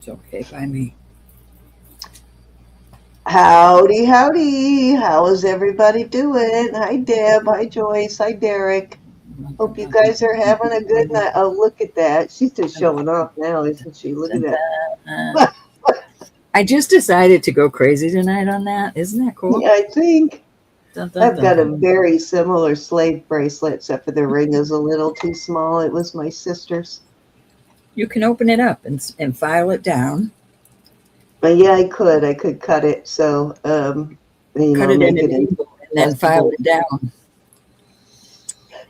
It's okay by me. Howdy, howdy. How is everybody doing? Hi, Deb. Hi, Joyce. Hi, Derek. Hope you guys are having a good night. Oh, look at that. She's just showing off now, isn't she? Look at that. I just decided to go crazy tonight on that. Isn't that cool? Yeah, I think Dun, dun, I've dun. got a very similar slave bracelet, except for the ring is a little too small. It was my sister's. You can open it up and file it down. But yeah, I could. I could cut it so, Cut it in make an it angle and then file adjustable. it down.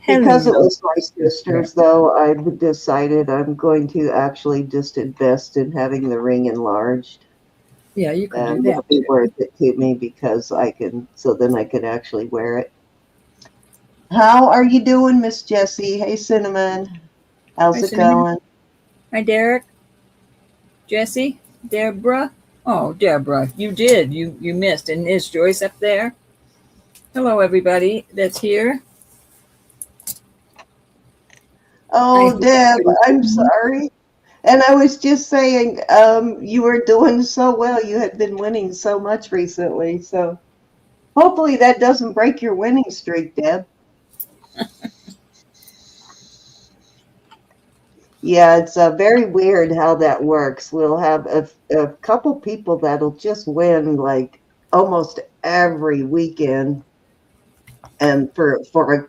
Because it Hello. was my sister's, though, I've decided I'm going to actually just invest in having the ring enlarged. Yeah, you could do It'll that be too. worth it to me because so then I can actually wear it. How are you doing, Miss Jessie? Hey, Cinnamon. Hi, How's it Cinnamon. going? Hi, Derek. Jesse. Deborah. Oh, Deborah, you did. You missed. And is Joyce up there? Hello, everybody that's here. I Oh, hope Deb, everybody's I'm doing well. sorry. And I was just saying, you were doing so well. You had been winning so much recently. So hopefully that doesn't break your winning streak, Deb. Yeah, it's very weird how that works. We'll have a couple people that'll just win like almost every weekend and for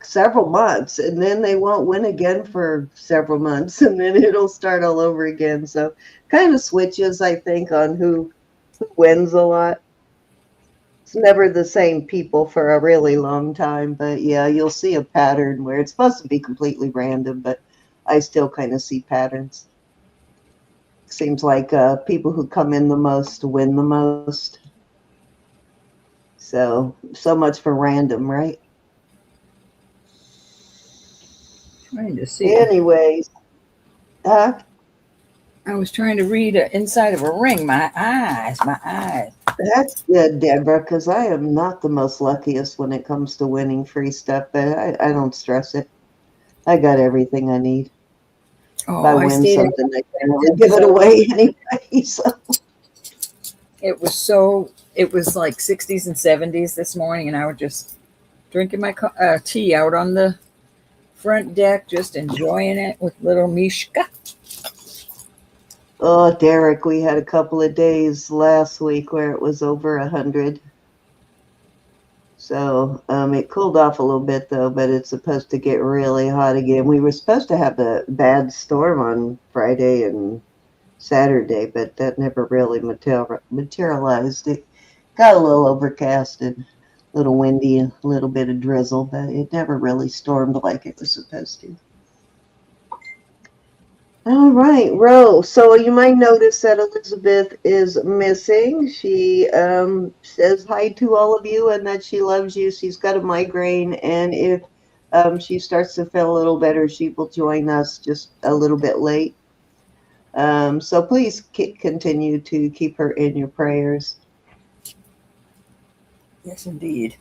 several months, and then they won't win again for several months, and then it'll start all over again. So kind of switches, I think, on who wins a lot. It's never the same people for a really long time, but yeah, you'll see a pattern where it's supposed to be completely random, but I still kind of see patterns. Seems like people who come in the most win the most. So much for random, right? Trying to see. Anyways, uh, I was trying to read inside of a ring. My eyes, my eyes. that's good, Deborah, because I am not the most luckiest when it comes to winning free stuff, but I don't stress it. I got everything I need. If Oh, I I win stayed up. something, I can't really It give was it so. away anyway. So. It was so. It was like 60s and 70s this morning, and I was just drinking my tea out on the front deck, just enjoying it with little Mishka. Oh, Derek, we had a couple of days last week where it was over 100. So it cooled off a little bit though, but it's supposed to get really hot again. We were supposed to have a bad storm on Friday and Saturday, but that never really materialized. It got a little overcast and a little windy, a little bit of drizzle, but it never really stormed like it was supposed to. All right, Rose. So you might notice that Elizabeth is missing. She says hi to all of you and that she loves you. She's got a migraine, and if she starts to feel a little better, she will join us just a little bit late. So please continue to keep her in your prayers. Yes, indeed.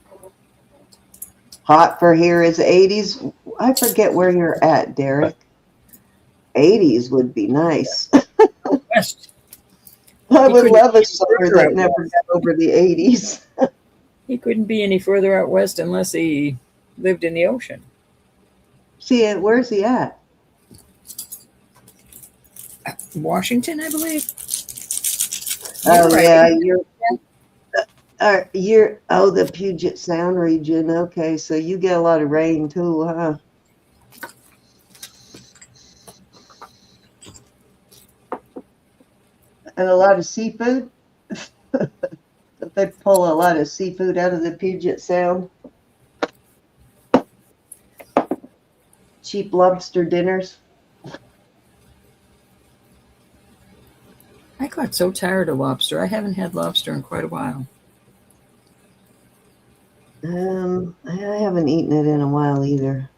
Hot for here is 80s. I forget where you're at, Derek. 80s would be nice. Out west. I He would couldn't love be a any summer further that out never west. got over the 80s. He couldn't be any further out west unless he lived in the ocean. See, where's he at? Washington, I believe. You're Oh right. yeah, you're the Puget Sound region. Okay, so you get a lot of rain too, huh? And a lot of seafood. They pull a lot of seafood out of the Puget Sound. Cheap lobster dinners. I got so tired of lobster. I haven't had lobster in quite a while. I haven't eaten it in a while either.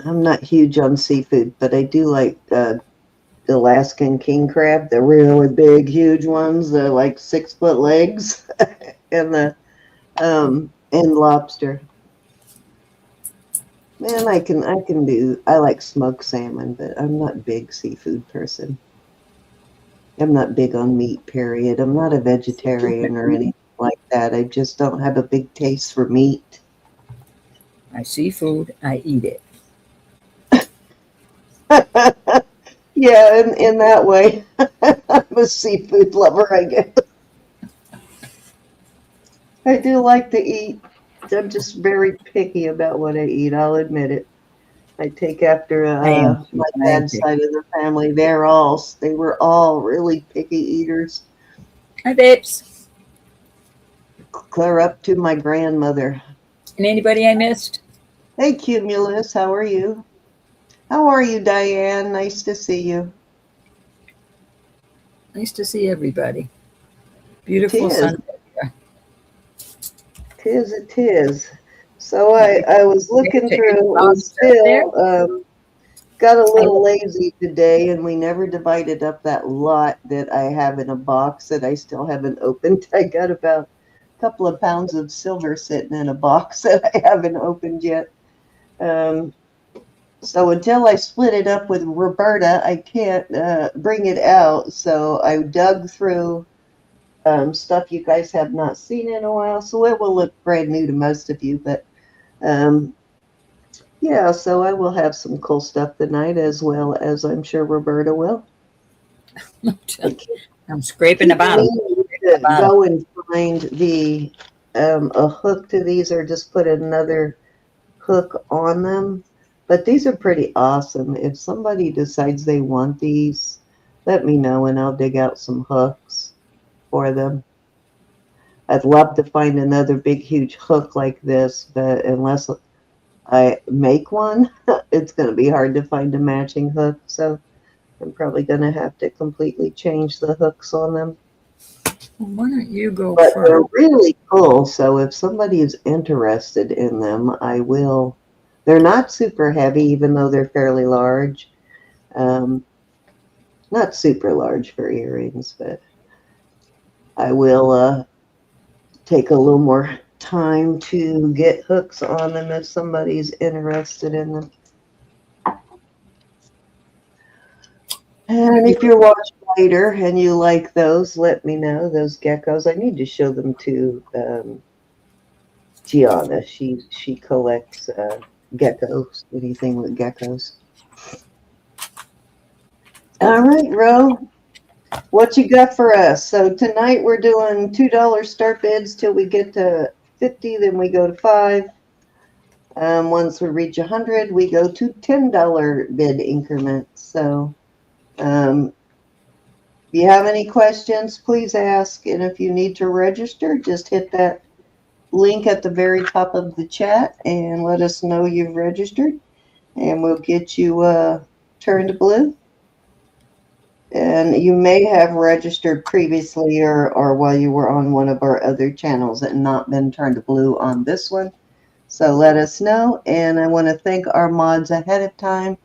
I'm not huge on seafood, but I do like the Alaskan king crab, the really big, huge ones, the like 6 foot legs, and the and lobster. Man, I like smoked salmon, but I'm not a big seafood person. I'm not big on meat, period. I'm not a vegetarian or anything like that. I just don't have a big taste for meat. I see food, I eat it. Yeah, in that way, I'm a seafood lover, I guess. I do like to eat. I'm just very picky about what I eat. I'll admit it. I take after I am too. my I am dad's picky. side of the family. They were all really picky eaters. Hi, babes. Clear up to my grandmother. And anybody I missed? Hey, Cumulus, how are you? How are you, Diane? Nice to see you. Nice to see everybody. Beautiful Tis, Sunday here. tis. So Are you I was there looking to any through. We box stuff there? still got a I little look lazy today, and we never divided up that lot that I have in a box that I still haven't opened. I got about a couple of pounds of silver sitting in a box that I haven't opened yet. Um, so until I split it up with Roberta, I can't bring it out. So I dug through stuff you guys have not seen in a while. So it will look brand new to most of you, but um, yeah, so I will have some cool stuff tonight as well as I'm sure Roberta will. I'm scraping the Keep bottom. meaning Scraping the to bottom. go and find the a hook to these or just put another hook on them. But these are pretty awesome. If somebody decides they want these, let me know and I'll dig out some hooks for them. I'd love to find another big huge hook like this, but unless I make one, it's going to be hard to find a matching hook. So I'm probably going to have to completely change the hooks on them. Well, why don't you go But they're first? really cool. So if somebody is interested in them, I will. They're not super heavy, even though they're fairly large. Um, not super large for earrings, but I will take a little more time to get hooks on them if somebody's interested in them. And if you're watching later and you like those, let me know. Those geckos, I need to show them to Gianna. She collects geckos, anything with geckos. All right, Ro, what you got for us? So tonight we're doing $2 start bids till we get to 50, then we go to 5. Once we reach 100, we go to $10 bid increments. So if you have any questions, please ask. And if you need to register, just hit that link at the very top of the chat and let us know you've registered. And we'll get you turned blue. And you may have registered previously or while you were on one of our other channels and not been turned blue on this one. So let us know. And I want to thank our mods ahead of time.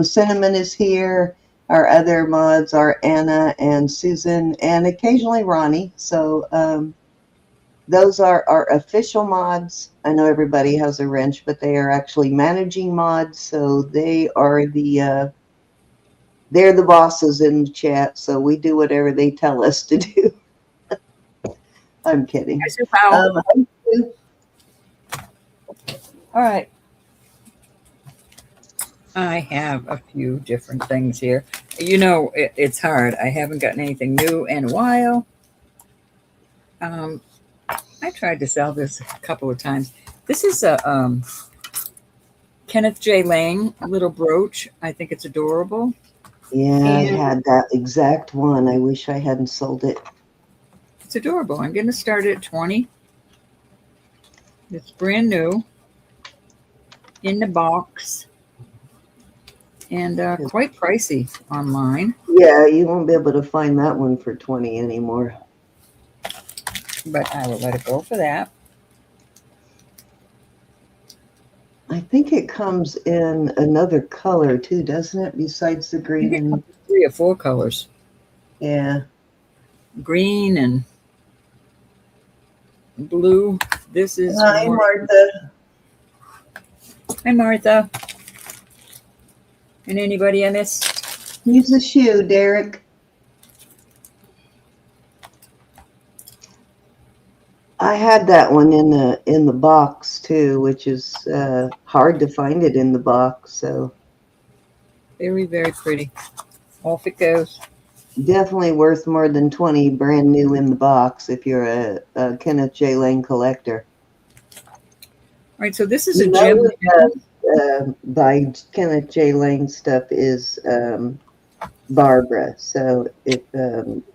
Cinnamon is here. Our other mods are Anna and Susan and occasionally Ronnie. So those are our official mods. I know everybody has a wrench, but they are actually managing mods. So they are they're the bosses in the chat. So we do whatever they tell us to do. I'm kidding. All right. I have a few different things here. You know, it's hard. I haven't gotten anything new in a while. I tried to sell this a couple of times. This is a Kenneth J. Lang little brooch. I think it's adorable. Yeah, I had that exact one. I wish I hadn't sold it. It's adorable. I'm going to start it at 20. It's brand new in the box and quite pricey online. Yeah, you won't be able to find that one for 20 anymore. But I will let it go for that. I think it comes in another color too, doesn't it? Besides the green and 3 or 4 colors. Yeah. Green and blue. This is Hi, Martha. Hi, Martha. And anybody I missed? Use the shoe, Derek. I had that one in the box too, which is hard to find it in the box. So Very, very pretty. Off it goes. definitely worth more than 20 brand new in the box if you're a Kenneth J. Lang collector. All right, so this is a You know gem. who does buy Kenneth J. Lang stuff is Barbara. So if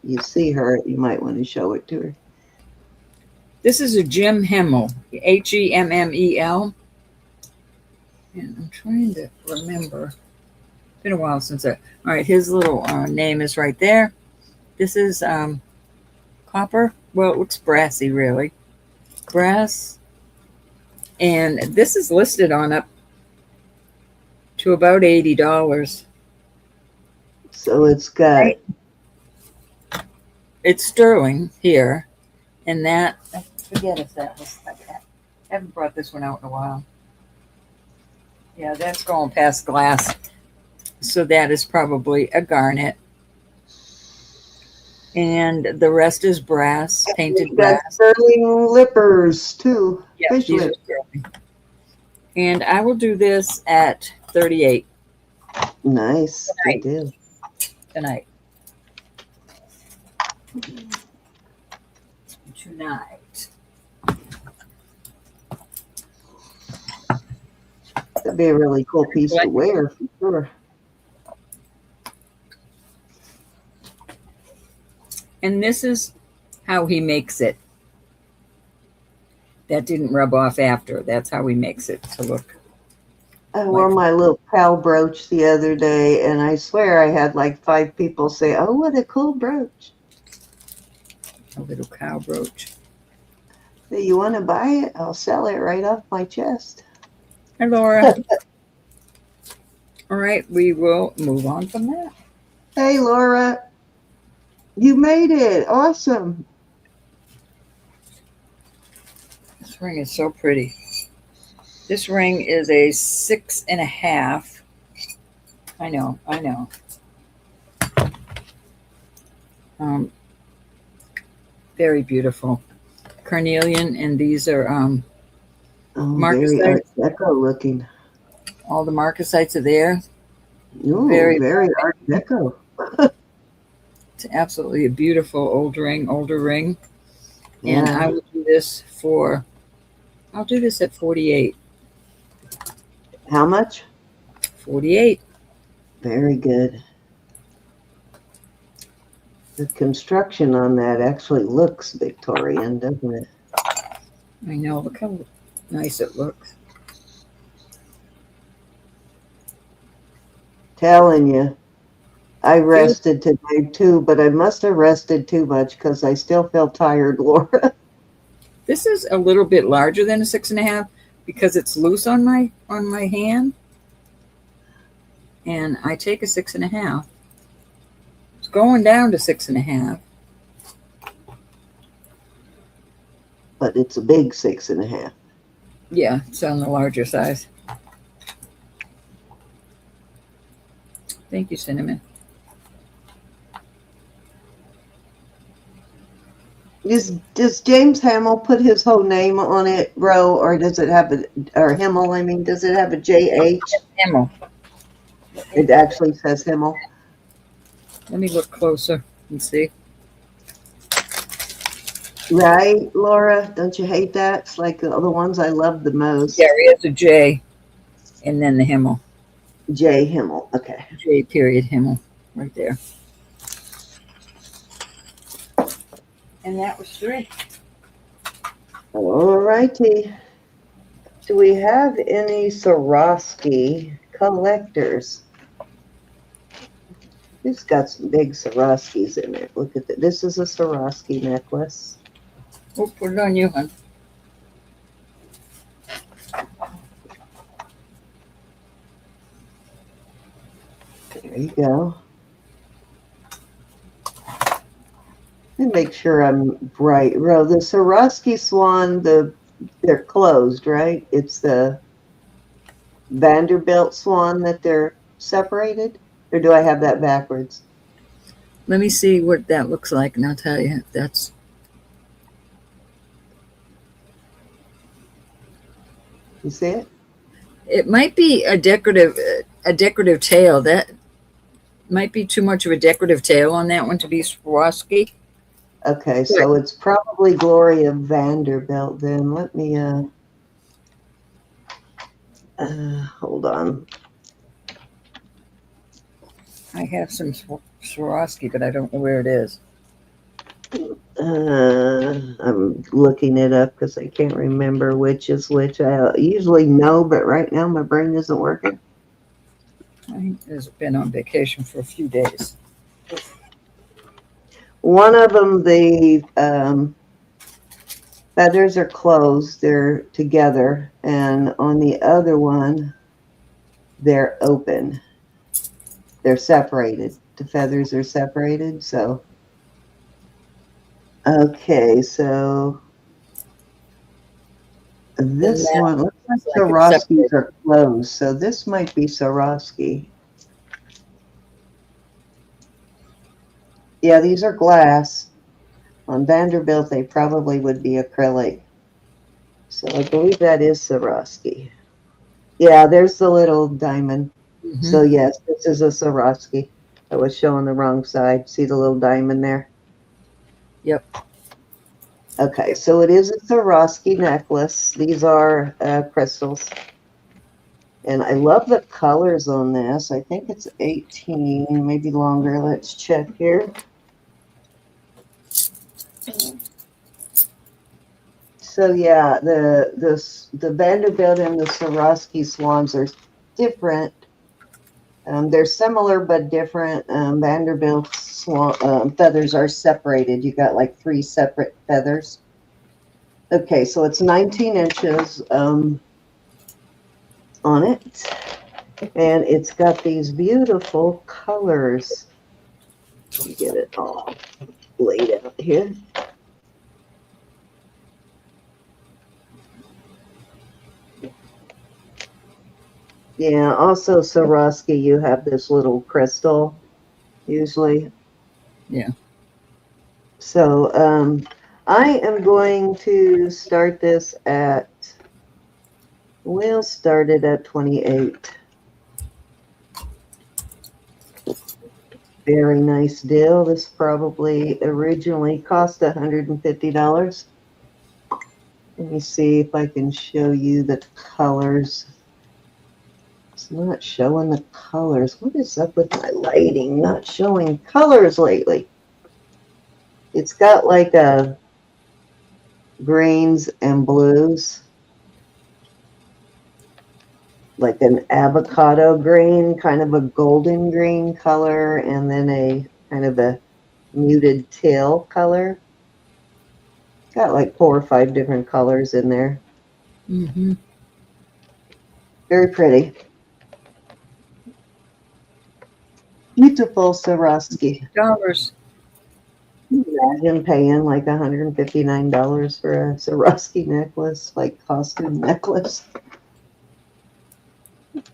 you see her, you might want to show it to her. This is a Gem Hemmel, Hemmel. And I'm trying to remember. It's been a while since I. All right, his little name is right there. This is copper. Well, it looks brassy, really. Brass. And this is listed on up to about $80. So it's got. Right. It's sterling here. And that, I forget if that was, I haven't brought this one out in a while. Yeah, that's going past glass. So that is probably a garnet. And the rest is brass, painted brass. Sterling lippers too. Yeah, these are sterling. And I will do this at 38. Nice. Tonight. Good deal. Tonight. That'd be a really cool piece to wear for sure. And this is how he makes it. That didn't rub off after. That's how he makes it to look. I wore my little cow brooch the other day, and I swear I had like 5 people say, "Oh, what a cool brooch." A little cow brooch. Say, "You want to buy it? I'll sell it right off my chest." Hi, Laura. All right, we will move on from that. Hey, Laura. You made it. Awesome. This ring is so pretty. This ring is a 6.5. I know. Very beautiful. Carnelian, and these are very Art Deco looking. All the marcasites are there. Ooh, very Art Deco. It's absolutely a beautiful older ring. And Yeah. I will do this I'll do this at 48. How much? 48. Very good. The construction on that actually looks Victorian, doesn't it? I know. Look how nice it looks. Telling you. I rested today too, but I must have rested too much because I still feel tired, Laura. This is a little bit larger than a 6.5 because it's loose on my hand. And I take a 6.5. It's going down to 6.5. But it's a big 6.5. Yeah, it's on the larger size. Thank you, Cinnamon. Does James Hamill put his whole name on it, Ro, or does it have or Himmel, I mean, does it have a JH? Himmel. It actually says Himmel. Let me look closer and see. Right, Laura? Don't you hate that? It's like the other ones I love the most. Yeah, he has a J and then the Himmel. J Himmel, okay. J period Himmel, right there. And that was 3. All righty. Do we have any Swarovski collectors? It's got some big Swarovskis in it. Look at that. This is a Swarovski necklace. Oh, put it on you, hon. There you go. Let me make sure I'm right. Ro, the Swarovski swan, they're closed, right? It's the Vanderbilt swan that they're separated? Or do I have that backwards? Let me see what that looks like, and I'll tell you if that's. You see it? It might be a decorative tail. That might be too much of a decorative tail on that one to be Swarovski. Okay, so it's probably Gloria Vanderbilt then. Let me hold on. I have some Swarovski, but I don't know where it is. I'm looking it up because I can't remember which is which. I usually know, but right now my brain isn't working. I have been on vacation for a few days. One of them, the feathers are closed, they're together, and on the other one, they're open. They're separated. The feathers are separated, so. Okay, so this one, looks like Swarovskis are closed, so this might be Swarovski. Yeah, these are glass. On Vanderbilt, they probably would be acrylic. So I believe that is Swarovski. Yeah, there's the little diamond. Mm-hmm. So yes, this is a Swarovski. I was showing the wrong side. See the little diamond there? Yep. Okay, so it is a Swarovski necklace. These are crystals. And I love the colors on this. I think it's 18, maybe longer. Let's check here. So yeah, the Vanderbilt and the Swarovski swans are different. They're similar but different. Vanderbilt swan, feathers are separated. You got like 3 separate feathers. Okay, so it's 19 inches on it. And it's got these beautiful colors. Let me get it all laid out here. Yeah, also Swarovski, you have this little crystal, usually. Yeah. So I am going to start this at, we'll start it at 28. Very nice deal. This probably originally cost $150. Let me see if I can show you the colors. It's not showing the colors. What is up with my lighting? Not showing colors lately. It's got like a greens and blues. Like an avocado green, kind of a golden green color, and then a kind of a muted teal color. Got like 4 or 5 different colors in there. Mm-hmm. Very pretty. Beautiful Swarovski. Dollars. Imagine paying like $159 for a Swarovski necklace, like costume necklace.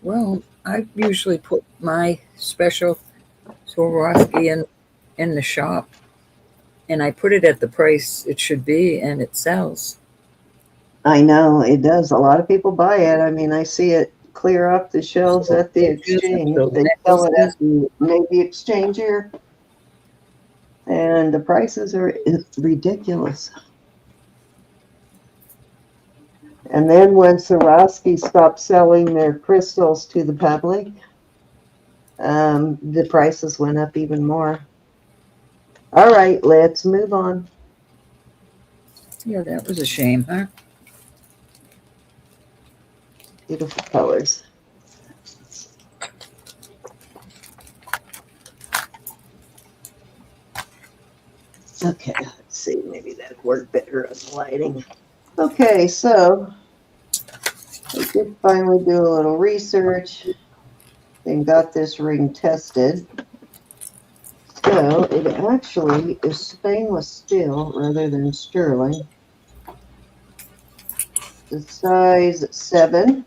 Well, I usually put my special Swarovski in the shop, and I put it at the price it should be, and it sells. I know it does. A lot of people buy it. I mean, I see it clear off the shelves at the exchange. They sell it at the Navy Exchange here, and the prices are ridiculous. And then when Swarovski stopped selling their crystals to the public, the prices went up even more. All right, let's move on. Yeah, that was a shame, huh? Beautiful colors. Okay, let's see. Maybe that'd work better on the lighting. Okay, so I did finally do a little research and got this ring tested. So it actually is stainless steel rather than sterling. The size 7.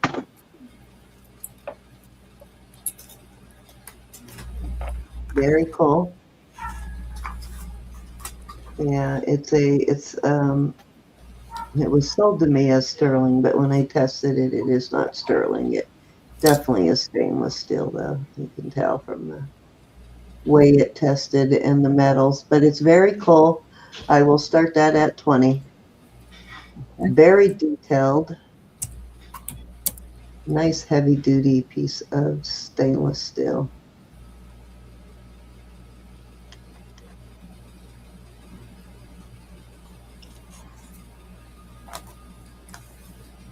Very cool. Yeah, it's It was sold to me as sterling, but when I tested it, it is not sterling. It definitely is stainless steel, though. You can tell from the way it tested and the metals, but it's very cool. I will start that at 20. Very detailed. Nice heavy duty piece of stainless steel.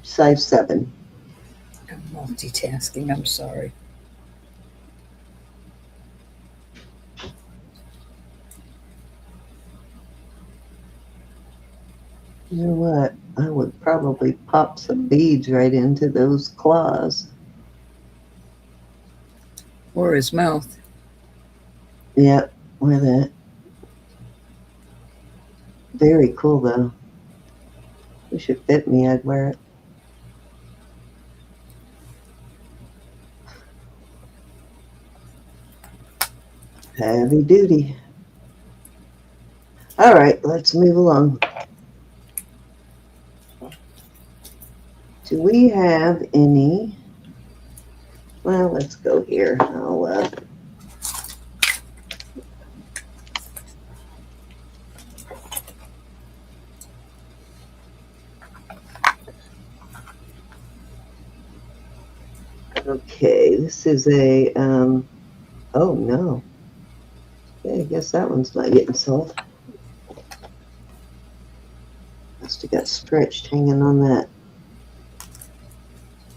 Size 7. I'm multitasking. I'm sorry. You know what? I would probably pop some beads right into those claws. Or his mouth. Yep, with it. Very cool, though. It should fit me. I'd wear it. Heavy duty. All right, let's move along. Do we have any? Well, let's go here. Okay, this is a, oh no. Okay, I guess that one's not getting sold. Must have got stretched hanging on that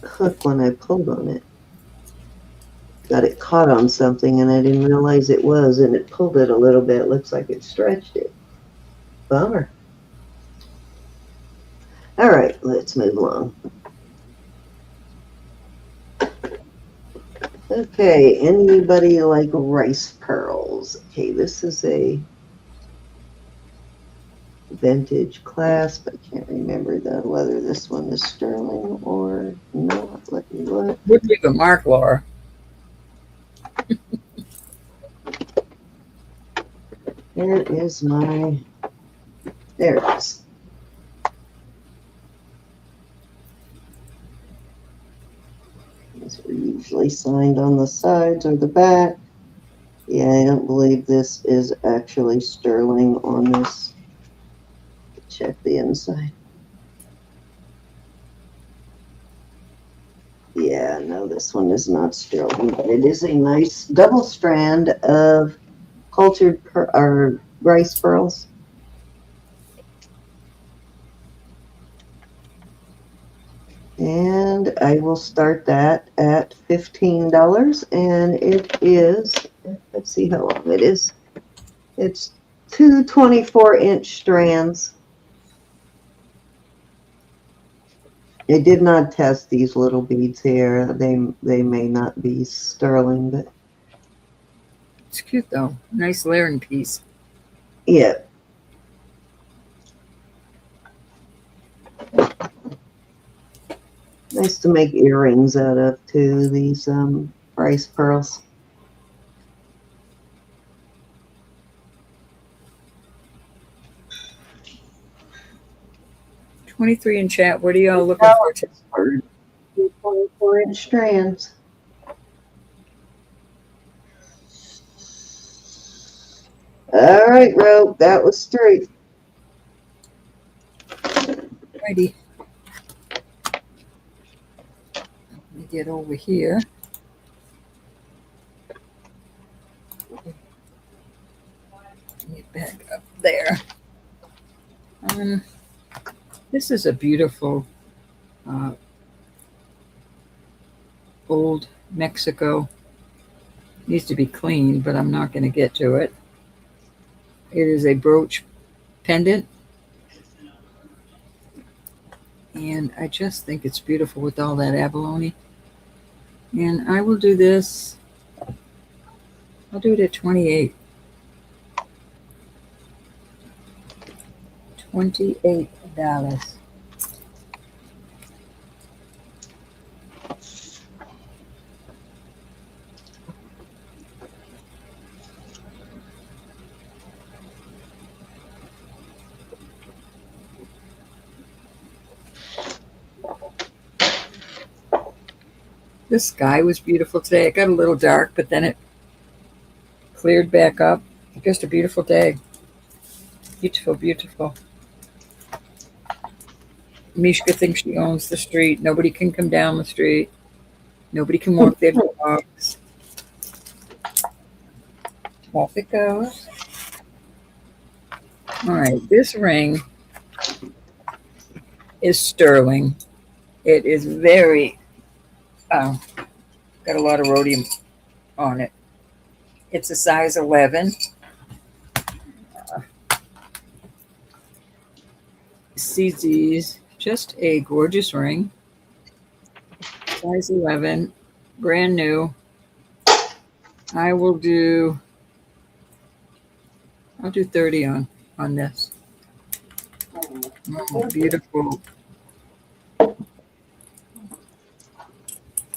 hook when I pulled on it. Got it caught on something and I didn't realize it was, and it pulled it a little bit. Looks like it stretched it. Bummer. All right, let's move along. Okay, anybody like rice pearls? Okay, this is a vintage clasp. I can't remember whether this one is sterling or not. Let me look. Would leave a mark, Laura. There is my, there it is. These are usually signed on the sides or the back. Yeah, I don't believe this is actually sterling on this. Check the inside. Yeah, no, this one is not sterling, but it is a nice double strand of cultured or rice pearls. And I will start that at $15, and it is, let's see how long it is. It's two 24-inch strands. I did not test these little beads here. They may not be sterling, but It's cute though. Nice layering piece. yeah. Nice to make earrings out of too, these rice pearls. $23 in chat. What are y'all looking for? 24-inch strands. All right, Ro, that was straight. Righty. Let me get over here. Get back up there. This is a beautiful old Mexico. Needs to be cleaned, but I'm not going to get to it. It is a brooch pendant. And I just think it's beautiful with all that abalone. And I will do this. I'll do it at 28. $28. The sky was beautiful today. It got a little dark, but then it cleared back up. Just a beautiful day. Beautiful, beautiful. Mishka thinks she owns the street. Nobody can come down the street. Nobody can walk their dogs. Off it goes. All right, this ring is sterling. It is very, got a lot of rhodium on it. It's a size 11. CZ's, just a gorgeous ring. Size 11, brand new. I'll do 30 on this. Oh, beautiful.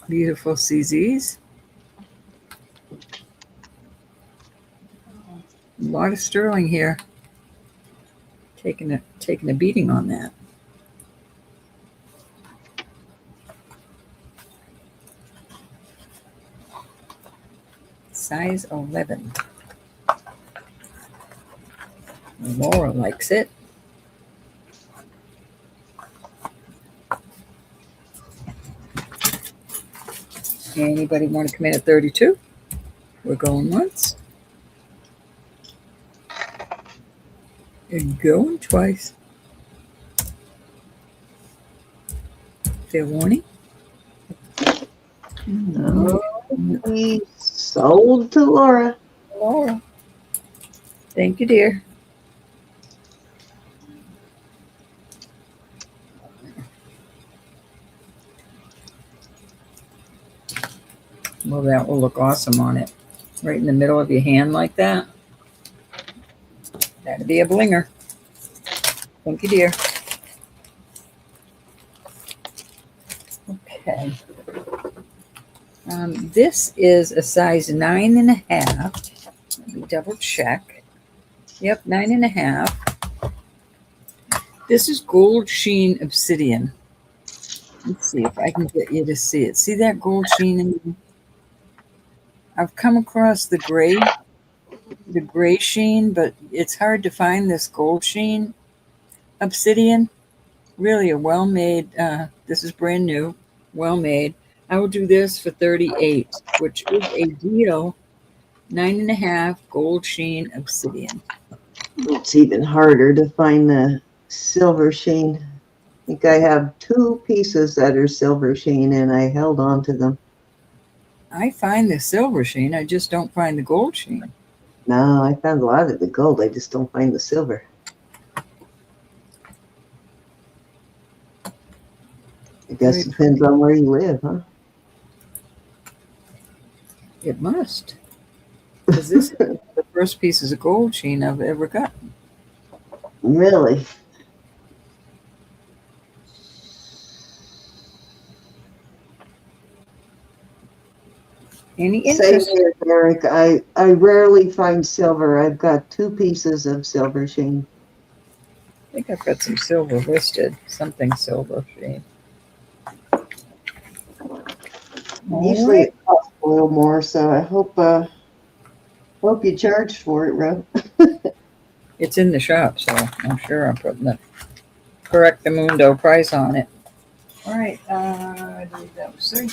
Beautiful CZs. A lot of sterling here. Taking a beating on that. Size 11. Laura likes it. Anybody want to come in at 32? We're going once. And going twice. Fair warning. No, we sold to Laura. Laura. Thank you, dear. Well, that will look awesome on it. Right in the middle of your hand like that. That'd be a blinger. Thank you, dear. Okay. This is a size 9.5. Let me double check. Yep, 9.5. This is gold sheen obsidian. Let's see if I can get you to see it. See that gold sheen in there? I've come across the gray sheen, but it's hard to find this gold sheen obsidian. Really a well-made, this is brand new, well-made. I will do this for 38, which is a deal. 9.5 gold sheen obsidian. It's even harder to find the silver sheen. I think I have 2 pieces that are silver sheen, and I held on to them. I find the silver sheen. I just don't find the gold sheen. No, I found a lot of the gold. I just don't find the silver. I guess it depends on where you live, huh? It must. Because this is the first pieces of gold sheen I've ever gotten. Really? Any interest? Same here, Eric. I rarely find silver. I've got 2 pieces of silver sheen. I think I've got some silver listed. Something silver sheen. Usually it costs a little more, so I hope you charged for it, Rob. It's in the shop, so I'm sure I'm putting the correct mundo price on it. All right, I believe that was 3.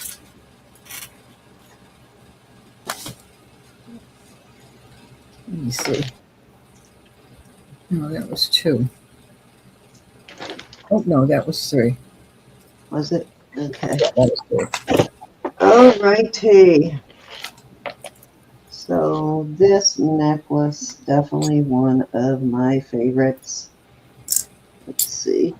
Let me see. No, that was 2. Oh, no, that was 3. Was it? Okay. Yeah, that was 3. All righty. So this necklace, definitely one of my favorites. Let's see.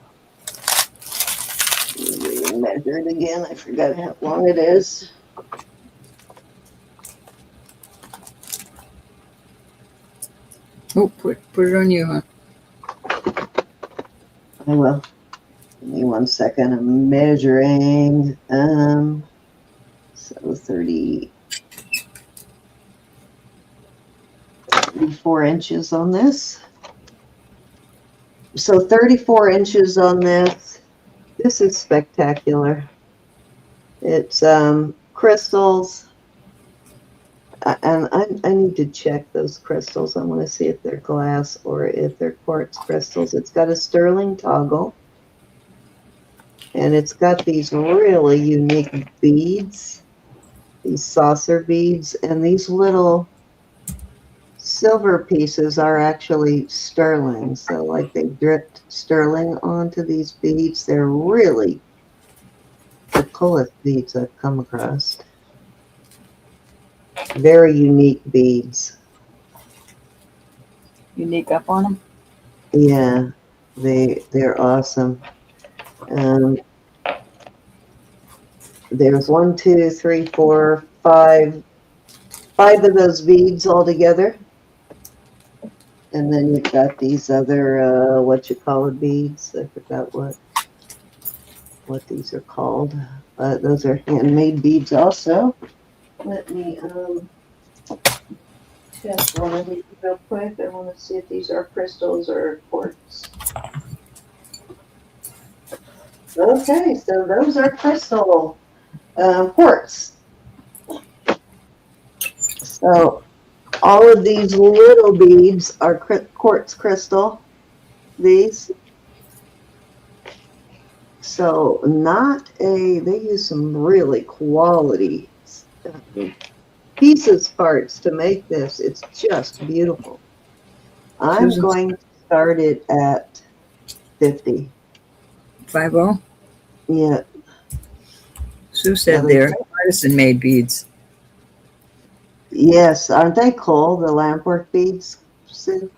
Let me measure it again. I forgot how long it is. Oh, put it on you, huh? I will. Give me 1 second. I'm measuring. So 34 inches on this. So 34 inches on this. This is spectacular. It's crystals. And I need to check those crystals. I want to see if they're glass or if they're quartz crystals. It's got a sterling toggle. And it's got these really unique beads, these saucer beads. And these little silver pieces are actually sterling. So like they dripped sterling onto these beads. They're really the coolest beads I've come across. Very unique beads. Unique up on them. Yeah, they're awesome. There's 1, 2, 3, 4, 5 of those beads all together. And then you've got these other what you call it beads. I forgot what these are called. Those are handmade beads also. Let me test one of these real quick. I want to see if these are crystals or quartz. Okay, so those are crystal quartz. So all of these little beads are quartz crystal. These. So they use some really quality pieces parts to make this. It's just beautiful. I'm going to start it at 50. 50? Yeah. Sue said they're artisan-made beads. Yes, aren't they cool, the lampwork beads, Sue?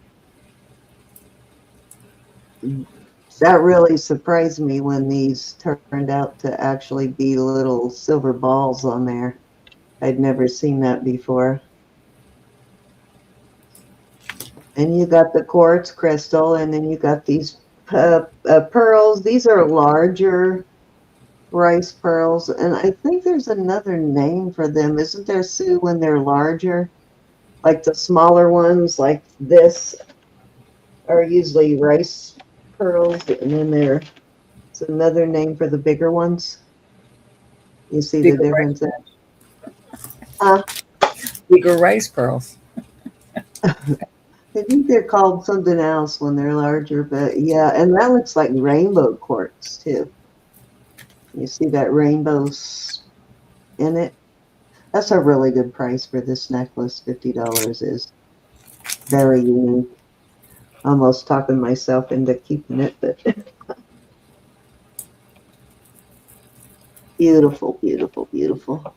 That really surprised me when these turned out to actually be little silver balls on there. I'd never seen that before. And you got the quartz crystal, and then you got these pearls. These are larger rice pearls, and I think there's another name for them. Isn't there, Sue, when they're larger? Like the smaller ones, like this, are usually rice pearls, and then it's another name for the bigger ones. You see the difference? Bigger rice pearls. I think they're called something else when they're larger, but yeah, and that looks like rainbow quartz too. You see that rainbows in it? That's a really good price for this necklace. $50 is very unique. Almost talking myself into keeping it, but beautiful, beautiful, beautiful.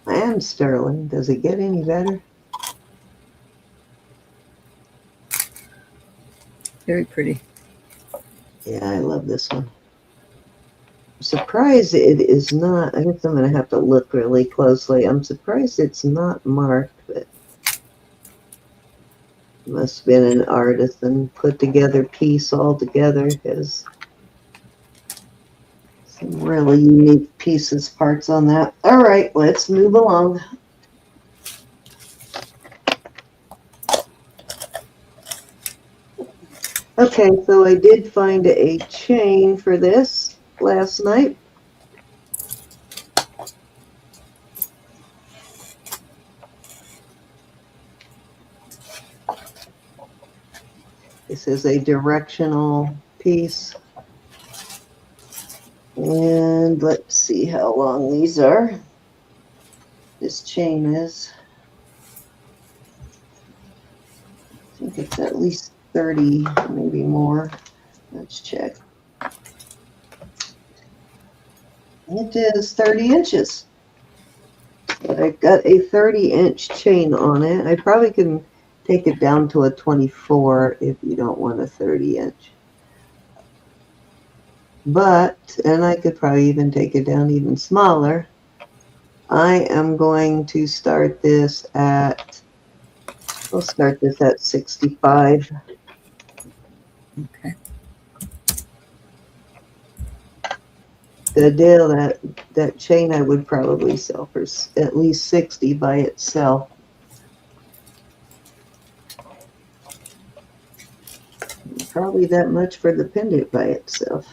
And sterling. Does it get any better? Very pretty. Yeah, I love this one. I'm surprised it is not. I guess I'm going to have to look really closely. I'm surprised it's not marked, but it must have been an artisan put together piece all together, because some really unique pieces, parts on that. All right, let's move along. Okay, so I did find a chain for this last night. This is a directional piece. And let's see how long these are. This chain is, I think it's at least 30, maybe more. Let's check. It is 30 inches. But I've got a 30-inch chain on it. I probably can take it down to a 24 if you don't want a 30-inch. But, and I could probably even take it down even smaller. I am going to start this at, we'll start this at 65. Okay. The deal that chain I would probably sell for at least 60 by itself. Probably that much for the pendant by itself.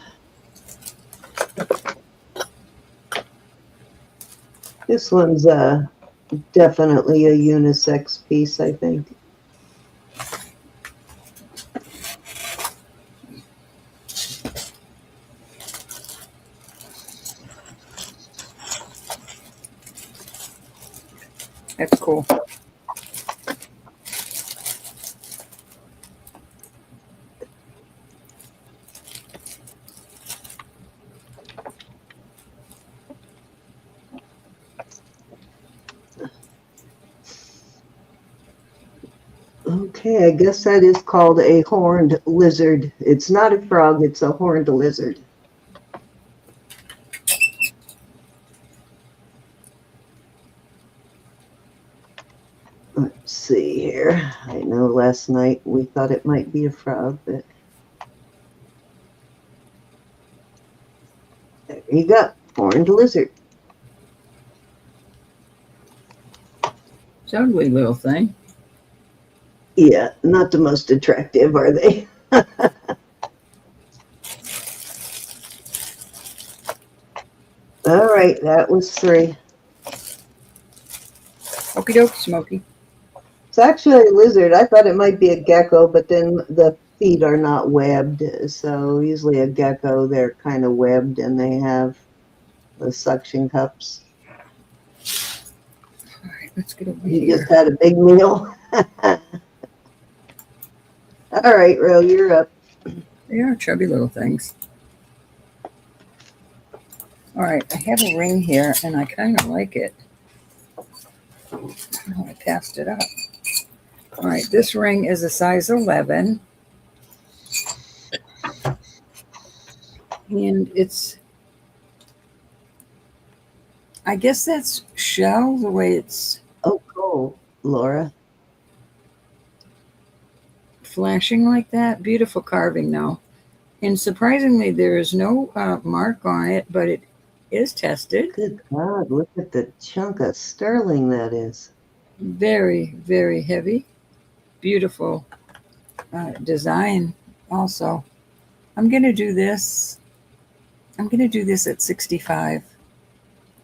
This one's definitely a unisex piece, I think. That's cool. Okay, I guess that is called a horned lizard. It's not a frog, it's a horned lizard. Let's see here. I know last night we thought it might be a frog, but there you go, horned lizard. It's an ugly little thing. Yeah, not the most attractive, are they? All right, that was 3. Okie dokie, Smokey. It's actually a lizard. I thought it might be a gecko, but then the feet are not webbed. So usually a gecko, they're kind of webbed and they have the suction cups. All right, let's get over You here. just had a big meal. All right, Ro, you're up. They are chubby little things. All right, I have a ring here, and I kind of like it. Oh, I passed it up. All right, this ring is a size 11. And it's, I guess that's shell, the way it's Oh, cool, Laura. flashing like that. Beautiful carving, though. And surprisingly, there is no mark on it, but it is tested. Good God, look at the chunk of sterling that is. Very, very heavy. Beautiful design also. I'm going to do this. I'm going to do this at 65.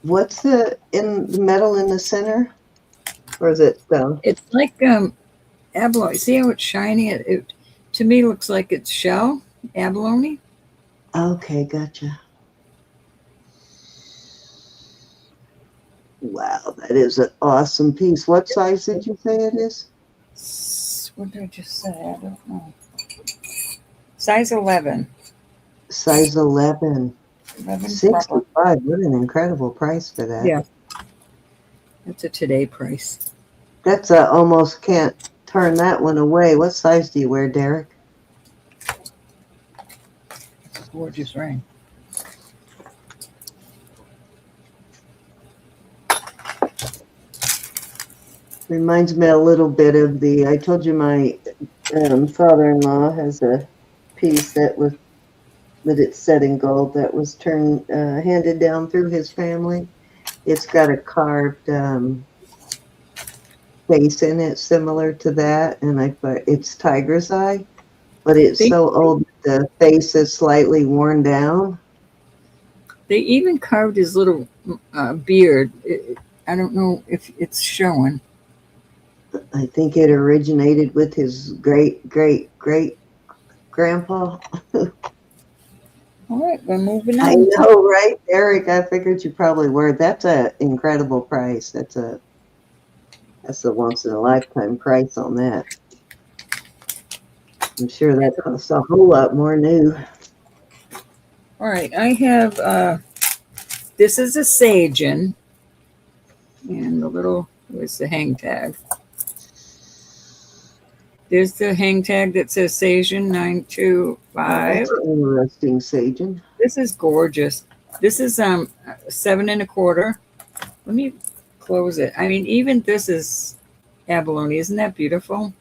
What's the metal in the center? Or is it stone? It's like abalone. See how it's shiny? It to me looks like it's shell abalone. Okay, gotcha. Wow, that is an awesome piece. What size did you say it is? What did I just say? I don't know. Size 11. Size 11. 11 65. What an incredible price for that. Yeah. That's a today price. That's almost can't turn that one away. What size do you wear, Derek? It's a gorgeous ring. Reminds me a little bit of I told you my father-in-law has a piece that it's set in gold that was handed down through his family. It's got a carved face in it similar to that, and it's tiger's eye, but it's so old that the face is slightly worn down. They even carved his little beard. I don't know if it's showing. I think it originated with his great grandpa. All right, we're moving on. I know, right, Eric? I figured you probably were. That's an incredible price. That's a once in a lifetime price on that. I'm sure that costs a whole lot more new. All right, I have this is a Sajen, and where's the hang tag? There's the hang tag that says Sajen 925. That's interesting, Sajen. This is gorgeous. This is 7 1/4. Let me close it. I mean, even this is abalone. Isn't that beautiful?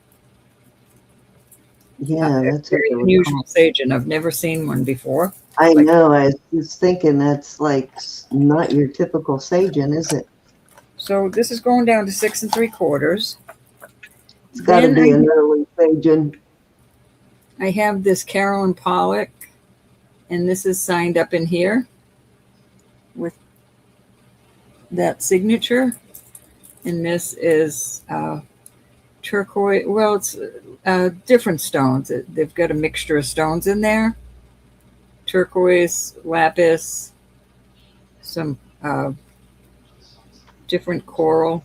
Yeah, that's very unusual Sajen. I've never seen one before. I know. I was thinking that's like not your typical Sajen, is it? So this is going down to 6 3/4. It's got to be an early Sajen. I have this Carolyn Pollock, and this is signed up in here. that signature. And this is turquoise. Well, it's different stones. They've got a mixture of stones in there. Turquoise, lapis, some different coral.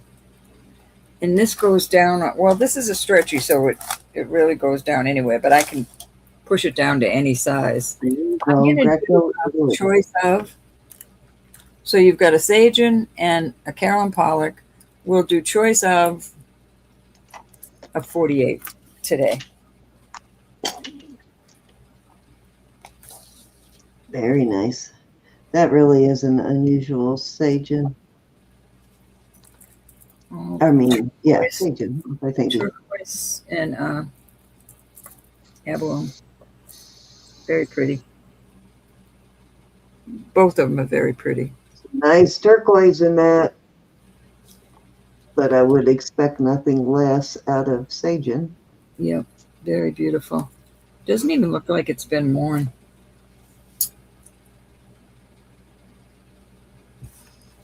And this goes down. Well, this is a stretchy, so it really goes down anywhere, but I can push it down to any size. I'm going to do a choice of. So you've got a Sajen and a Carolyn Pollock. We'll do choice of 48 today. Very nice. That really is an unusual Sajen. I mean, yeah, Sajen. I think turquoise and abalone. Very pretty. Both of them are very pretty. Nice turquoise in that, but I would expect nothing less out of Sajen. Yep, very beautiful. Doesn't even look like it's been worn.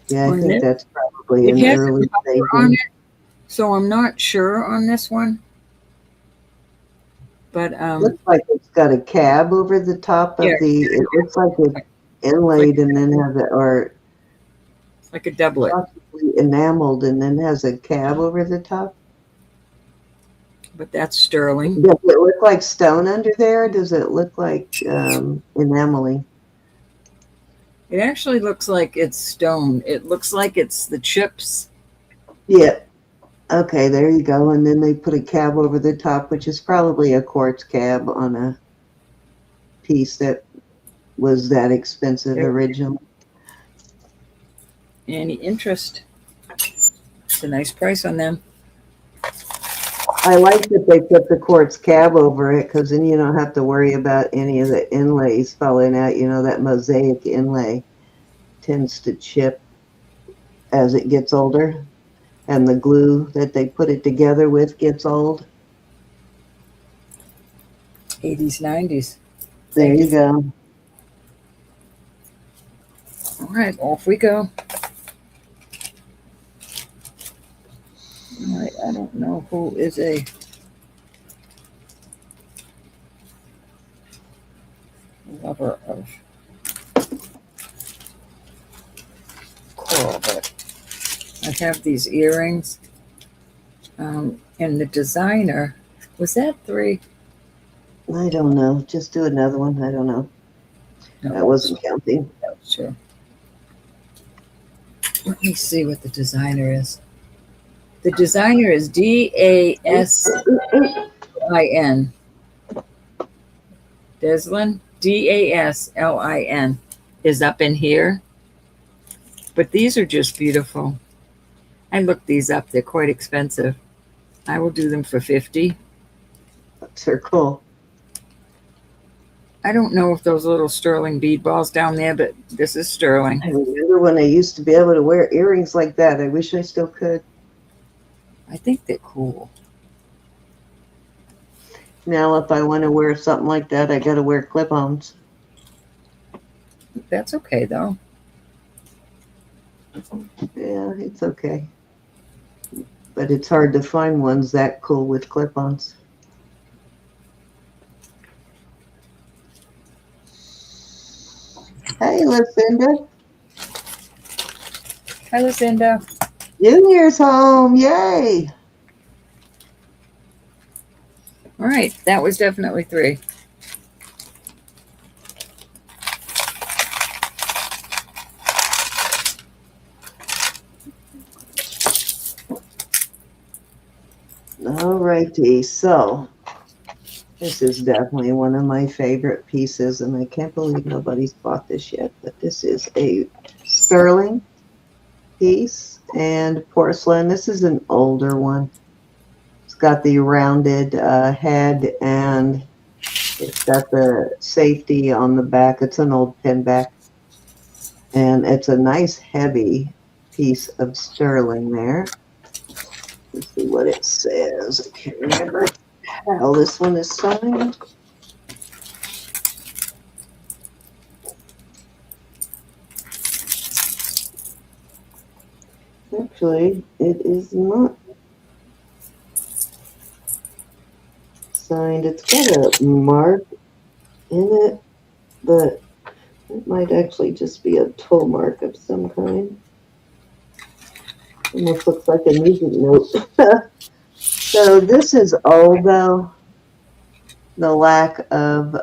Yeah, I think that's probably an early Sajen. So I'm not sure on this one. But looks like it's got a cab over the top of the. It looks like it's inlaid and then has it, or it's like a doublet, possibly enameled and then has a cab over the top. But that's sterling. Does it look like stone under there? Does it look like enameling? It actually looks like it's stone. It looks like it's the chips. Yeah. Okay, there you go. And then they put a cab over the top, which is probably a quartz cab on a piece that was that expensive originally. Any interest? It's a nice price on them. I like that they put the quartz cab over it, because then you don't have to worry about any of the inlays falling out. You know, that mosaic inlay tends to chip as it gets older, and the glue that they put it together with gets old. 80s, 90s. There you go. All right, off we go. All right, I don't know who is a lover of coral, but I have these earrings. And the designer, was that 3? I don't know. Just do another one. I don't know. No, that wasn't counting. That was true. Let me see what the designer is. The designer is Daslin. Daslin, Daslin is up in here. But these are just beautiful. I looked these up. They're quite expensive. I will do them for 50. They're cool. I don't know if those little sterling bead balls down there, but this is sterling. I remember when I used to be able to wear earrings like that. I wish I still could. I think they're cool. Now, if I want to wear something like that, I got to wear clip-ons. That's okay, though. Yeah, it's okay. But it's hard to find ones that cool with clip-ons. Hey, Lucinda. Hi, Lucinda. Junior's home. Yay. All right. That was definitely 3. All righty. So this is definitely one of my favorite pieces, and I can't believe nobody's bought this yet, but this is a sterling piece and porcelain. This is an older one. It's got the rounded head, and it's got the safety on the back. It's an old pin back, and it's a nice heavy piece of sterling there. Let's see what it says. I can't remember how this one is signed. Actually, it is not signed. It's got a mark in it, but it might actually just be a toe mark of some kind. Almost looks like a music note. So this is old, though. The lack of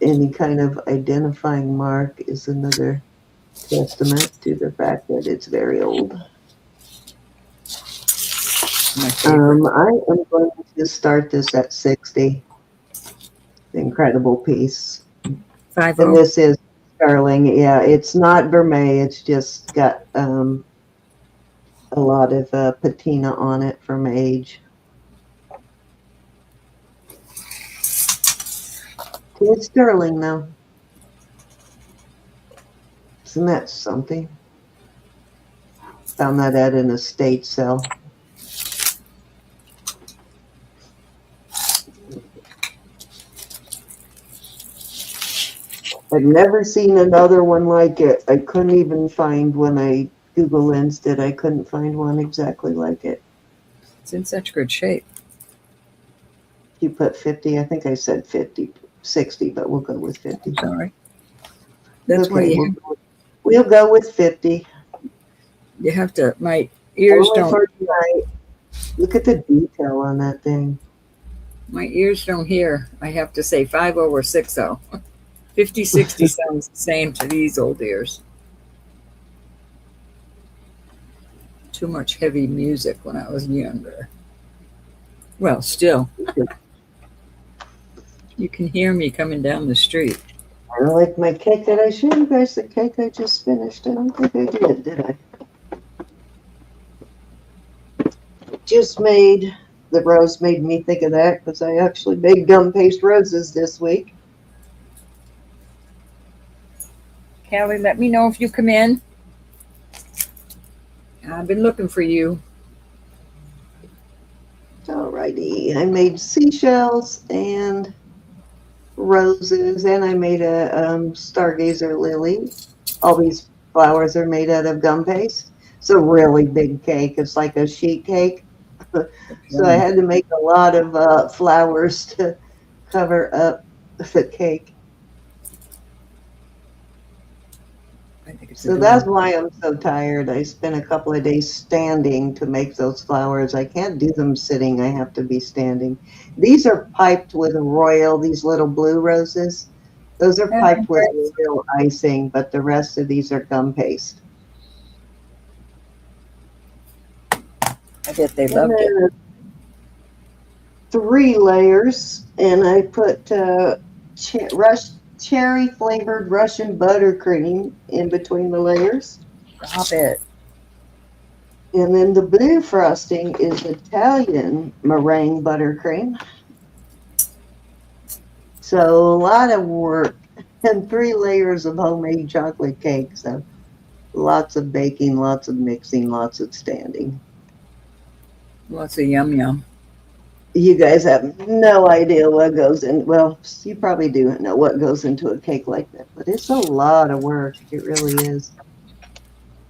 any kind of identifying mark is another testament to the fact that it's very old. My favorite. I am going to start this at 60. Incredible piece. 5 And this is sterling. Yeah, it's not vermeil. It's just got a lot of patina on it from age. It's sterling, though. Isn't that something? Found that at an estate sale. I've never seen another one like it. I couldn't even find when I Google lensed it. I couldn't find one exactly like it. It's in such good shape. You put 50. I think I said 50, 60, but we'll go with 50. Sorry. That's why Okay, we'll go with 50. you have to. My ears Only don't. for tonight. Look at the detail on that thing. My ears don't hear. I have to say 50 or 60. 50, 60 sounds the same to these old ears. Too much heavy music when I was younger. Well, still. You can hear me coming down the street. I like my cake that I showed you guys. The cake I just finished. I don't think I did I? Just made, the rose made me think of that because I actually made gum paste roses this week. Callie, let me know if you come in. I've been looking for you. Alrighty, I made seashells and roses, and I made a stargazer lily. All these flowers are made out of gum paste. It's a really big cake. It's like a sheet cake. So I had to make a lot of flowers to cover up the cake. So that's why I'm so tired. I spent a couple of days standing to make those flowers. I can't do them sitting. I have to be standing. These are piped with royal, these little blue roses. Those are piped with royal icing, but the rest of these are gum paste. I bet they loved it. 3 layers, and I put cherry flavored Russian buttercream in between the layers. Stop it. And then the blue frosting is Italian meringue buttercream. So a lot of work and 3 layers of homemade chocolate cake. So lots of baking, lots of mixing, lots of standing. Lots of yum yum. You guys have no idea what goes in. Well, you probably do know what goes into a cake like that, but it's a lot of work. It really is.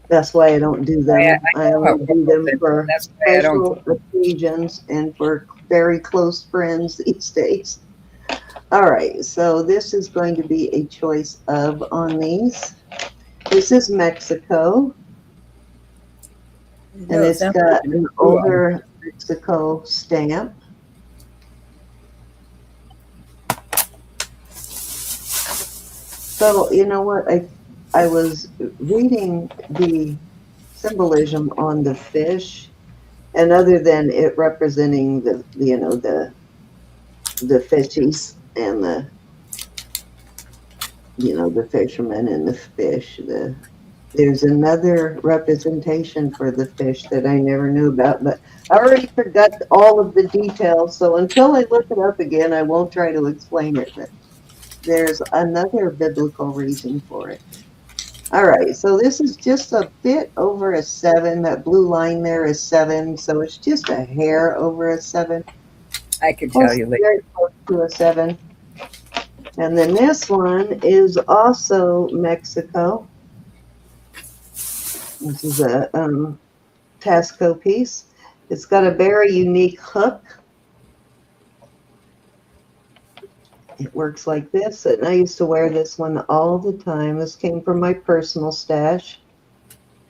That's why I don't do them. I only do them for special occasions and for very close friends these days. All right, so this is going to be a choice of on these. This is Mexico, and it's got an older Mexico stamp. So, you know what, I was reading the symbolism on the fish, and other than it representing the fishies and the fishermen and the fish, there's another representation for the fish that I never knew about, but I already forgot all of the details, so until I look it up again, I won't try to explain it, but there's another biblical reason for it. All right, so this is just a bit over a 7. That blue line there is 7, so it's just a hair over a 7. I can tell you later. Very close to a 7. And then this one is also Mexico. This is a Tasco piece. It's got a very unique hook. It works like this, and I used to wear this one all the time. This came from my personal stash,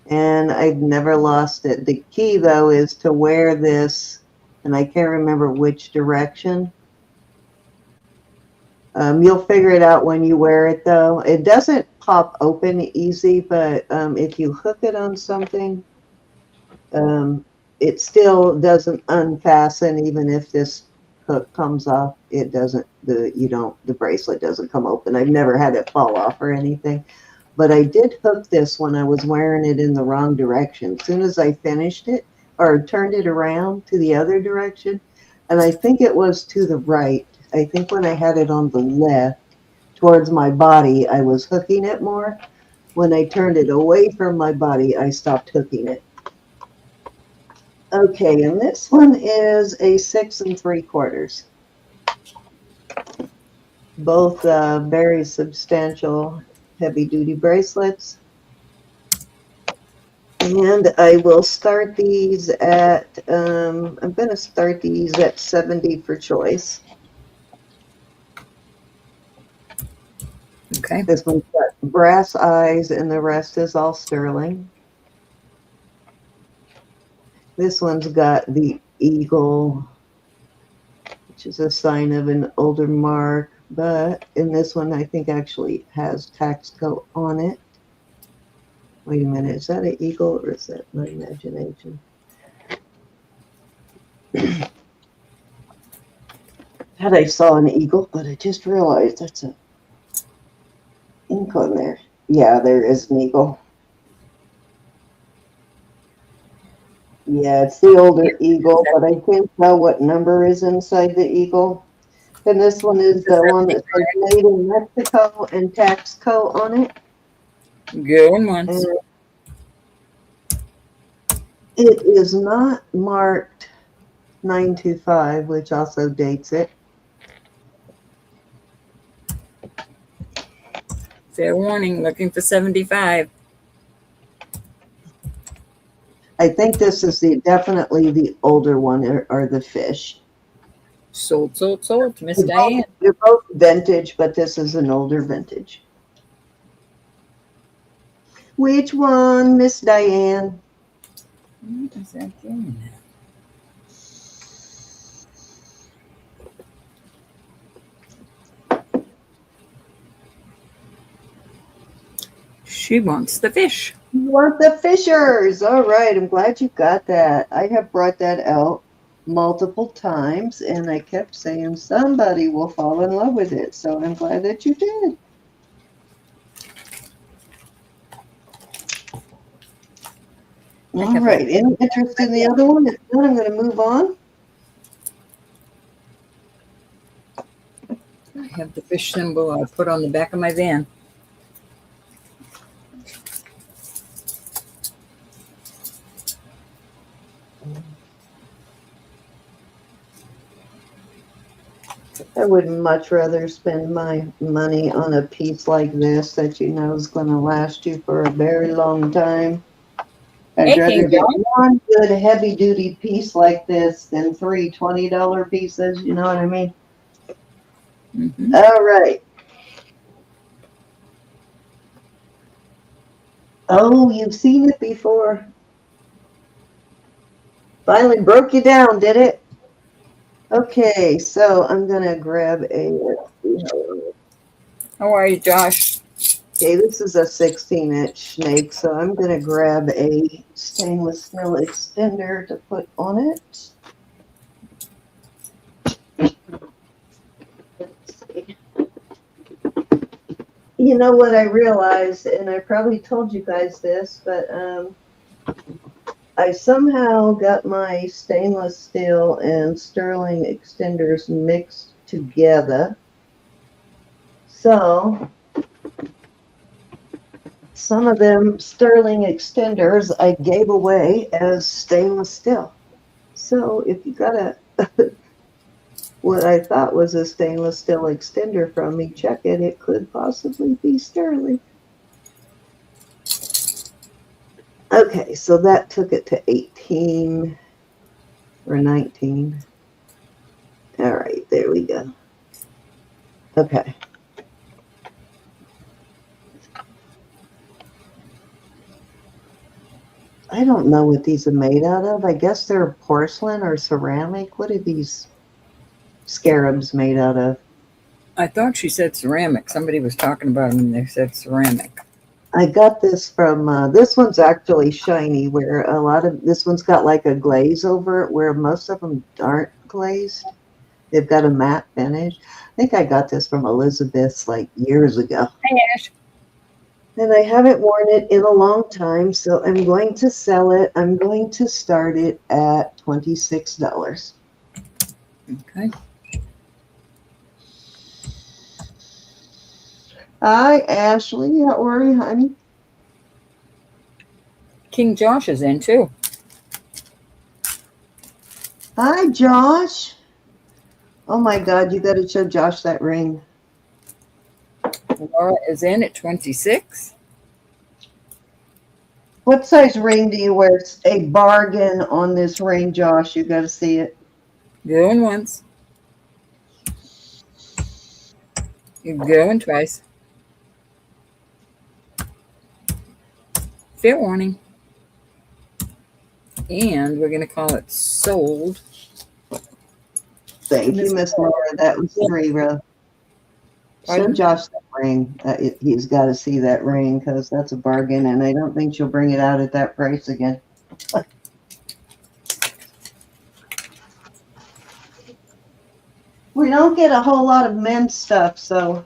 and I've never lost it. The key, though, is to wear this, and I can't remember which direction. You'll figure it out when you wear it, though. It doesn't pop open easy, but if you hook it on something, it still doesn't unfasten, even if this hook comes off. It doesn't, the bracelet doesn't come open. I've never had it fall off or anything, but I did hook this when I was wearing it in the wrong direction. As soon as I finished it or turned it around to the other direction, and I think it was to the right. I think when I had it on the left towards my body, I was hooking it more. When I turned it away from my body, I stopped hooking it. Okay, and this one is a 6 3/4. Both very substantial, heavy-duty bracelets. And I will start these at, I'm going to start these at 70 for choice. Okay. This one's got brass eyes, and the rest is all sterling. This one's got the eagle, which is a sign of an older mark, but in this one, I think actually has Taxco on it. Wait a minute, is that an eagle or is that my imagination? Thought I saw an eagle, but I just realized that's a ink on there. Yeah, there is an eagle. Yeah, it's the older eagle, but I can't tell what number is inside the eagle. And this one is the one that says made in Mexico and Taxco on it. Going once. And it is not marked 925, which also dates it. Fair warning, looking for 75. I think this is definitely the older one, or the fish. Sold, Miss Diane. They're both vintage, but this is an older vintage. Which one, Miss Diane? What is that doing? She wants the fish. You want the fishers. All right. I'm glad you got that. I have brought that out multiple times, and I kept saying somebody will fall in love with it. So I'm glad that you did. All right. Any interest in the other one? If not, I'm going to move on. I have the fish symbol I put on the back of my van. I would much rather spend my money on a piece like this that you know is going to last you for a very long time. I'd rather get one good heavy-duty piece like this than three $20 pieces. You know what I mean? Mm-hmm. All right. Oh, you've seen it before. Finally broke you down, did it? Okay, so I'm going to grab a, How are you, Josh? okay, this is a 16-inch snake, so I'm going to grab a stainless steel extender to put on it. Let's see. You know what I realized, and I probably told you guys this, but I somehow got my stainless steel and sterling extenders mixed together. So some of them sterling extenders I gave away as stainless steel. So if you got a what I thought was a stainless steel extender from me, check it. It could possibly be sterling. Okay, so that took it to 18 or 19. All right, there we go. Okay. I don't know what these are made out of. I guess they're porcelain or ceramic. What are these scarabs made out of? I thought she said ceramic. Somebody was talking about them and they said ceramic. I got this from, this one's actually shiny, where a lot of, this one's got like a glaze over it, where most of them aren't glazed. They've got a matte finish. I think I got this from Elizabeth's like years ago. Hey, Ash. And I haven't worn it in a long time, so I'm going to sell it. I'm going to start it at $26. Okay. Hi, Ashley. How are you, honey? King Josh is in too. Hi, Josh. Oh my God, you got to show Josh that ring. Laura is in at 26. What size ring do you wear? It's a bargain on this ring, Josh. You got to see it. Going once. You're going twice. Fair warning. And we're going to call it sold. Thank you, Miss Laura. That was 3, Row. Show Josh that ring. He's got to see that ring because that's a bargain, and I don't think she'll bring it out at that price again. We don't get a whole lot of men's stuff, so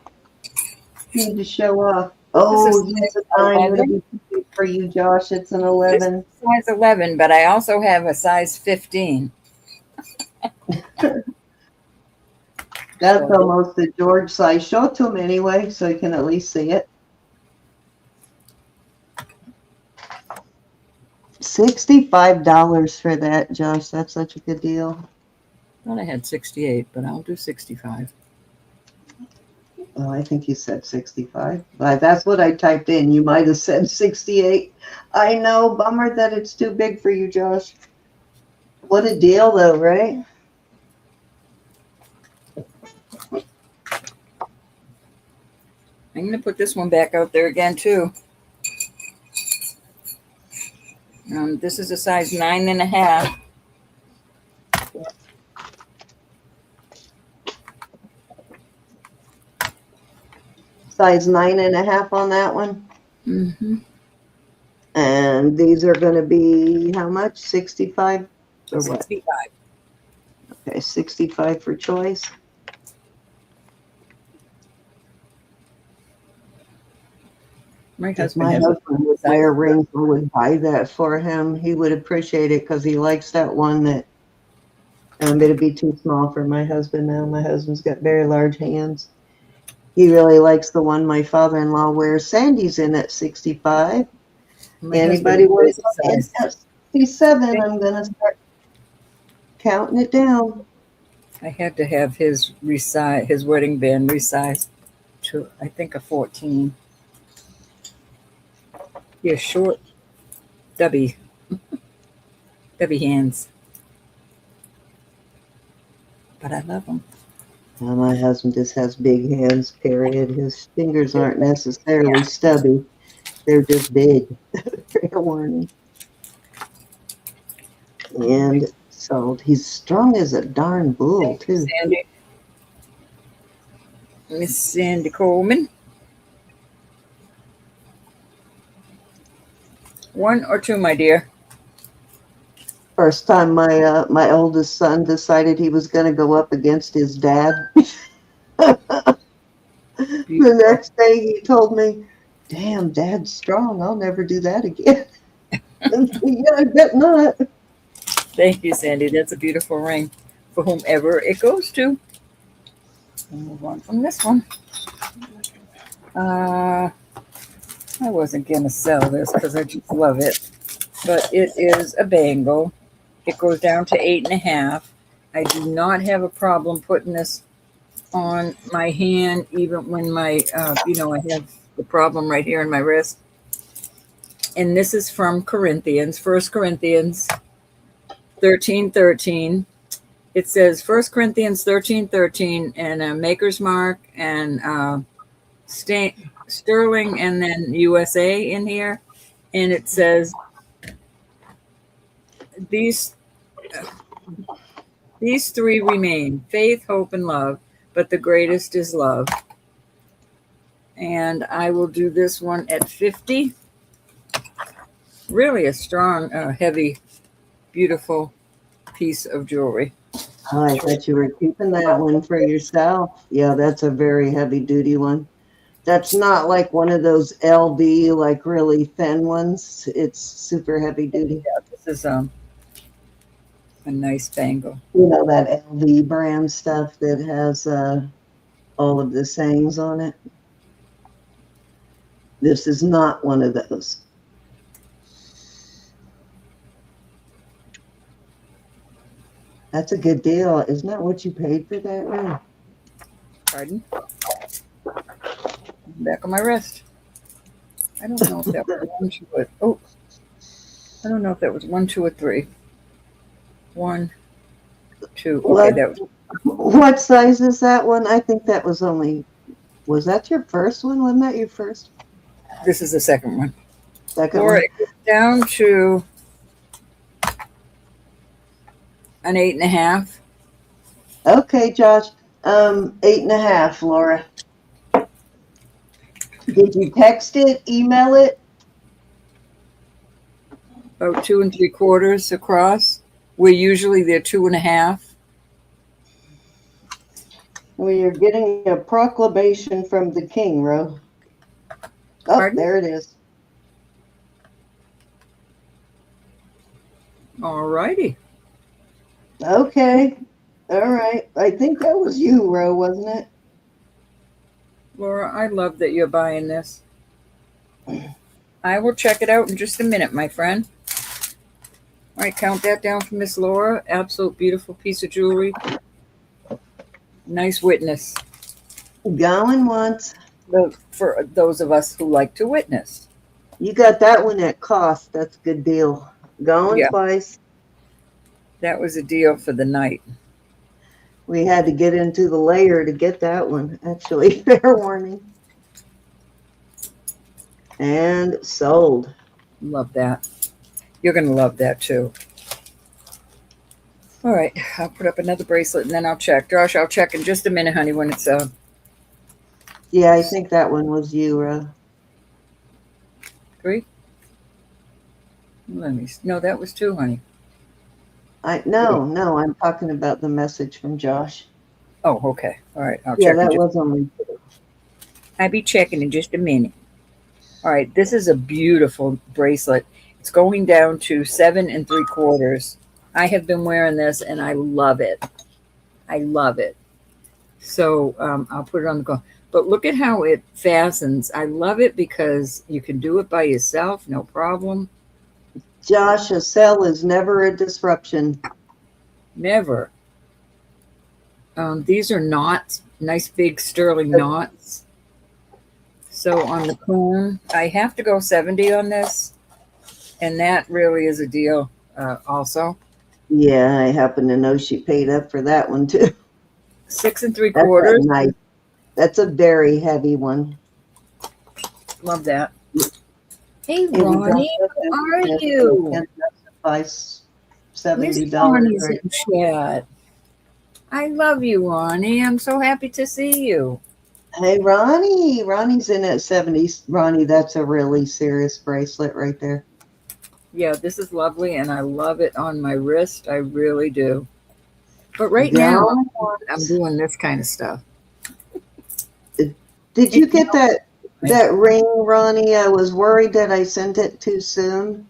need to show off. Oh, he's a 9. It'll be too big for you, Josh. It's an 11. Size 11, but I also have a size 15. That's almost the George size. Show it to him anyway, so he can at least see it. $65 for that, Josh. That's such a good deal. I thought I had 68, but I'll do 65. Oh, I think you said 65. That's what I typed in. You might have said 68. I know. Bummer that it's too big for you, Josh. What a deal, though, right? I'm going to put this one back out there again, too. This is a size 9.5. Size 9.5 on that one. Mm-hmm. And these are going to be how much? 65 or what? 65. Okay, 65 for choice. My If husband my has husband would wear rings, I would buy that for him. He would appreciate it because he likes that one that it'd be too small for my husband now. My husband's got very large hands. He really likes the one my father-in-law wears. Sandy's in at 65. Anybody want to go in at 67? I'm going to start counting it down. I had to have his wedding band resized to, I think, a 14. He has short, stubby hands. But I love them. Well, my husband just has big hands, period. His fingers aren't necessarily stubby. They're just big. Fair warning. And sold. He's strong as a darn bull, too. Sandy. Miss Sandy Coleman. 1 or 2, my dear? First time my oldest son decided he was going to go up against his dad. The next day he told me, "Damn, Dad's strong. I'll never do that again." Yeah, I bet not. Thank you, Sandy. That's a beautiful ring for whomever it goes to. We'll move on from this one. I wasn't going to sell this because I just love it. But it is a bangle. It goes down to 8.5. I do not have a problem putting this on my hand, even when my, I have the problem right here in my wrist. And this is from Corinthians, 1 Corinthians 13:13. It says 1 Corinthians 13:13 and a maker's mark and sterling and then USA in here. And it says these three remain: faith, hope, and love, but the greatest is love. And I will do this one at 50. Really a strong, heavy, beautiful piece of jewelry. Oh, I thought you were keeping that one for yourself. Yeah, that's a very heavy duty one. That's not like one of those LV, like really thin ones. It's super heavy duty. Yeah, this is a nice bangle. You know, that LV brand stuff that has all of the sayings on it. This is not one of those. That's a good deal. Isn't that what you paid for that ring? Pardon? Back on my wrist. I don't know if that was 1, 2, or I don't know if that was 1, 2, or 3. 1, 2. Okay, that was. What size is that one? I think that was only. Was that your first one? Wasn't that your first? This is the second one. Second Or one. it goes down to an 8.5. Okay, Josh. 8.5, Laura. Did you text it, email it? About 2 3/4 across. Where usually they're 2.5. Well, you're getting a proclamation from the king, Ro. Oh, Pardon? there it is. All righty. Okay. All right. I think that was you, Ro, wasn't it? Laura, I love that you're buying this. I will check it out in just a minute, my friend. All right, count that down for Miss Laura. Absolute beautiful piece of jewelry. Nice witness. Going once. For those of us who like to witness. You got that one at cost. That's a good deal. Going twice. That was a deal for the night. We had to get into the layer to get that one. Actually, fair warning. And sold. Love that. You're going to love that too. All right, I'll put up another bracelet and then I'll check. Josh, I'll check in just a minute, honey, when it's Yeah, I think that one was you, Ro. 3. No, that was 2, honey. No, I'm talking about the message from Josh. Oh, okay. All right, I'll Yeah, check. that was only 2. I'll be checking in just a minute. All right, this is a beautiful bracelet. It's going down to 7 3/4. I have been wearing this and I love it. I love it. So I'll put it on the go. But look at how it fastens. I love it because you can do it by yourself, no problem. Josh, a sell is never a disruption. Never. These are knots, nice big sterling knots. So on the comb, I have to go 70 on this. And that really is a deal also. Yeah, I happen to know she paid up for that one too. 6 3/4. That's nice. That's a very heavy one. Love that. Hey, Ronnie, how are you? By Miss $70. Ronnie's Right? in chat. I love you, Ronnie. I'm so happy to see you. Hey, Ronnie. Ronnie's in at 70. Ronnie, that's a really serious bracelet right there. Yeah, this is lovely, and I love it on my wrist. I really do. But right now, I'm doing this kind of stuff. Did you get that ring, Ronnie? I was worried that I sent it too soon.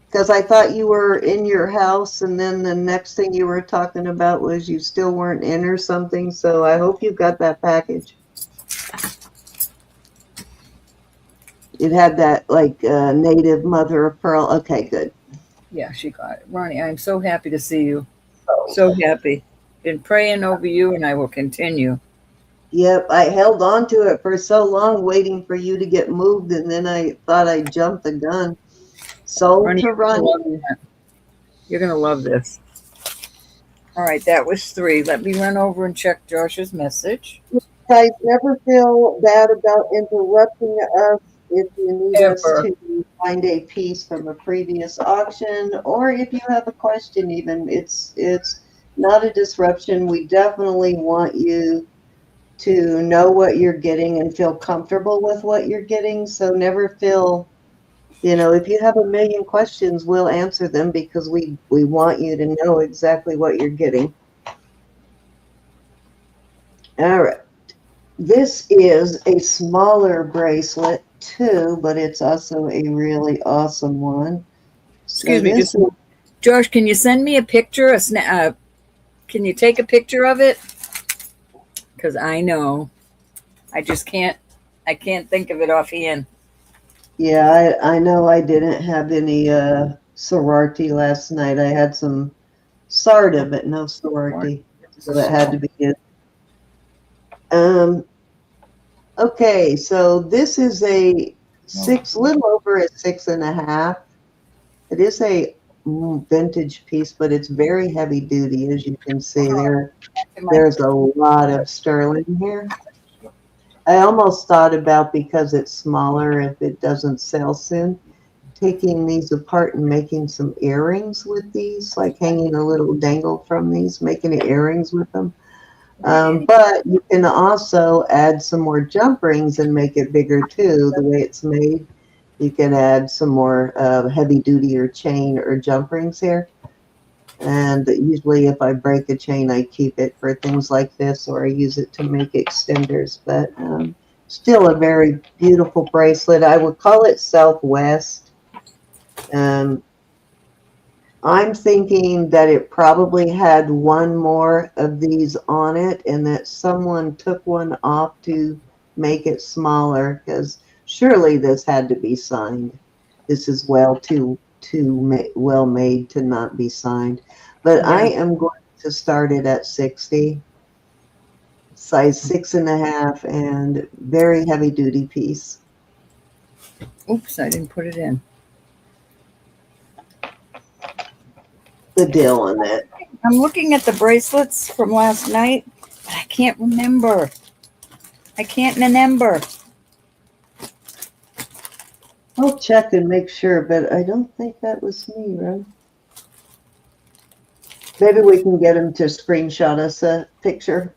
Because I thought you were in your house, and then the next thing you were talking about was you still weren't in or something. So I hope you got that package. It had that like native mother of pearl. Okay, good. Yeah, she got it. Ronnie, I'm so happy to see you. So happy. Been praying over you, and I will continue. Yep, I held on to it for so long waiting for you to get moved, and then I thought I jumped the gun. Sold Ronnie, to Ronnie. you're gonna love this. All right, that was 3. Let me run over and check Josh's message. Guys, never feel bad about interrupting us if you need us Ever. to find a piece from a previous auction, or if you have a question even. It's not a disruption. We definitely want you to know what you're getting and feel comfortable with what you're getting. So never feel, if you have a million questions, we'll answer them because we want you to know exactly what you're getting. All right. This is a smaller bracelet too, but it's also a really awesome one. So Excuse me, this just is, Josh. Can you send me a picture? Can you take a picture of it? Because I know, I just can't. I can't think of it offhand. yeah, I know I didn't have any sorority last night. I had some SARTA, but no sorority. So that had to be it. Okay, so this is a little over a 6.5. It is a vintage piece, but it's very heavy duty, as you can see. There's a lot of sterling here. I almost thought about, because it's smaller, if it doesn't sell soon, taking these apart and making some earrings with these, like hanging a little dangle from these, making earrings with them. But you can also add some more jump rings and make it bigger too, the way it's made. You can add some more heavy duty or chain or jump rings here. And usually if I break a chain, I keep it for things like this, or I use it to make extenders. But still a very beautiful bracelet. I would call it Southwest. I'm thinking that it probably had one more of these on it, and that someone took one off to make it smaller, because surely this had to be signed. This is too well made to not be signed. But Yeah. I am going to start it at 60, size 6.5, and very heavy duty piece. Oops, I didn't put it in. The deal on that. I'm looking at the bracelets from last night, but I can't remember. I can't remember. I'll check and make sure, but I don't think that was me, right? Maybe we can get him to screenshot us a picture.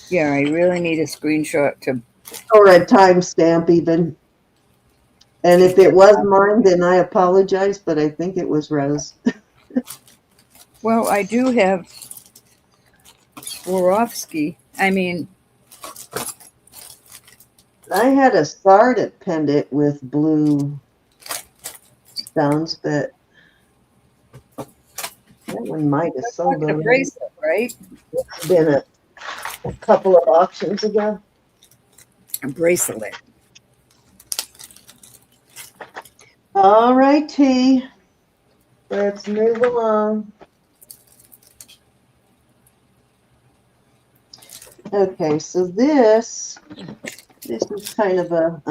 Yeah, I really need a screenshot to. Or a timestamp even. And if it was mine, then I apologize, but I think it was Rose. Well, I do have Swarovski. I had a SARTA pendant with blue stones, but that one might have sold a already. bracelet, right? It's been a couple of auctions ago. A bracelet. All right, T. Let's move along. Okay, so this is kind of a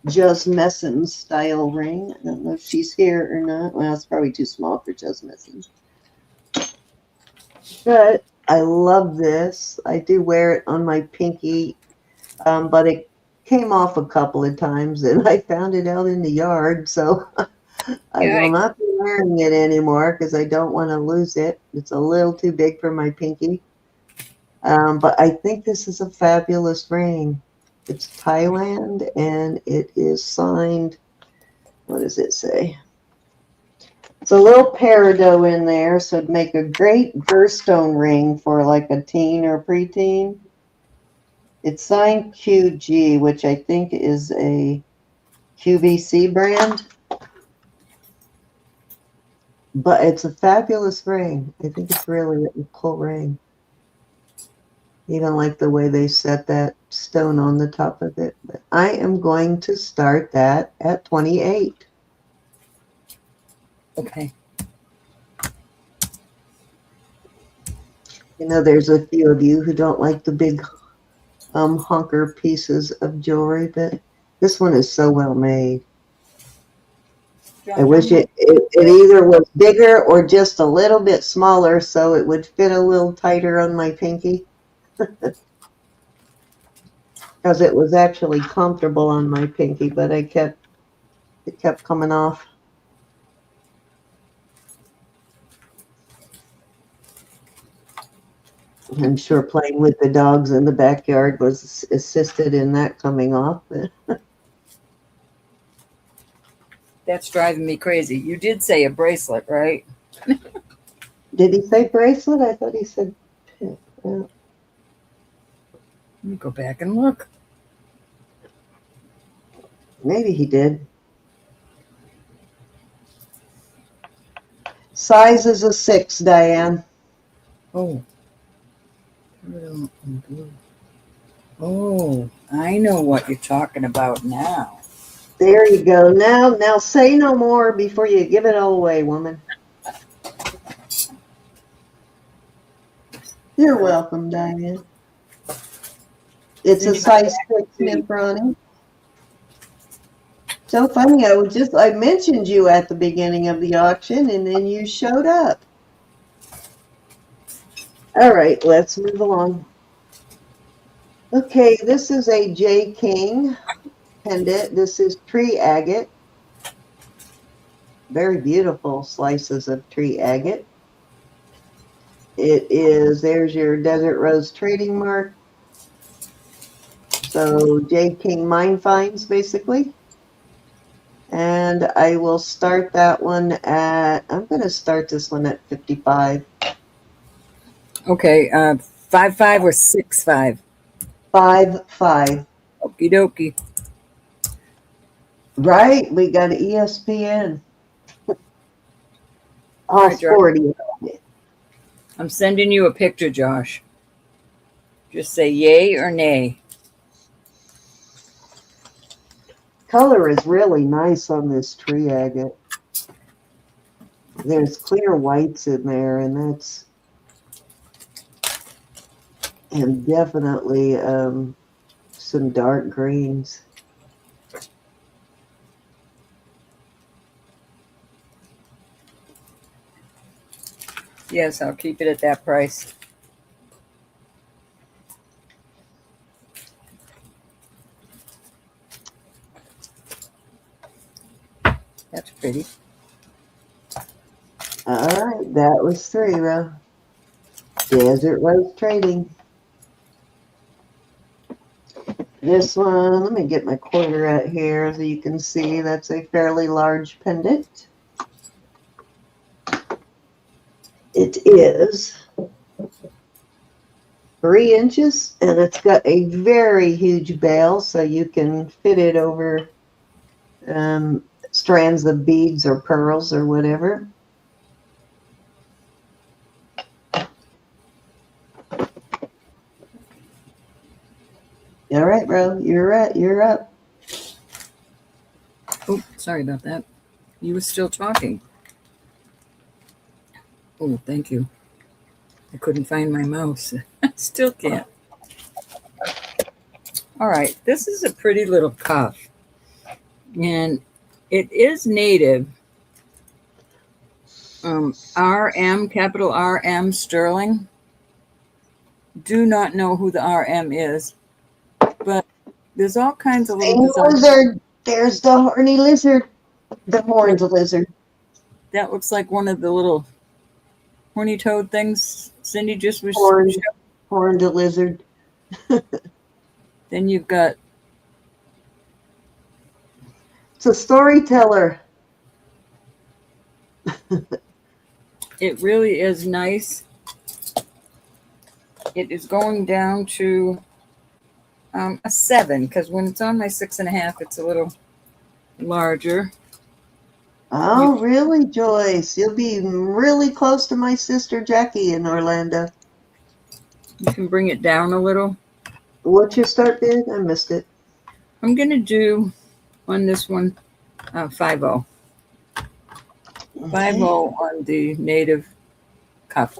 Just Messin style ring. I don't know if she's here or not. Well, it's probably too small for Just Messin. But I love this. I do wear it on my pinky, but it came off a couple of times, and I found it out in the yard, so I will not be wearing it anymore because I don't want to lose it. It's a little too big for my pinky. But I think this is a fabulous ring. It's Thailand, and it is signed. What does it say? It's a little peridot in there, so it'd make a great birthstone ring for like a teen or preteen. It's signed QG, which I think is a QVC brand. But it's a fabulous ring. I think it's really a cool ring. Even like the way they set that stone on the top of it. But I am going to start that at 28. Okay. You know, there's a few of you who don't like the big honker pieces of jewelry, but this one is so well made. I wish it either was bigger or just a little bit smaller so it would fit a little tighter on my pinky. Because it was actually comfortable on my pinky, but it kept coming off. I'm sure playing with the dogs in the backyard was assisted in that coming off. That's driving me crazy. You did say a bracelet, right? Did he say bracelet? I thought he said pin. Let me go back and look. Maybe he did. Size is a 6, Diane. Oh. Oh, I know what you're talking about now. There you go. Now say no more before you give it all away, woman. You're welcome, Diane. It's a size 6, Miss Ronnie. So funny. I mentioned you at the beginning of the auction, and then you showed up. All right, let's move along. Okay, this is a J. King pendant. This is tree agate. Very beautiful slices of tree agate. There's your Desert Rose trading mark. So J. King Mine Finds, basically. And I will start that one I'm going to start this one at 55. Okay, 5.5 or 6.5? 5.5. Okie dokie. Right, we got ESPN. All Right, 40. I'm sending you a picture, Josh. Just say yay or nay. Color is really nice on this tree agate. There's clear whites in there, and definitely some dark greens. Yes, I'll keep it at that price. That's pretty. All right, that was 3, Ro. Desert Rose Trading. This one, let me get my quarter out here so you can see that's a fairly large pendant. It is 3 inches, and it's got a very huge bail, so you can fit it over strands of beads or pearls or whatever. All right, bro, you're up. Oh, sorry about that. You were still talking. Oh, thank you. I couldn't find my mouse. Still can't. All right, this is a pretty little cuff. And it is native. RM, capital RM, sterling. Do not know who the RM is, but there's all kinds of little lizard. There's the horny lizard. The horned lizard. That looks like one of the little horny toad things Cindy just was. Horned lizard. Then you've got. It's a storyteller. It really is nice. It is going down to a 7, because when it's on my 6.5, it's a little larger. Oh, really, Joyce? You'll be really close to my sister Jackie in Orlando. You can bring it down a little. What's your start bid? I missed it. I'm going to do on this one 5.0. 5.0 on the native cuff.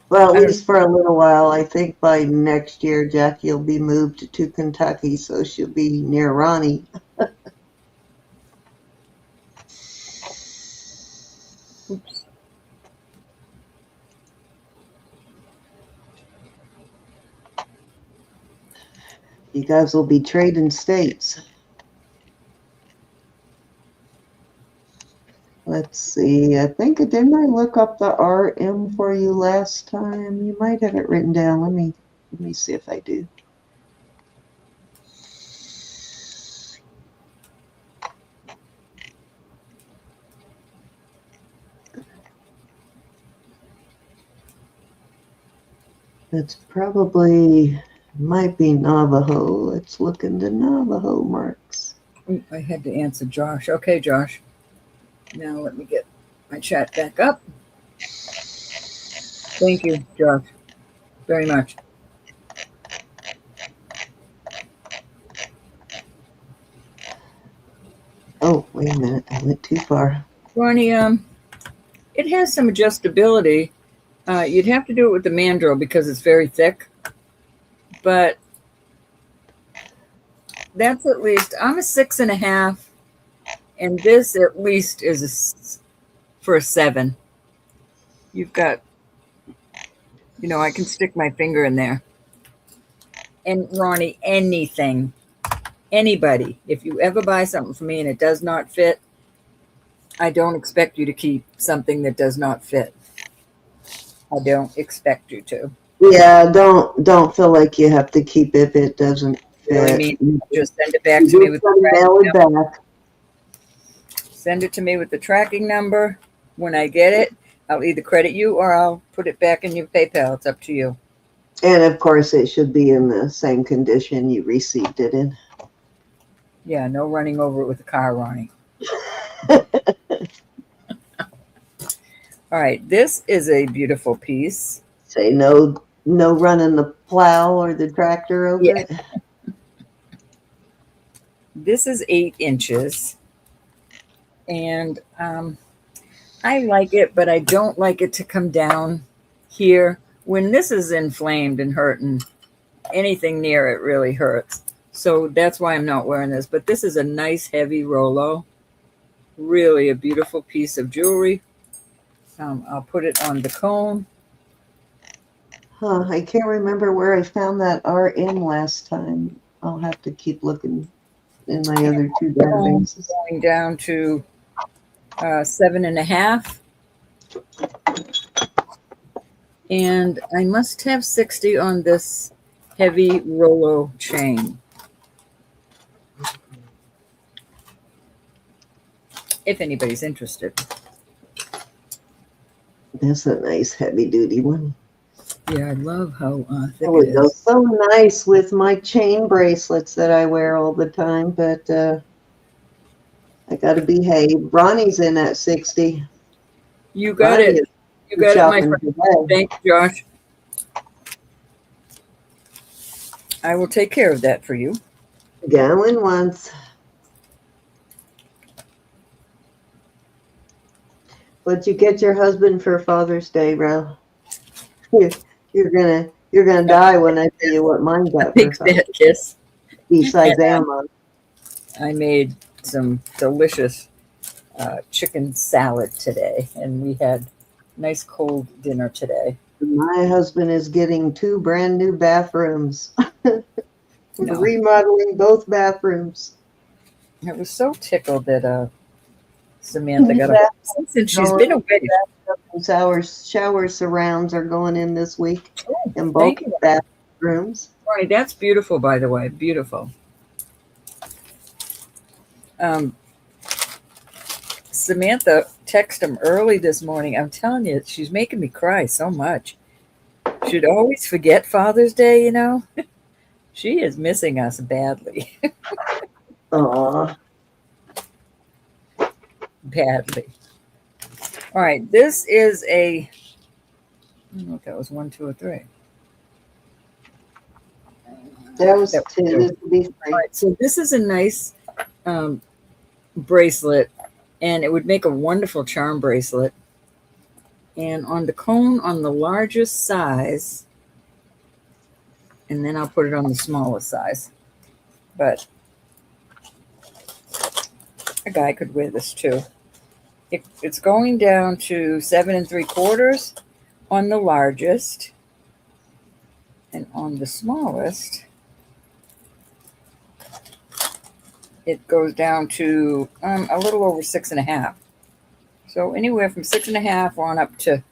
Well, I at don't least for a little while. I think by next year, Jackie will be moved to Kentucky, so she'll be near Ronnie. oops. You guys will be trading states. Let's see. I think didn't I look up the RM for you last time? You might have it written down. Let me see if I do. It's probably might be Navajo. Let's look into Navajo marks. I had to answer Josh. Okay, Josh. Now let me get my chat back up. Thank you, Josh, very much. Oh, wait a minute. I went too far. Ronnie, it has some adjustability. You'd have to do it with the mandrel because it's very thick. But that's at least, I'm a 6.5, and this at least is for a 7. You've got, I can stick my finger in there. And Ronnie, anybody, if you ever buy something from me and it does not fit, I don't expect you to keep something that does not fit. I don't expect you to. Yeah, don't feel like you have to keep it if it doesn't Really fit. mean, just send it back You to me just with gotta the mail tracking it number. back. Send it to me with the tracking number. When I get it, I'll either credit you or I'll put it back in your PayPal. It's up to you. And of course, it should be in the same condition you received it in. Yeah, no running over it with a car, Ronnie. All right, this is a beautiful piece. Say no running the plow or the tractor over it. This is 8 inches. And I like it, but I don't like it to come down here. When this is inflamed and hurting, anything near it really hurts. So that's why I'm not wearing this. But this is a nice heavy Rolo. Really a beautiful piece of jewelry. I'll put it on the comb. I can't remember where I found that RM last time. I'll have to keep looking in my other two databases. Going down to 7.5. And I must have 60 on this heavy Rolo chain. If anybody's interested. That's a nice heavy duty one. Yeah, I love how thick It would it go is. so nice with my chain bracelets that I wear all the time, but I got to behave. Ronnie's in at 60. You got Ronnie it. is You got it, my shopping friend. today. Thank you, Josh. I will take care of that for you. Going once. What'd you get your husband for Father's Day, Ro? You're gonna die when I tell you what mine got for Big Father's fat kiss. Day. Besides And, Emma. I made some delicious chicken salad today, and we had nice cold dinner today. My husband is getting 2 brand new bathrooms. No. Remodeling both bathrooms. I was so tickled that Samantha got a since she's been away. Shower surrounds are going in this week in both Thank you. bathrooms. Right, that's beautiful, by the way. Beautiful. Samantha texted him early this morning. I'm telling you, she's making me cry so much. She'd always forget Father's Day, She is missing us badly. Aw. Badly. All right, this is I don't know if that was 1, 2, or 3. That was That was 2. 2. This would be 3. All right, so this is a nice bracelet, and it would make a wonderful charm bracelet. And on the cone, on the largest size, and then I'll put it on the smallest size. But a guy could wear this too. It's going down to 7 3/4 on the largest, and on the smallest, it goes down to a little over 6.5. So anywhere from 6.5 on up to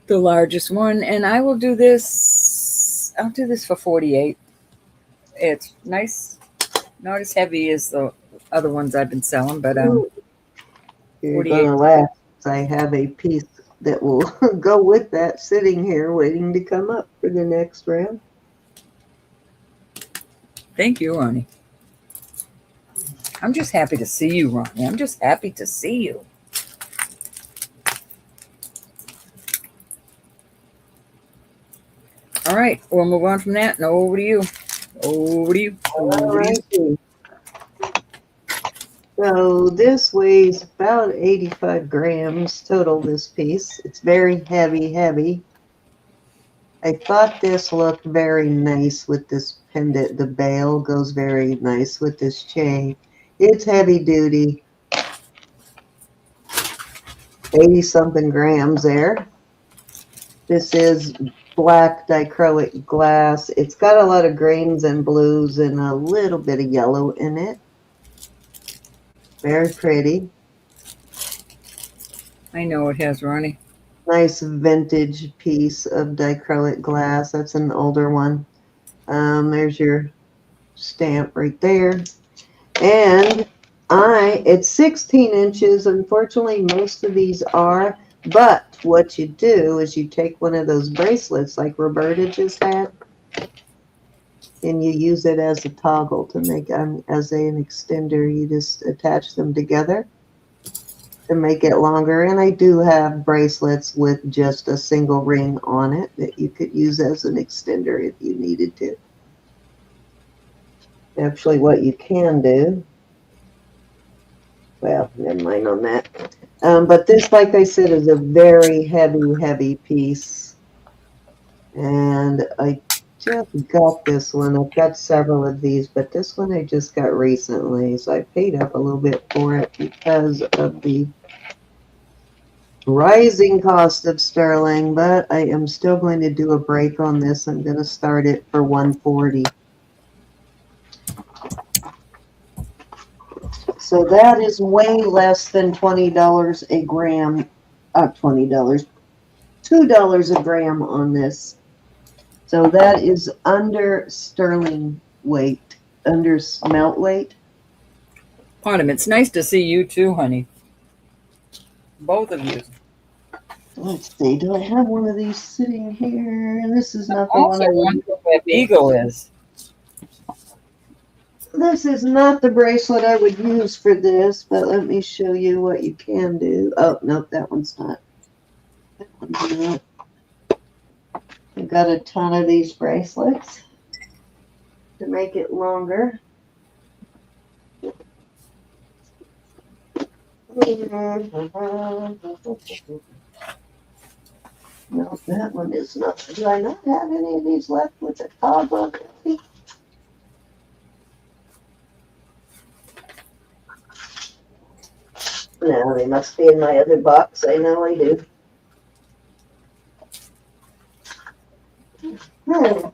the largest one. And I will do this. I'll do this for 48. It's nice, not as heavy as the other ones I've been selling, but You're 48. gonna laugh. I have a piece that will go with that sitting here waiting to come up for the next round. Thank you, Ronnie. I'm just happy to see you, Ronnie. I'm just happy to see you. All right, we'll move on from that and over to you. Over to you. Over to you. So this weighs about 85 grams total, this piece. It's very heavy. I thought this looked very nice with this pendant. The bail goes very nice with this chain. It's heavy duty. 80-something grams there. This is black dichroic glass. It's got a lot of greens and blues and a little bit of yellow in it. Very pretty. I know it has, Ronnie. Nice vintage piece of dichroic glass. That's an older one. There's your stamp right there. And it's 16 inches. Unfortunately, most of these are. But what you do is you take one of those bracelets like Roberta just had, and you use it as a toggle to make as an extender. You just attach them together to make it longer. And I do have bracelets with just a single ring on it that you could use as an extender if you needed to. Actually, what you can do, well, never mind on that. But this, like I said, is a very heavy piece. And I just got this one. I've got several of these, but this one I just got recently. So I paid up a little bit for it because of the rising cost of sterling. But I am still going to do a break on this. I'm going to start it for $140. So that is way less than $20 a gram. $20. $2 a gram on this. So that is under sterling weight, under smelt weight. Autumn, it's nice to see you too, honey. Both of you. Let's see, do I have one of these sitting here? And this is not the Also one I wonder where Beagle is. This is not the bracelet I would use for this, but let me show you what you can do. Oh, nope, that one's not. That one's not. I've got a ton of these bracelets to make it longer. No, that one is not. Do I not have any of these left with a toggle? No, they must be in my other box. I know I do. Oh.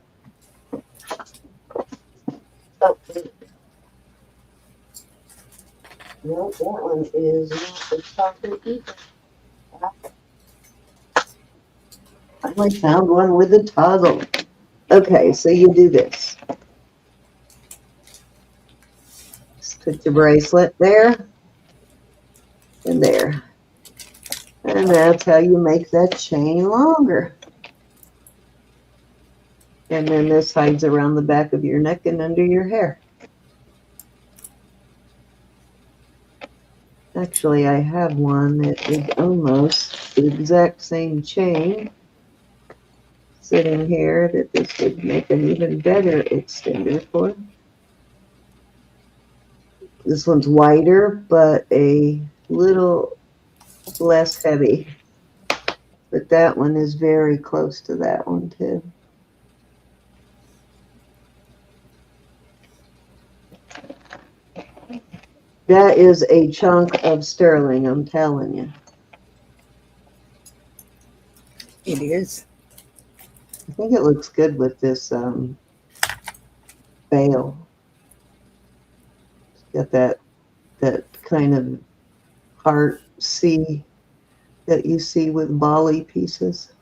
No, that one is not the chocolate either. I finally found one with a toggle. Okay, so you do this. Just put your bracelet there and there. And that's how you make that chain longer. And then this hides around the back of your neck and under your hair. Actually, I have one that is almost the exact same chain sitting here that this would make an even better extender for. This one's wider, but a little less heavy. But that one is very close to that one too. That is a chunk of sterling, I'm telling you. It is. I think it looks good with this veil. It's got that kind of heart C that you see with Bali pieces.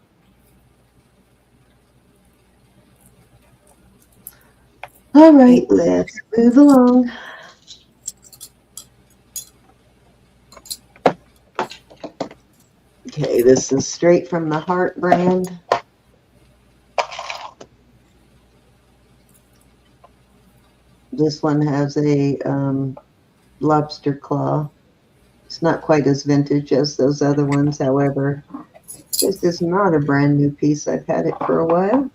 All right, let's move along. Okay, this is straight from the Heart brand. This one has a lobster claw. It's not quite as vintage as those other ones, however. This is not a brand new piece. I've had it for a while.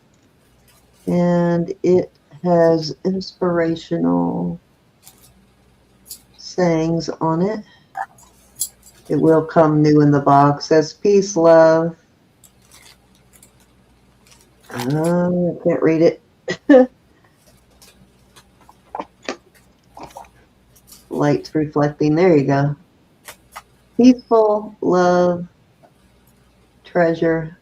And it has inspirational sayings on it. It will come new in the box. Says peace, love. I can't read it. Light's reflecting. There you go. Peaceful, love, treasure,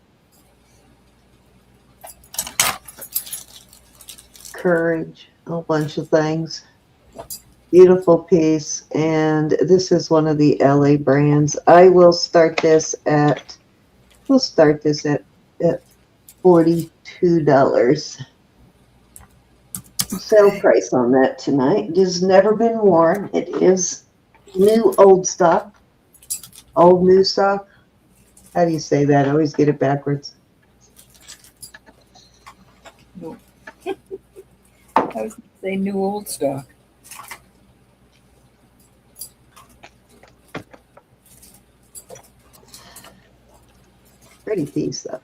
courage, a whole bunch of things. Beautiful piece. And this is one of the LA brands. I will start this at, at $42. Sale price on that tonight. It has never been worn. It is new old stock. Old new stock. How do you say that? I always get it backwards. No. I was going to say new old stock. Pretty piece though.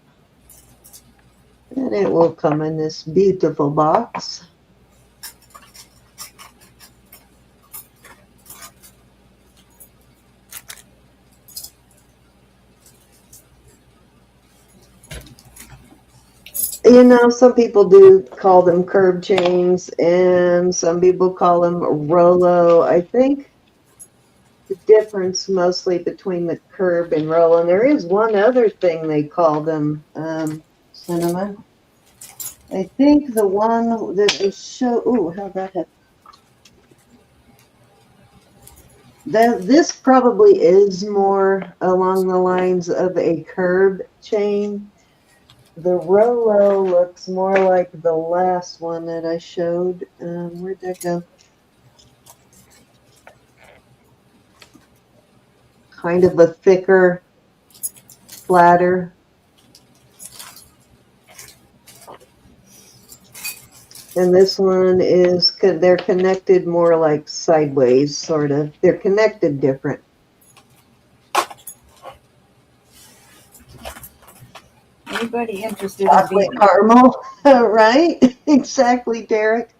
And it will come in this beautiful box. You know, some people do call them curb chains, and some people call them Rolo. I think the difference mostly between the curb and Rolo, and there is one other thing they call them, cinnamon. I think the one that they show, ooh, how'd that happen? This probably is more along the lines of a curb chain. The Rolo looks more like the last one that I showed. Where'd that go? Kind of a thicker, flatter. And this one is, they're connected more like sideways, sort of. They're connected different. Anybody interested Chocolate in caramel, right? Exactly, Derek.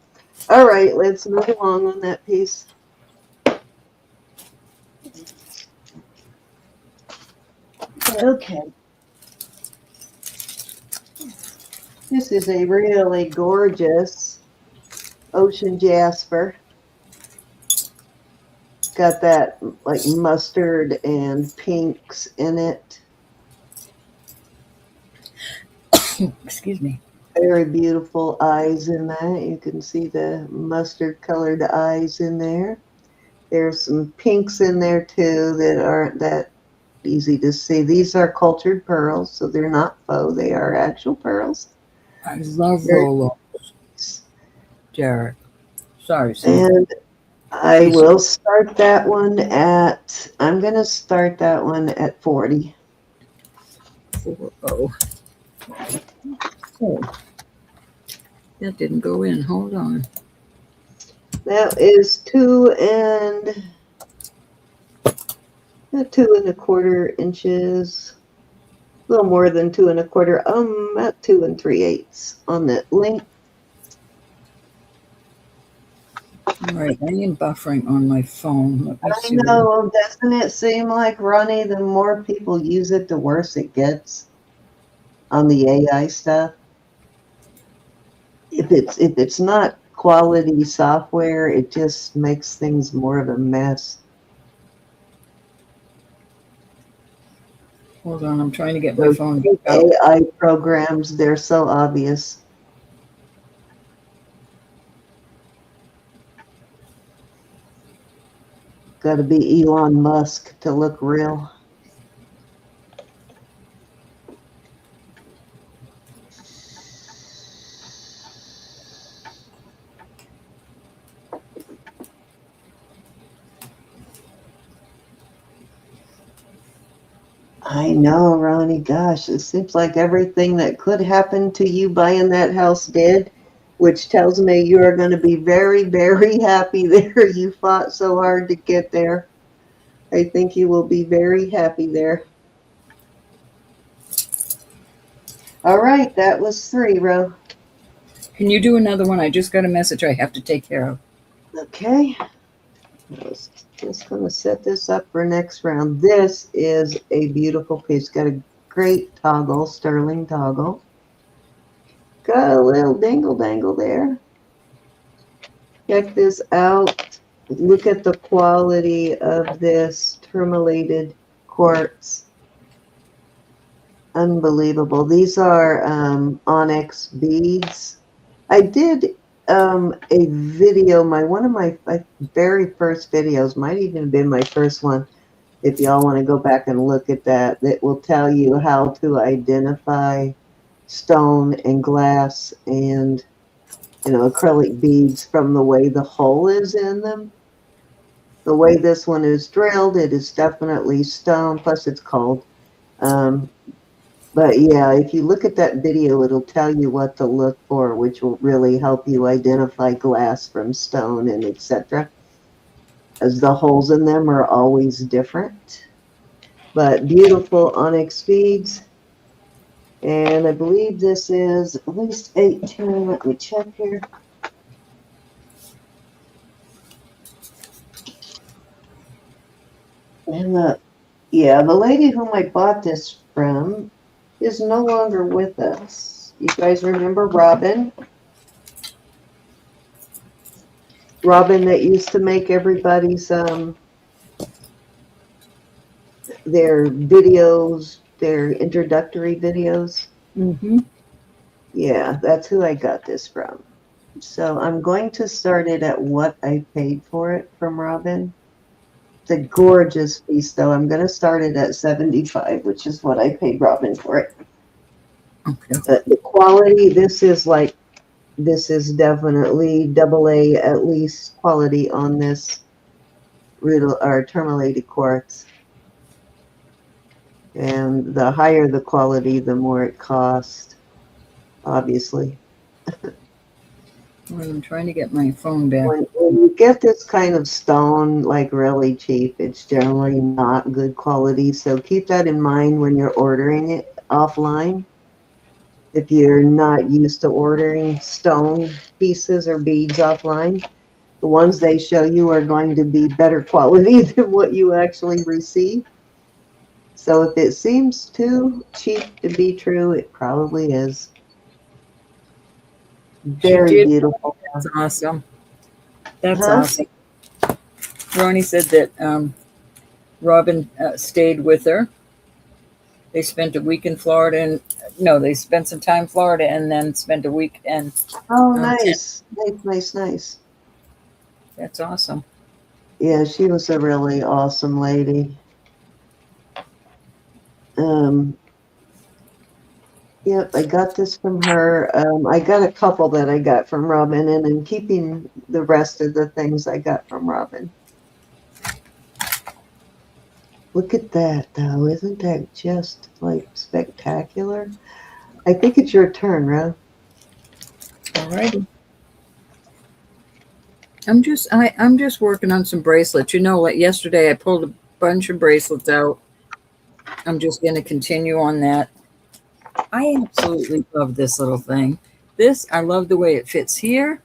All right, let's move along on that piece. Okay. This is a really gorgeous ocean jasper. Got that like mustard and pinks in it. excuse me. Very beautiful eyes in that. You can see the mustard colored eyes in there. There's some pinks in there too that aren't that easy to see. These are cultured pearls, so they're not faux. They are actual pearls. I love Rolo, Derek. Sorry, Sam. And I will start that one at, I'm going to start that one at 40. Oh, that didn't go in. Hold on. That is 2.25 inches. A little more than 2.25. At 2 3/8 on that length. All right, I am buffering on my phone. Let me I see. know, doesn't it seem like, Ronnie, the more people use it, the worse it gets? on the AI stuff. If it's not quality software, it just makes things more of a mess. Hold on, I'm trying to get my Those phone back out. AI programs, they're so obvious. Got to be Elon Musk to look real. I know, Ronnie. Gosh, it seems like everything that could happen to you buying that house did, which tells me you are going to be very, very happy there. You fought so hard to get there. I think you will be very happy there. All right, that was 3, Ro. Can you do another one? I just got a message I have to take care of. Okay. I was just going to set this up for next round. This is a beautiful piece. Got a great toggle, sterling toggle. Got a little dingle dangle there. Check this out. Look at the quality of this tourmalated quartz. Unbelievable. These are onyx beads. I did a video, one of my very first videos, might even have been my first one, if y'all want to go back and look at that, that will tell you how to identify stone and glass and acrylic beads from the way the hole is in them. The way this one is drilled, it is definitely stone, plus it's cold. But yeah, if you look at that video, it'll tell you what to look for, which will really help you identify glass from stone and etc. As the holes in them are always different. But beautiful onyx beads. And I believe this is at least 18. Let me check here. And the lady whom I bought this from is no longer with us. You guys remember Robin? Robin that used to make everybody's their videos, their introductory videos. Mm-hmm. Yeah, that's who I got this from. So I'm going to start it at what I paid for it from Robin. It's a gorgeous piece, though. I'm going to start it at $75, which is what I paid Robin for it. Okay. The quality, this is definitely AA at least quality on this tourmalated quartz. And the higher the quality, the more it costs, obviously. Well, I'm trying to get my phone back. When you get this kind of stone, like really cheap, it's generally not good quality. So keep that in mind when you're ordering it offline. If you're not used to ordering stone pieces or beads offline, the ones they show you are going to be better quality than what you actually receive. So if it seems too cheap to be true, it probably is. Very beautiful. That's awesome. That's awesome. Ronnie said that Robin stayed with her. They spent a week in Florida, and they spent some time in Florida and then spent a week. And oh, nice. Nice. That's awesome. Yeah, she was a really awesome lady. Yep, I got this from her. I got a couple that I got from Robin, and I'm keeping the rest of the things I got from Robin. Look at that, though. Isn't that just, like, spectacular? I think it's your turn, Ro. All righty. I'm just working on some bracelets. Like yesterday I pulled a bunch of bracelets out. I'm just going to continue on that. I absolutely love this little thing. I love the way it fits here.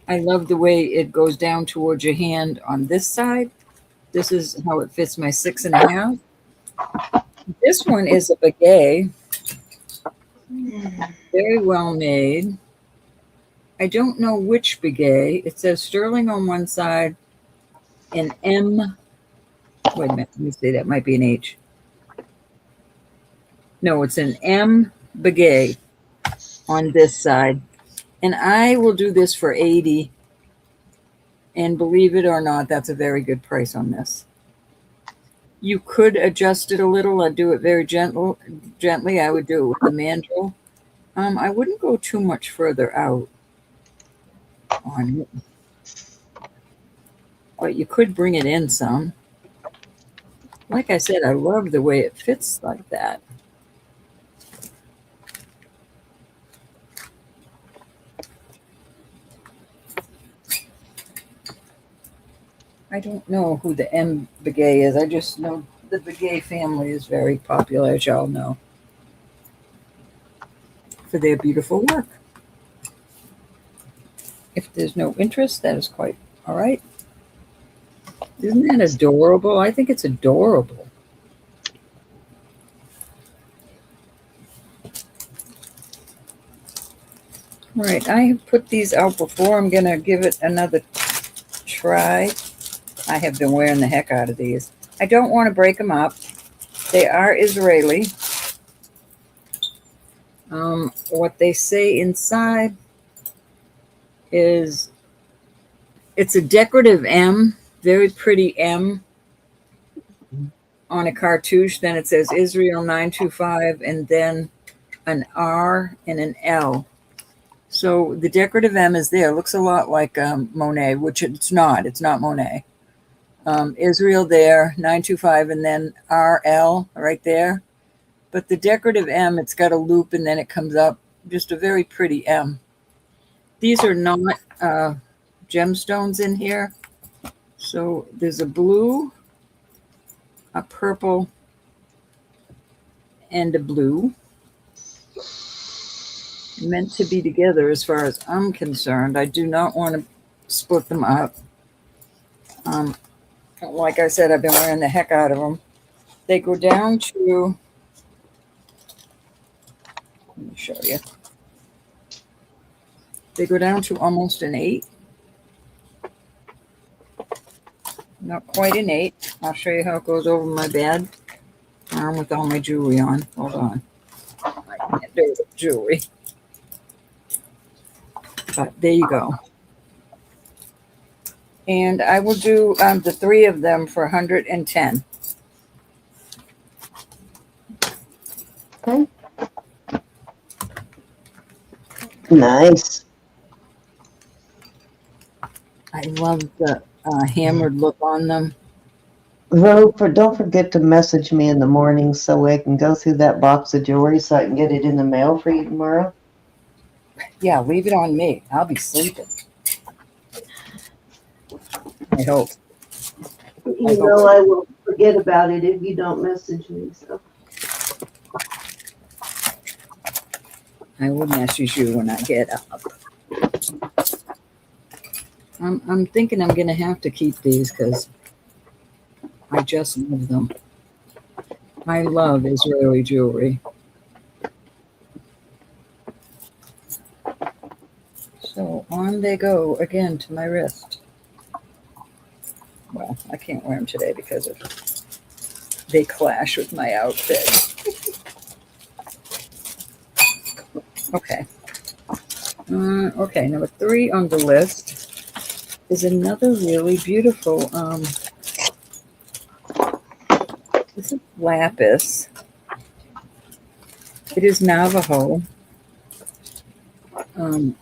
I love the way it goes down towards your hand on this side. This is how it fits my 6.5. This one is a baguette. Very well made. I don't know which baguette. It says sterling on one side and M. Wait a minute. Let me see. That might be an H. No, it's an M baguette on this side. And I will do this for 80. And believe it or not, that's a very good price on this. You could adjust it a little. I'd do it very gently. I would do it with the mandrel. I wouldn't go too much further out on it. But you could bring it in some. Like I said, I love the way it fits like that. I don't know who the M Begay is. I just know the Begay family is very popular, as y'all know, for their beautiful work. If there's no interest, that is quite all right. Isn't that adorable? I think it's adorable. All right, I have put these out before. I'm going to give it another try. I have been wearing the heck out of these. I don't want to break them up. They are Israeli. What they say inside is it's a decorative M, very pretty M on a cartouche. Then it says Israel 925 and then an R and an L. So the decorative M is there. It looks a lot like Monet, which it's not. It's not Monet. Israel there, 925, and then RL right there. But the decorative M, it's got a loop, and then it comes up. Just a very pretty M. These are not gemstones in here. So there's a blue, a purple, and a blue. Meant to be together as far as I'm concerned. I do not want to split them up. Like I said, I've been wearing the heck out of them. They go down to, let me show you. They go down to almost an 8. Not quite an 8. I'll show you how it goes over my bed with all my jewelry on. Hold on. I can't do it with jewelry. But there you go. And I will do the 3 of them for 110. Okay. Nice. I love the hammered look on them. Roper, don't forget to message me in the morning so I can go through that box of jewelry so I can get it in the mail for you tomorrow. Yeah, leave it on me. I'll be sleeping. I hope. You know I will forget about it if you don't message me. So I will message you when I get up. I'm thinking I'm going to have to keep these because I just love them. I love Israeli jewelry. So on they go again to my wrist. Well, I can't wear them today because they clash with my outfit. Okay. Okay, number 3 on the list is another really beautiful, this is lapis. It is Navajo. I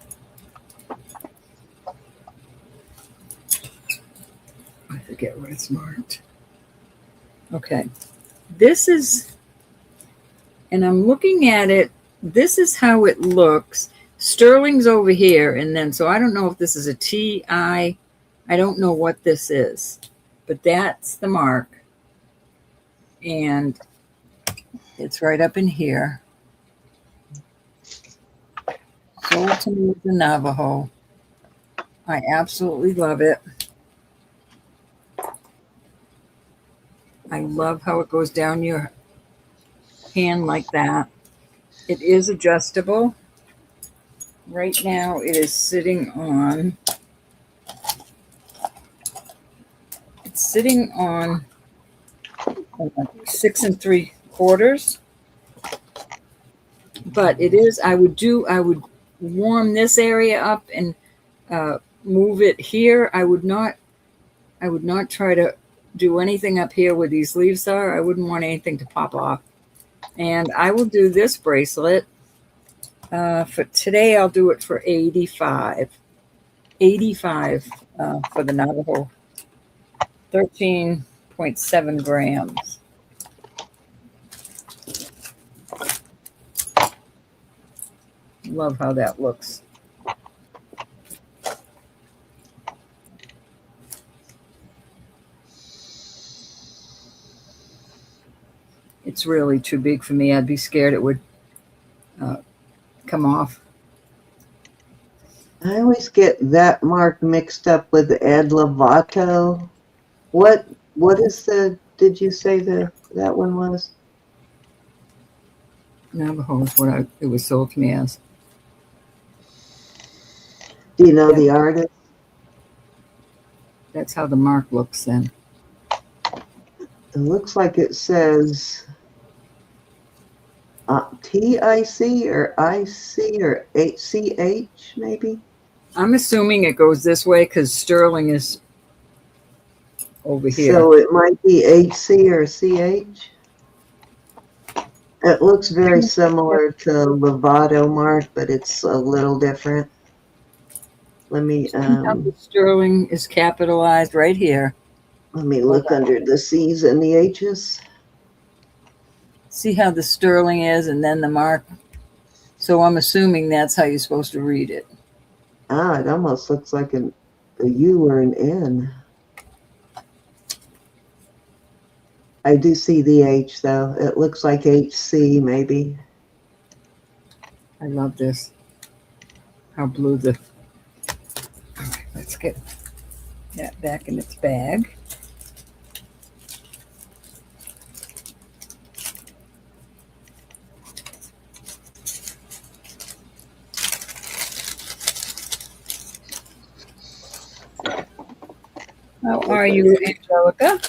forget what it's marked. Okay. This is, and I'm looking at it, this is how it looks. Sterling's over here, and then, so I don't know if this is a TI. I don't know what this is, but that's the mark. And it's right up in here. Sold to me with the Navajo. I absolutely love it. I love how it goes down your hand like that. It is adjustable. Right now it is sitting on, it's sitting on 6 3/4. But it is, I would warm this area up and move it here. I would not try to do anything up here where these leaves are. I wouldn't want anything to pop off. And I will do this bracelet. For today, I'll do it for 85. 85 for the Navajo. 13.7 grams. Love how that looks. It's really too big for me. I'd be scared it would come off. I always get that mark mixed up with Ed Lovato. What is the, did you say that one was? Navajo is what it was sold to me as. Do you know the artist? That's how the mark looks then. It looks like it says TIC or IC or HCH maybe. I'm assuming it goes this way because sterling is over here. So it might be HC or CH. It looks very similar to Lovato mark, but it's a little different. Let me the sterling is capitalized right here. let me look under the C's and the H's. See how the sterling is and then the mark. So I'm assuming that's how you're supposed to read it. Ah, it almost looks like a U or an N. I do see the H though. It looks like HC maybe. I love this. How blue the. All right, let's get that back in its bag. How are you, Angelica?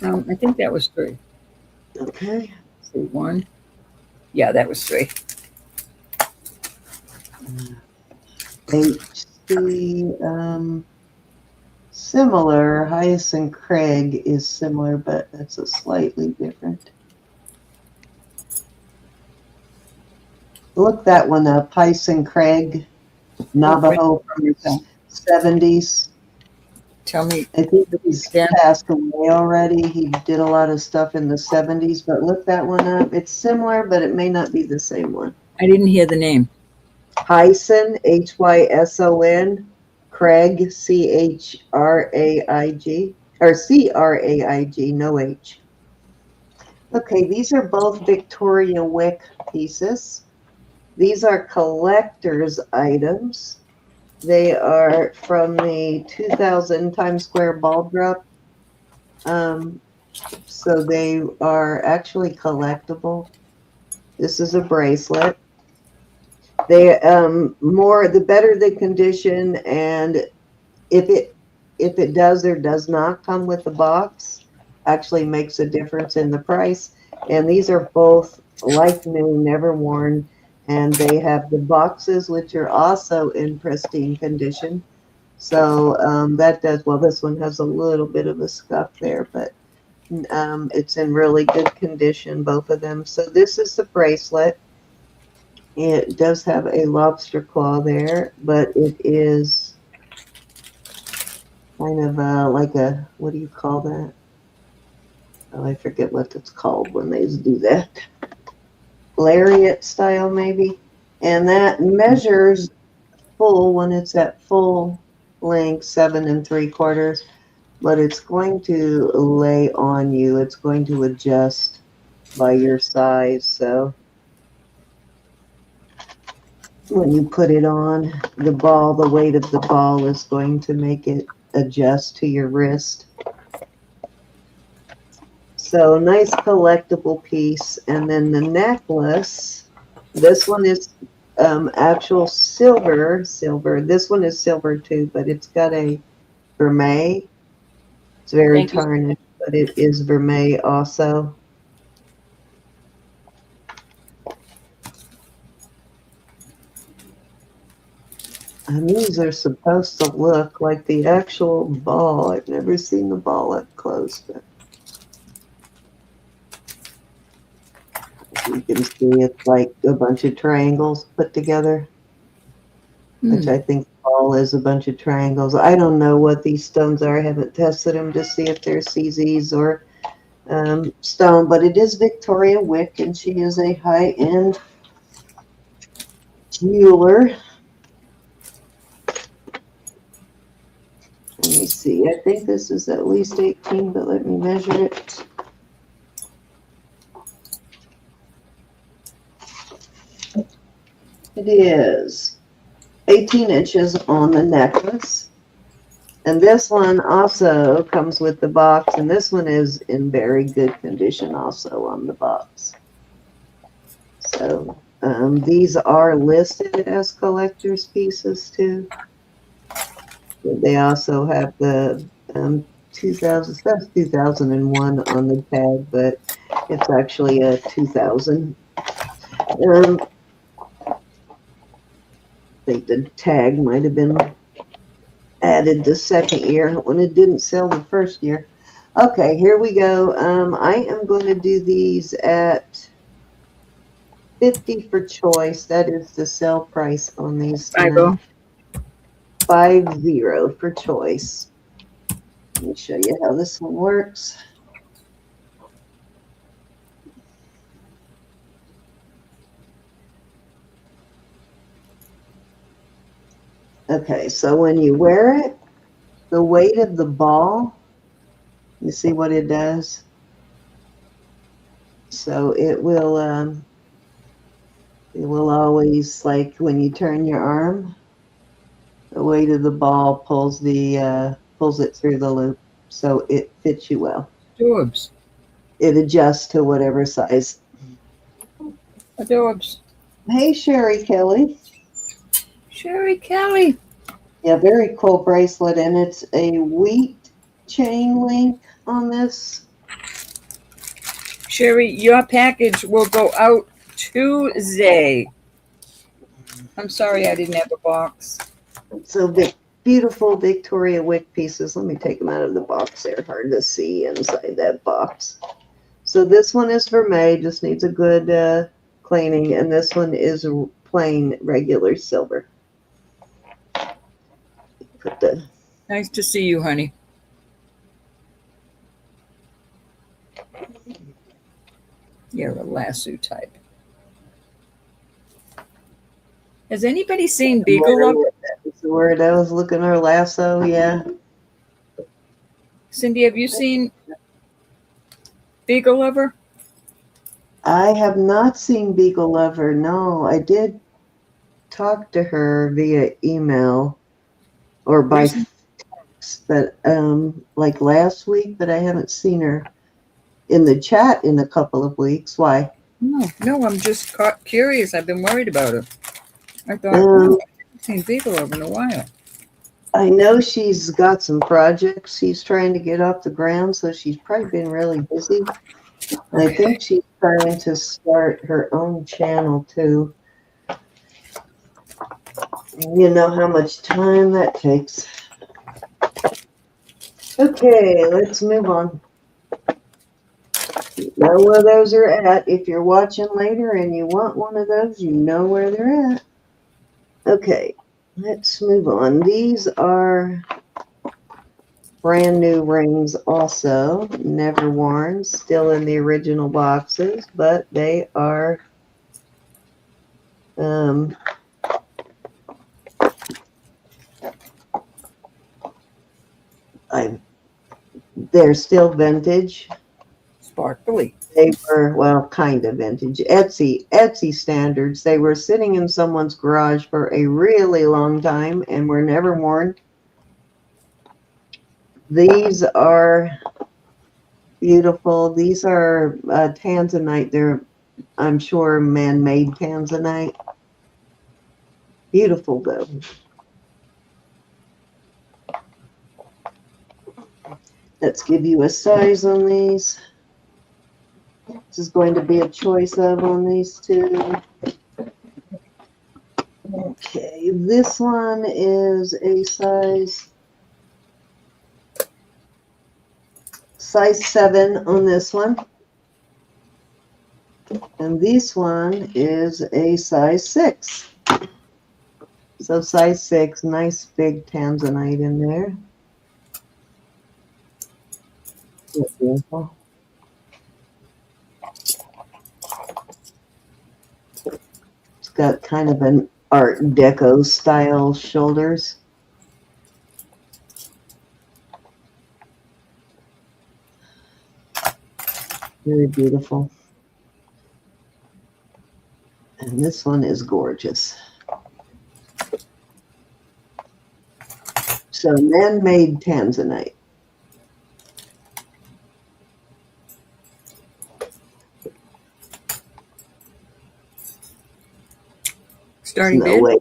I think that was 3. Okay. Let's see, 1. Yeah, that was 3. HC, similar. Hyacinth Craig is similar, but that's a slightly different. Look that one up. Hyacinth Craig, Navajo from the 70s. Tell me. I think he's passed away already. He did a lot of stuff in the 70s, but look that one up. It's similar, but it may not be the same one. I didn't hear the name. Hyson, Hyson, Craig, Chraig, or Craig, no H. Okay, these are both Victoria Wick pieces. These are collector's items. They are from the 2000 Times Square ball drop. So they are actually collectible. This is a bracelet. They the better the condition, and if it does or does not come with the box, actually makes a difference in the price. And these are both like new, never worn. And they have the boxes, which are also in pristine condition. So that does, well, this one has a little bit of a scuff there, but it's in really good condition, both of them. So this is the bracelet. It does have a lobster claw there, but it is kind of like a, what do you call that? Oh, I forget what it's called when they do that. Lariat style maybe, and that measures full when it's at full length, 7 3/4, but it's going to lay on you. It's going to adjust by your size. So when you put it on, the weight of the ball is going to make it adjust to your wrist. So nice collectible piece. And then the necklace, this one is actual silver. This one is silver too, but it's got a vermeil. It's very Thank you. tarnished, but it is vermeil also. And these are supposed to look like the actual ball. I've never seen the ball up close, but you can see it's like a bunch of triangles put together, which I think the ball is a bunch of triangles. I don't know what these stones are. I haven't tested them to see if they're CZs or stone, but it is Victoria Wick, and she is a high-end jeweler. Let me see. I think this is at least 18, but let me measure it. It is 18 inches on the necklace. And this one also comes with the box, and this one is in very good condition also on the box. So these are listed as collector's pieces too. They also have the 2001 on the tag, but it's actually a 2000. I think the tag might have been added the second year when it didn't sell the first year. Okay, here we go. I am going to do these at $50 for choice. That is the sell price on these tonight. $50 for choice. Let me show you how this one works. Okay, so when you wear it, the weight of the ball, you see what it does? So it will always, like when you turn your arm, the weight of the ball pulls it through the loop, so it fits you well. Adorbs. It adjusts to whatever size. Adorbs. Hey, Sherry Kelly. Sherry Kelly. Yeah, very cool bracelet, and it's a wheat chain link on this. Sherry, your package will go out Tuesday. I'm sorry I didn't have a box. So the beautiful Victoria Wick pieces. Let me take them out of the box. They're hard to see inside that box. So this one is vermeil, just needs a good cleaning, and this one is plain regular silver. Nice to see you, honey. You're a lasso type. Has anybody seen Beagle Lover? That's the word I was looking for. Lasso, yeah. Cindy, have you seen Beagle Lover? I have not seen Beagle Lover. No, I did talk to her via email or by text, but like last week, but I haven't seen her in the chat in a couple of weeks. Why? No, I'm just curious. I've been worried about it. I thought, I haven't seen Beagle Lover in a while. I know she's got some projects she's trying to get off the ground, so she's probably been really busy. And I think she's trying to start her own channel too. You know how much time that takes. Okay, let's move on. You know where those are at. If you're watching later and you want one of those, you know where they're at. Okay, let's move on. These are brand new rings also, never worn, still in the original boxes, but they are they're still vintage. Sparkly. They were, well, kind of vintage. Etsy standards. They were sitting in someone's garage for a really long time and were never worn. These are Beautiful. These are tanzanite. They're, I'm sure, man-made tanzanite. Beautiful, though. Let's give you a size on these. This is going to be a choice of on these two. Okay, this one is a size 7 on this one. And this one is a size 6. So size 6, nice big tanzanite in there. Beautiful. It's got kind of an Art Deco style shoulders. Very beautiful. And this one is gorgeous. So man-made tanzanite. Starting There's no way.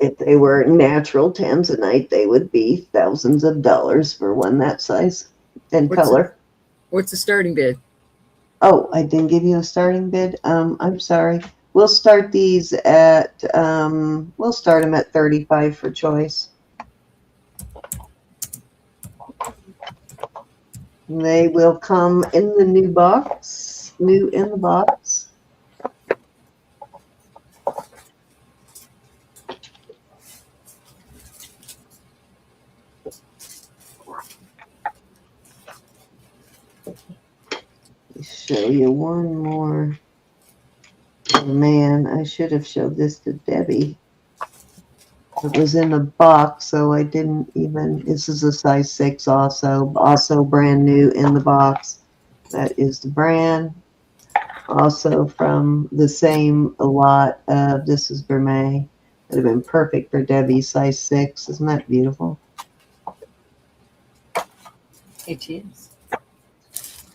If they were natural tanzanite, they would be thousands of dollars for one that size and color. What's the starting bid? Oh, I didn't give you a starting bid. I'm sorry. We'll start these at we'll start them at $35 for choice. They will come in the new box, new in the box. Show you one more. Oh man, I should have showed this to Debbie. It was in the box, so I didn't even. This is a size 6 also brand new in the box. That is the brand. Also from the same lot. This is Vermeil. Would have been perfect for Debbie, size 6. Isn't that beautiful? It is.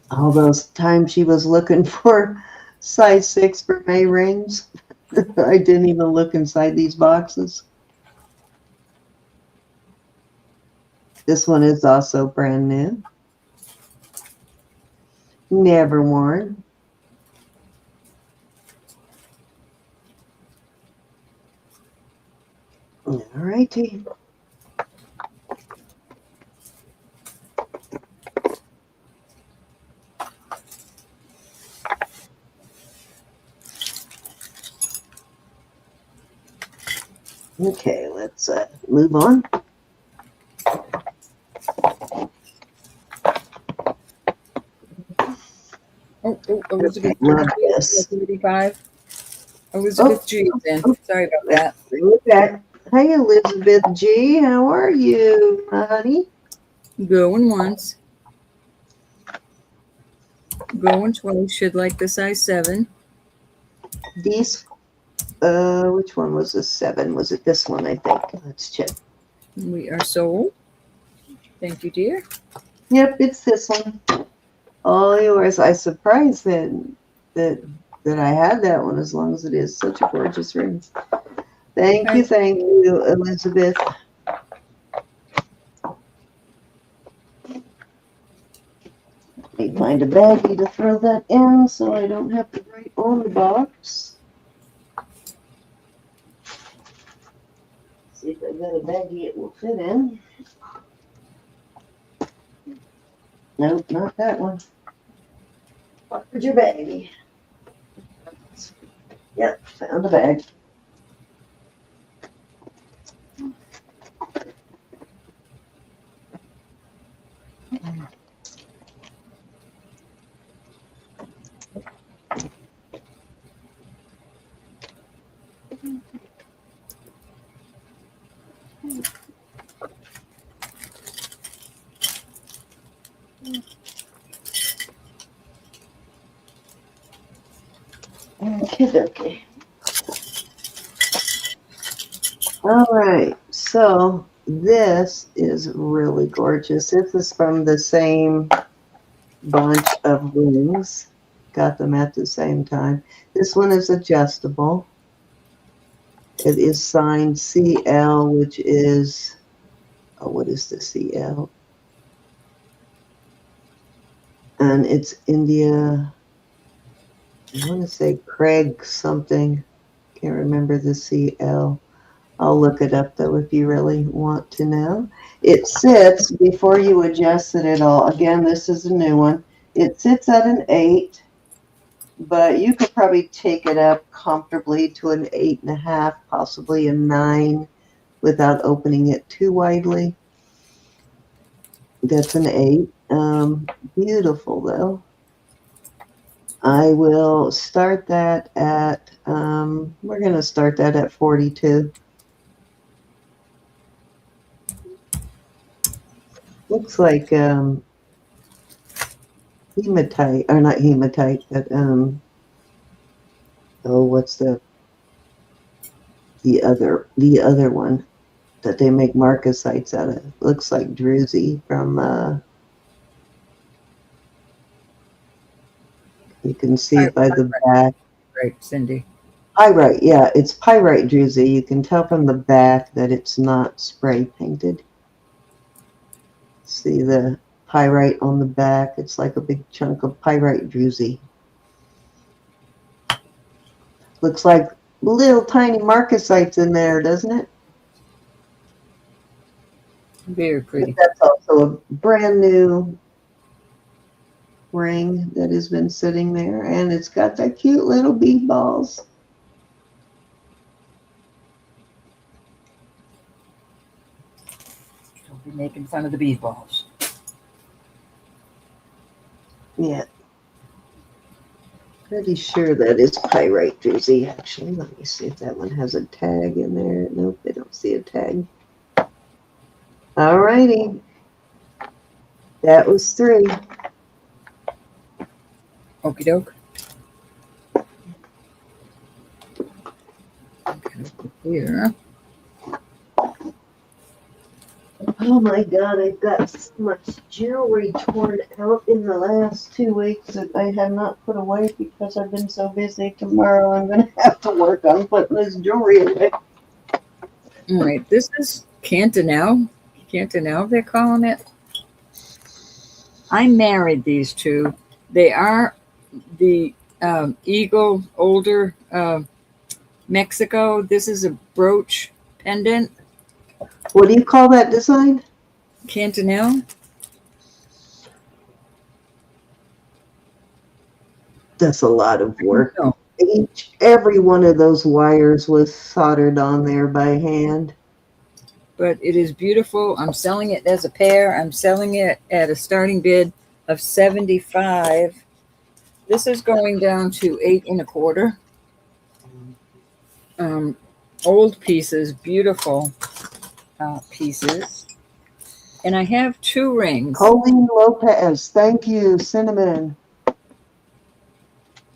All those times she was looking for size 6 Vermeil rings. I didn't even look inside these boxes. This one is also brand new. Never worn. All righty. Okay, let's move on. Elizabeth, love this. 35. Elizabeth G. Then. Sorry about that. Bring it back. Hey, Elizabeth G. How are you, honey? Going once. Going twice. Should like the size 7. These, which one was the 7? Was it this one, I think? Let's check. We are sold. Thank you, dear. Yep, it's this one. All yours. I was surprised that I had that one, as long as it is such a gorgeous ring. Thank you, Elizabeth. Let me find a baggie to throw that in so I don't have to write on the box. See if I've got a baggie it will fit in. Nope, not that one. Where's your baggie? Yep, found a bag. Okay. All right, so this is really gorgeous. This is from the same bunch of rings. Got them at the same time. This one is adjustable. It is signed CL, which is, oh, what is the CL? And it's India, I want to say Craig something. Can't remember the CL. I'll look it up though if you really want to know. It sits, before you adjust it at all, again, this is a new one. It sits at an 8, but you could probably take it up comfortably to an 8.5, possibly a 9, without opening it too widely. That's an 8. Beautiful though. I will start that at, we're going to start that at 42. Looks like hematite, or not hematite, but oh, what's the other one that they make marcasites out of? Looks like druzy from you can see it by the back. Right, Cindy. Pyrite, yeah, it's pyrite druzy. You can tell from the back that it's not spray painted. See the pyrite on the back? It's like a big chunk of pyrite druzy. Looks like little tiny marcasites in there, doesn't it? Very pretty. But that's also a brand new ring that has been sitting there, and it's got that cute little bead balls. Don't be making fun of the bead balls. Yeah. Pretty sure that is pyrite druzy, actually. Let me see if that one has a tag in there. Nope, I don't see a tag. All righty. That was 3. Okie doke. Here. Oh my God, I've got so much jewelry torn out in the last 2 weeks that I have not put away because I've been so busy. Tomorrow I'm going to have to work on putting this jewelry away. All right, this is Cantonelle. Cantonelle, they're calling it. I married these two. They are the Eagle Older Mexico. This is a brooch pendant. What do you call that design? Cantonelle. That's a lot of work. No. Every one of those wires was soldered on there by hand. But it is beautiful. I'm selling it as a pair. I'm selling it at a starting bid of $75. This is going down to 8 1/4. Old pieces, beautiful pieces. And I have 2 rings. Colleen Lopez, thank you, Cinnamon.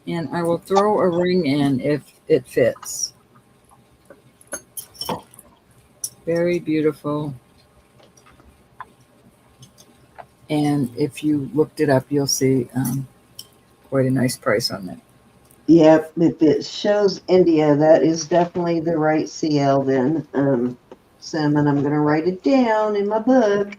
And I will throw a ring in if it fits. Very beautiful. And if you looked it up, you'll see quite a nice price on that. Yep, if it shows India, that is definitely the right CL then. Cinnamon, I'm going to write it down in my book.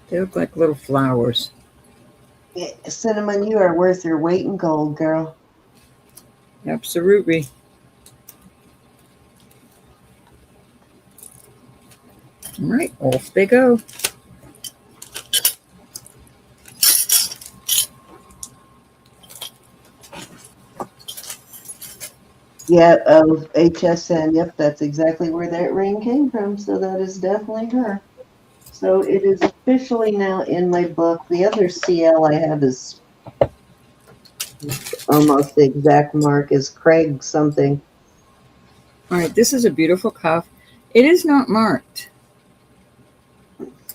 They look like little flowers. Yeah, Cinnamon, you are worth your weight in gold, girl. Absolutely. All right, off they go. Yeah, HSN. Yep, that's exactly where that ring came from. So that is definitely her. So it is officially now in my book. The other CL I have is almost the exact mark as Craig something. All right, this is a beautiful cuff. It is not marked,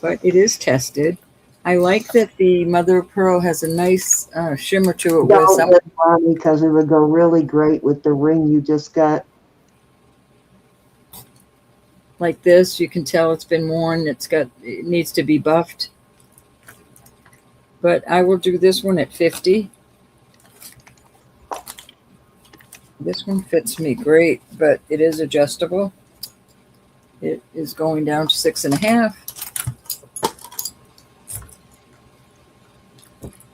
but it is tested. I like that the mother of pearl has a nice shimmer to it. Don't get Bonnie, because it would go really great with the ring you just got. like this. You can tell it's been worn. It needs to be buffed. But I will do this one at 50. This one fits me great, but it is adjustable. It is going down to 6.5.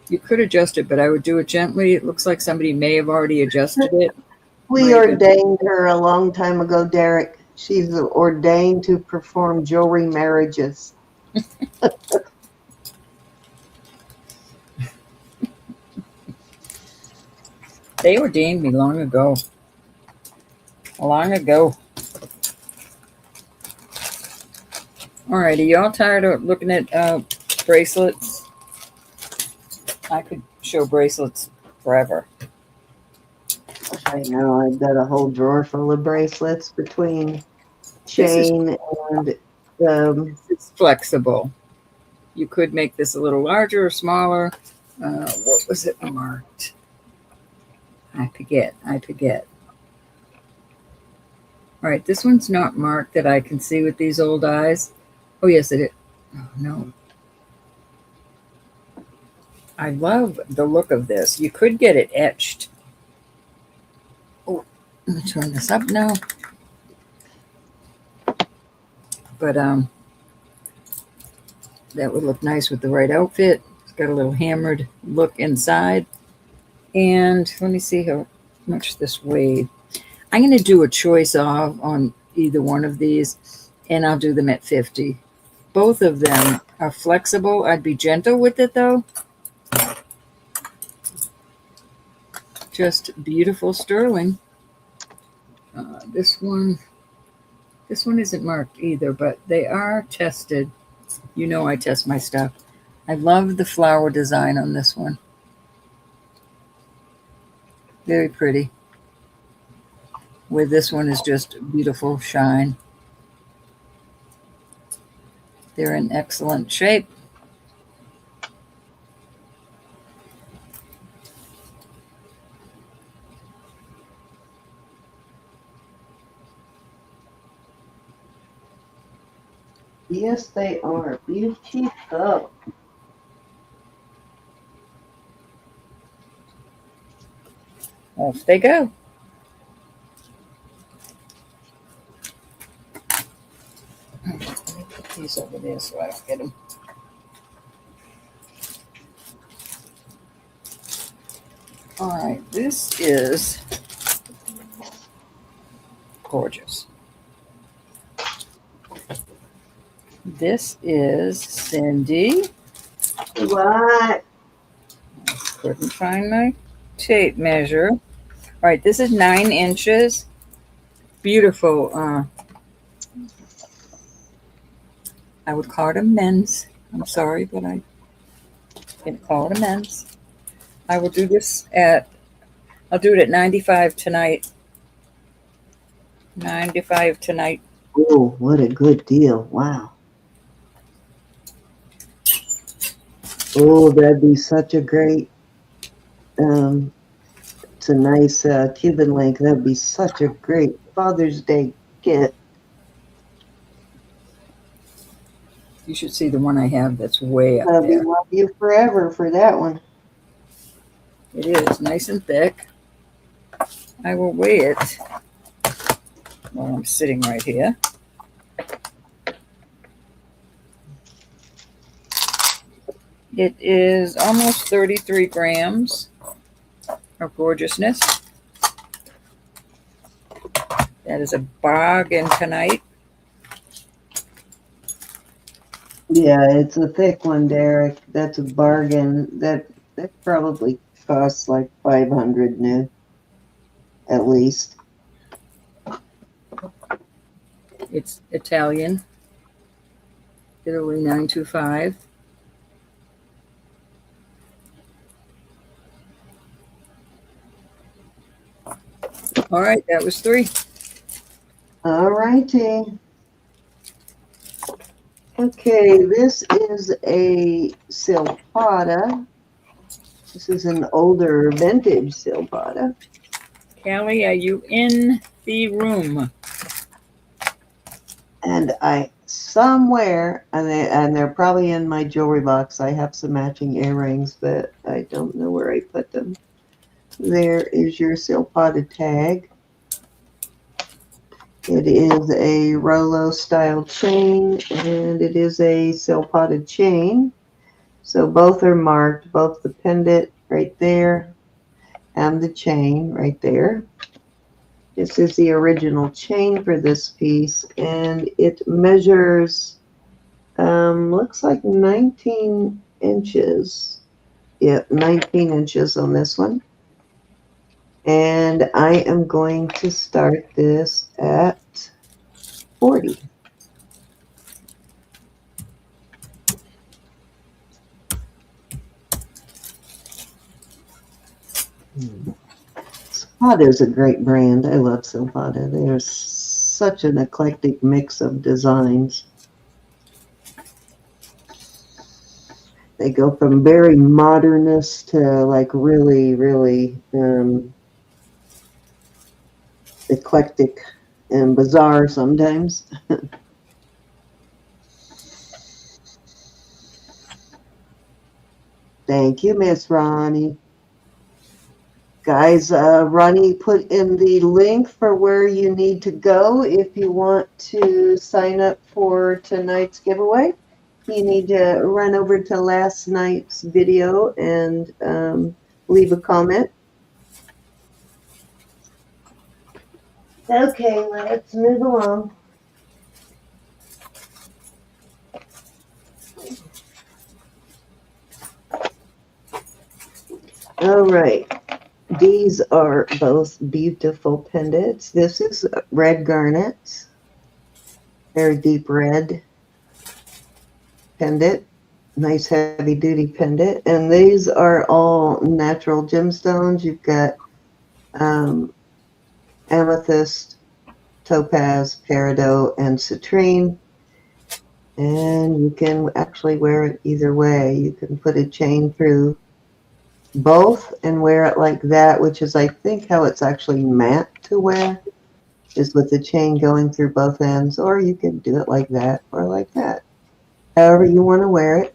You could adjust it, but I would do it gently. It looks like somebody may have already adjusted it. We ordained her a long time ago, Derek. She's ordained to perform jewelry marriages. They ordained me long ago. Long ago. All right, are y'all tired of looking at bracelets? I could show bracelets forever. I know. I've got a whole drawer full of bracelets between chain and it's flexible. You could make this a little larger or smaller. What was it marked? I forget. All right, this one's not marked that I can see with these old eyes. Oh, yes, it is. Oh, no. I love the look of this. You could get it etched. Oh, let me turn this up now. But that would look nice with the right outfit. It's got a little hammered look inside. And let me see how much this weighed. I'm going to do a choice off on either one of these, and I'll do them at 50. Both of them are flexible. I'd be gentle with it, though. Just beautiful sterling. This one isn't marked either, but they are tested. You know I test my stuff. I love the flower design on this one. Very pretty. Where this one is just beautiful shine. They're in excellent shape. yes, they are beautiful. Off they go. Let me put these over there so I don't get them. All right, this is gorgeous. This is Cindy. What? Couldn't find my tape measure. All right, this is 9 inches. Beautiful. I would call it a men's. I'm sorry, but I didn't call it a men's. I will do this I'll do it at 95 tonight. 95 tonight. Oh, what a good deal. Wow. Oh, that'd be such a great, it's a nice Cuban link. That'd be such a great Father's Day gift. You should see the one I have that's way up We there. love you forever for that one. It is nice and thick. I will weigh it while I'm sitting right here. It is almost 33 grams of gorgeousness. That is a bargain tonight. Yeah, it's a thick one, Derek. That's a bargain. That probably costs like $500 new, at least. It's Italian. Italy 925. All right, that was 3. All righty. Okay, this is a silpada. This is an older vintage silpada. Callie, are you in the room? And I somewhere, and they're probably in my jewelry box. I have some matching earrings, but I don't know where I put them. There is your silpada tag. It is a Rolo style chain, and it is a silpada chain. So both are marked, both the pendant right there and the chain right there. This is the original chain for this piece, and it measures, looks like 19 inches. Yep, 19 inches on this one. And I am going to start this at 40. Silpada is a great brand. I love Silpada. There's such an eclectic mix of designs. They go from very modernist to like really, really eclectic and bizarre sometimes. Thank you, Miss Ronnie. Guys, Ronnie put in the link for where you need to go if you want to sign up for tonight's giveaway. You need to run over to last night's video and leave a comment. Okay, let's move along. All right. These are both beautiful pendants. This is red garnet, very deep red pendant, nice heavy duty pendant. And these are all natural gemstones. You've got amethyst, topaz, peridot, and citrine. And you can actually wear it either way. You can put a chain through both and wear it like that, which is, I think, how it's actually meant to wear, is with the chain going through both ends, or you can do it like that or like that. However you want to wear it.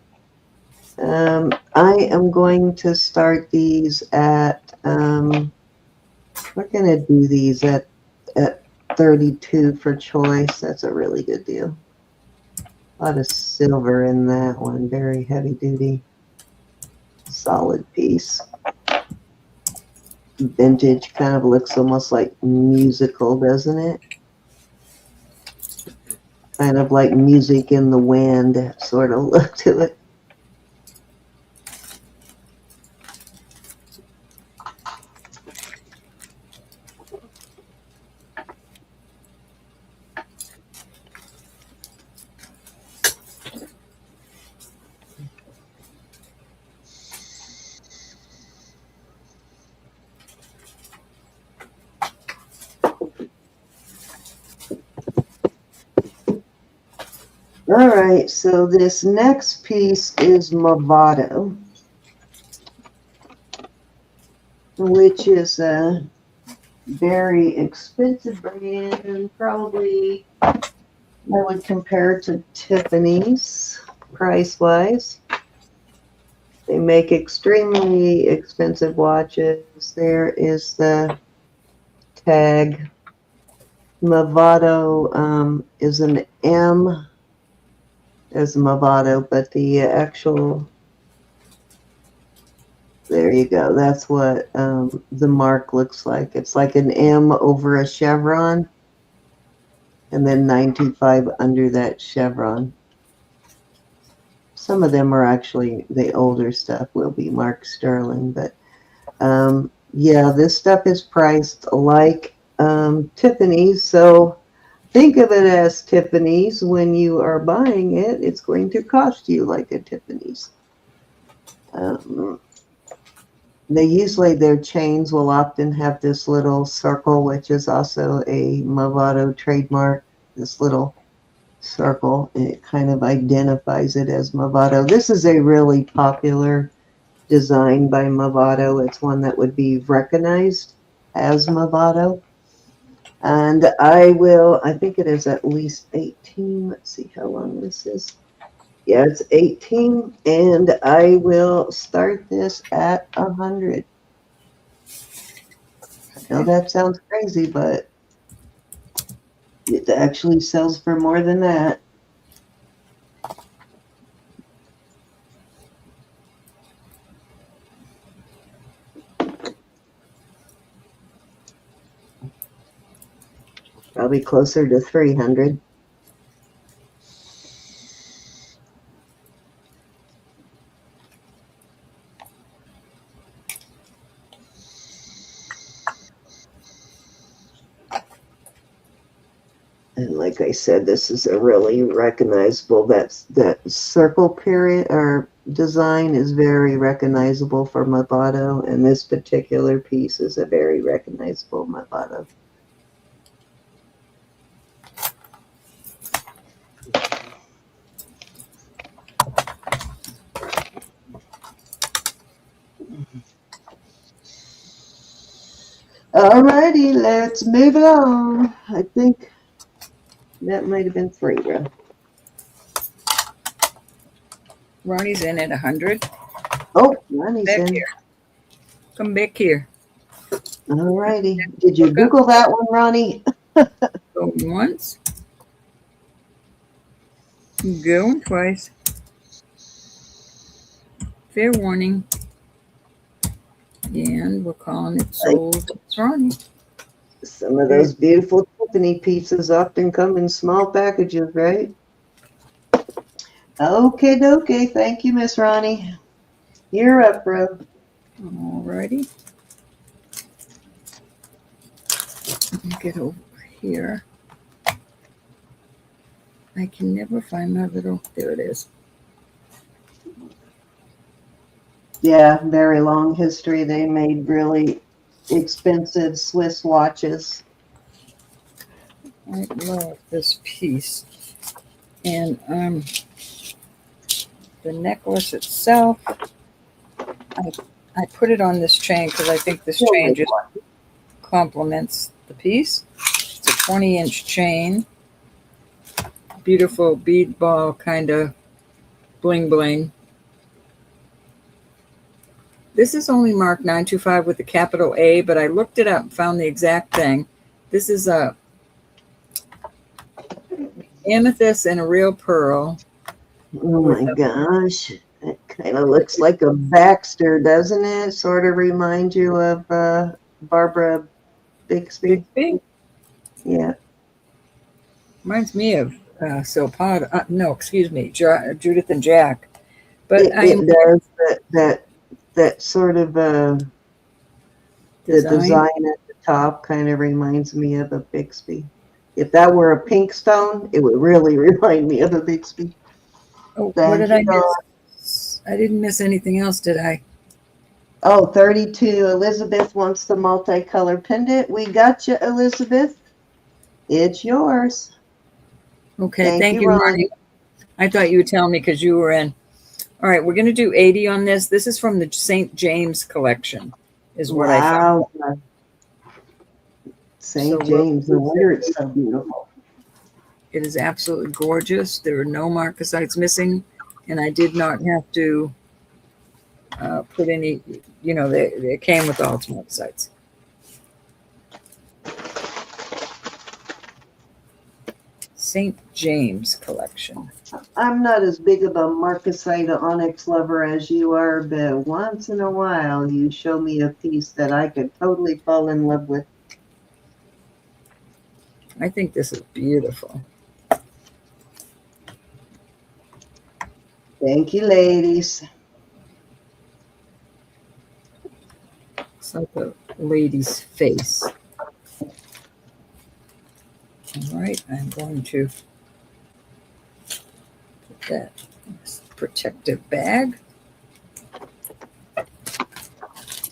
I am going to start these at, we're going to do these at 32 for choice. That's a really good deal. A lot of silver in that one, very heavy duty. Solid piece. Vintage, kind of looks almost like musical, doesn't it? Kind of like music in the wind sort of look to it. All right, so this next piece is Movado, which is a very expensive brand. Probably I would compare it to Tiffany's price-wise. They make extremely expensive watches. There is the tag. Movado is an M as Movado, but the actual, there you go. That's what the mark looks like. It's like an M over a chevron, and then 925 under that chevron. Some of them are actually, the older stuff will be marked sterling, but yeah, this stuff is priced like Tiffany's, so think of it as Tiffany's. When you are buying it, it's going to cost you like a Tiffany's. They usually, their chains will often have this little circle, which is also a Movado trademark, this little circle. It kind of identifies it as Movado. This is a really popular design by Movado. It's one that would be recognized as Movado. And I think it is at least 18. Let's see how long this is. Yeah, it's 18. And I will start this at 100. I know that sounds crazy, but it actually sells for more than that. Probably closer to 300. And like I said, this is a really recognizable, that circle period or design is very recognizable for Movado, and this particular piece is a very recognizable Movado. Alrighty, let's move along. I think that might have been 3, Ron. Ronnie's in at 100. Oh, Ronnie's Back in. here. Come back here. Alrighty. Did you Google that one, Ronnie? Go once. Going twice. Fair warning. And we're calling it sold. It's Ronnie. Some of those beautiful Tiffany pieces often come in small packages, right? Okay. Thank you, Miss Ronnie. You're up, bro. Alrighty. Get over here. I can never find my little. There it is. Yeah, very long history. They made really expensive Swiss watches. I love this piece. And the necklace itself, I put it on this chain because I think this chain just complements the piece. It's a 20-inch chain. Beautiful bead ball kind of bling bling. This is only marked 925 with a capital A, but I looked it up and found the exact thing. This is a amethyst and a real pearl. Oh my gosh. It kind of looks like a Baxter, doesn't it? Sort of reminds you of Barbara Bixby. Big. Yeah. Reminds me of silpada. No, excuse me, Judith and Jack. But it does that sort of the design at the top kind of reminds me of a Bixby. If that were a pink stone, it would really remind me of a Bixby. Oh, what did I miss? I didn't miss anything else, did I? Oh, 32. Elizabeth wants the multicolor pendant. We got you, Elizabeth. It's yours. Okay, thank you, Ronnie. I thought you would tell me because you were in. All right, we're going to do 80 on this. This is from the St. James collection, is what I found. St. James, no wonder it's so beautiful. It is absolutely gorgeous. There are no marcasites missing, and I did not have to put any, they came with all its marcasites. St. James collection. I'm not as big of a marcasite onyx lover as you are, but once in a while you show me a piece that I could totally fall in love with. I think this is beautiful. Thank you, ladies. It's like a lady's face. All right, I'm going to put that in this protective bag.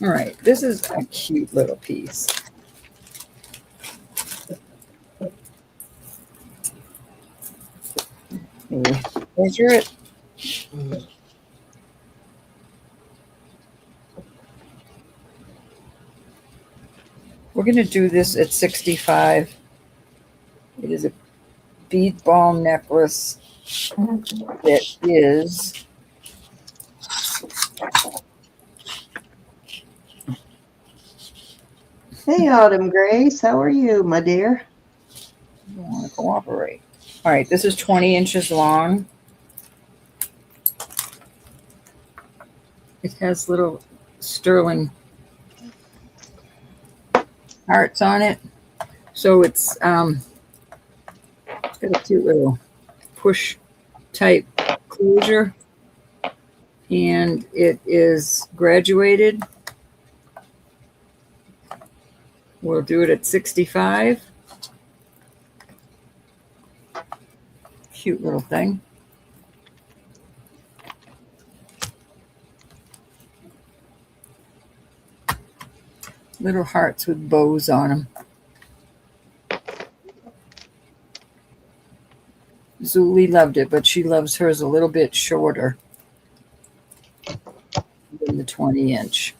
All right, this is a cute little piece. Measure it. We're going to do this at 65. It is a bead ball necklace that is Hey, Autumn Grace, how are you, my dear? you want to cooperate. All right, this is 20 inches long. It has little sterling hearts on it. So it's got a cute little push type closure, and it is graduated. We'll do it at 65. Cute little thing. Little hearts with bows on them. Zuli loved it, but she loves hers a little bit shorter than the 20-inch.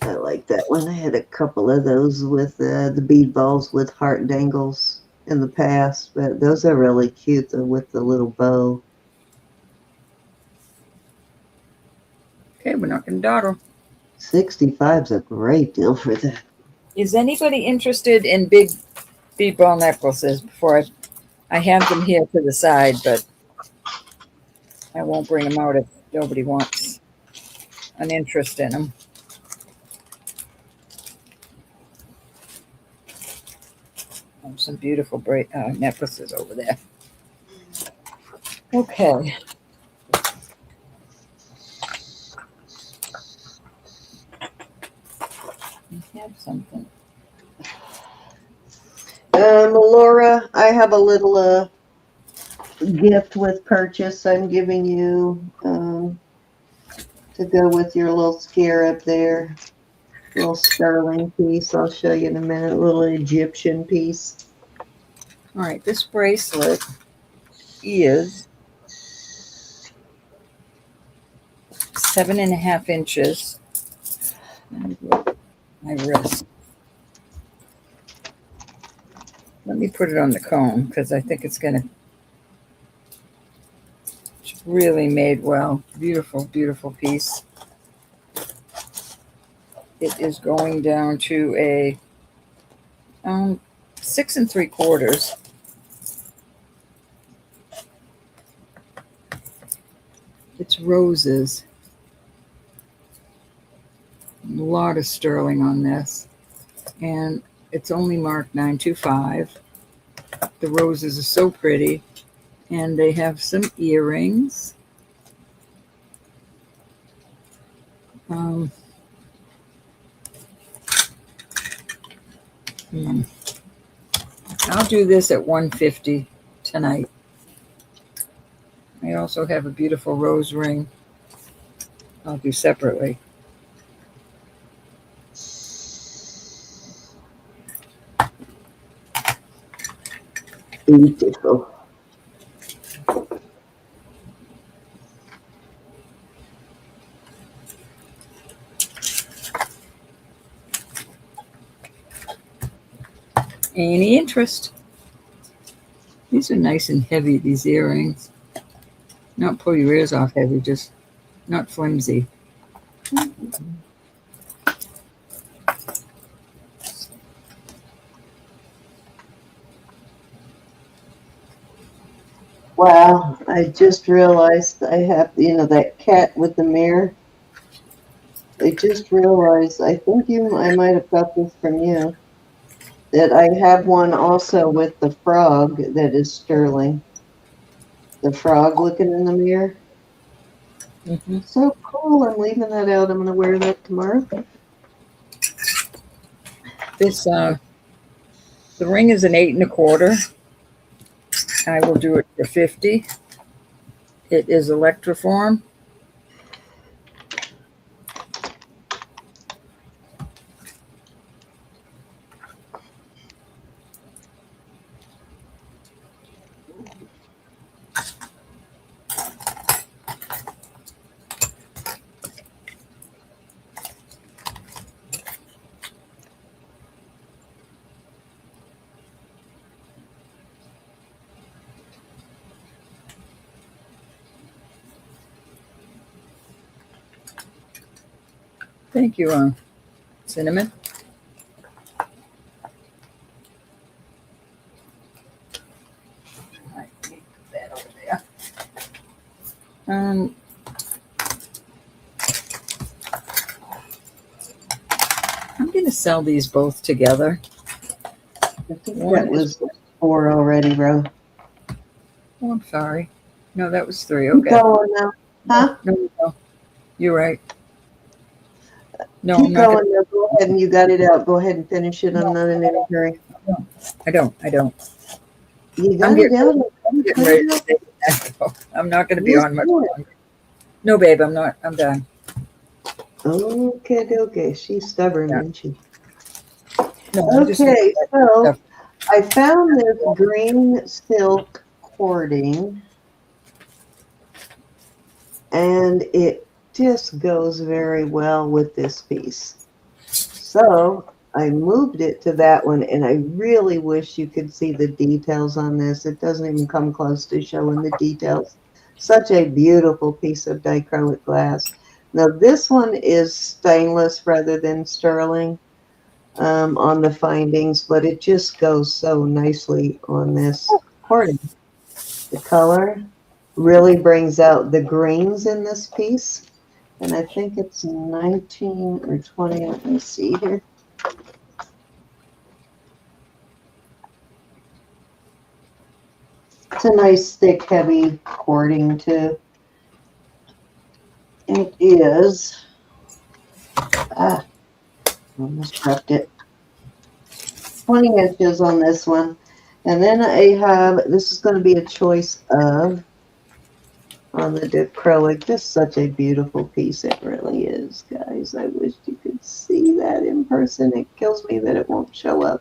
I like that one. I had a couple of those with the bead balls with heart dangles in the past, but those are really cute though, with the little bow. Okay, we're not going to dawdle. 65 is a great deal for that. Is anybody interested in big bead ball necklaces? Before I have them here to the side, but I won't bring them out if nobody wants an interest in them. Some beautiful necklaces over there. Okay. I have something. Laura, I have a little gift with purchase I'm giving you to go with your little scarab there. Little sterling piece. I'll show you in a minute. A little Egyptian piece. All right, this bracelet is 7.5 inches. My wrist. Let me put it on the comb because I think it's really made well. Beautiful, beautiful piece. It is going down to a 6 3/4. It's roses. A lot of sterling on this. And it's only marked 925. The roses are so pretty. And they have some earrings. I'll do this at 150 tonight. I also have a beautiful rose ring I'll do separately. Beautiful. Any interest? These are nice and heavy, these earrings. Not pull your ears off heavy, just not flimsy. Wow, I just realized I have, that cat with the mirror. I just realized, I think I might have got this from you, that I have one also with the frog that is sterling. The frog looking in the mirror. Mm-hmm. So cool. I'm leaving that out. I'm going to wear that tomorrow. This, the ring is an 8 1/4. I will do it for 50. It is electroform. Thank you, Cinnamon. I need that over there. I'm going to sell these both together. I think that was 4 already, bro. Oh, I'm sorry. No, that was 3. Keep Okay. going now. Huh? No. You're right. No, Keep I'm not going. Now. Go ahead and you got it out. Go ahead and finish it. I'm not in any hurry. I don't. You got it out. I'm getting ready to take it out. I'm not going to be on much longer. No, babe, I'm not. I'm done. Okay. She's stubborn, isn't she? No, okay, so I found this green silk cording, and it just goes very well with this piece. So I moved it to that one, and I really wish you could see the details on this. It doesn't even come close to showing the details. Such a beautiful piece of dichroic glass. Now this one is stainless rather than sterling on the findings, but it just goes so nicely on this cording. The color really brings out the greens in this piece. And I think it's 19 or 20. Let me see here. It's a nice, thick, heavy cording, too. It is, almost dropped it, 20 inches on this one. And then I have, this is going to be a choice of, on the acrylic, just such a beautiful piece. It really is, guys. I wish you could see that in person. It kills me that it won't show up.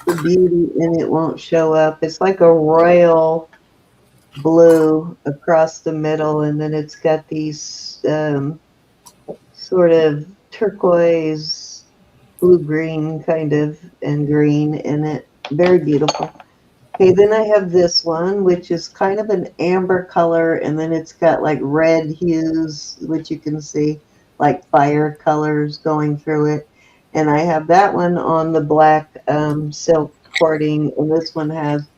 The beauty in it won't show up. It's like a royal blue across the middle, and then it's got these sort of turquoise, blue-green kind of, and green in it. Very beautiful. Okay, then I have this one, which is kind of an amber color, and then it's got like red hues, which you can see, like fire colors going through it. And I have that one on the black silk cording, and this one has,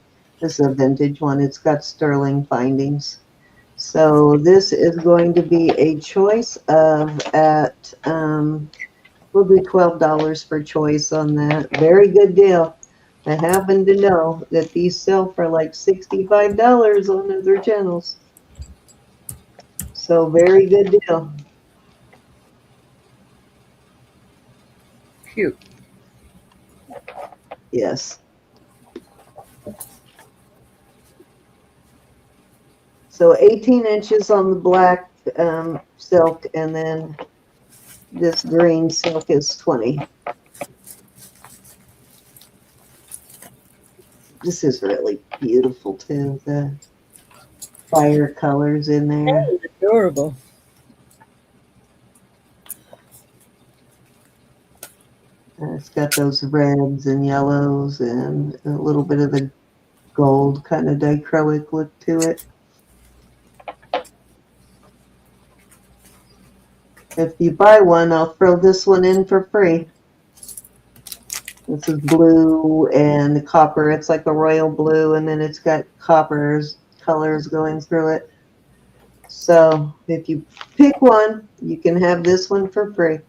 this is a vintage one, it's got sterling findings. So this is going to be a choice of at, we'll do $12 for choice on that. Very good deal. I happen to know that these sell for like $65 on other channels. So very good deal. Cute. Yes. So 18 inches on the black silk, and then this green silk is 20. This is really beautiful too. The fire colors in there. Oh, adorable. It's got those reds and yellows and a little bit of the gold kind of dichroic look to it. If you buy one, I'll throw this one in for free. This is blue and copper. It's like a royal blue, and then it's got copper's colors going through it. So if you pick one, you can have this one for free.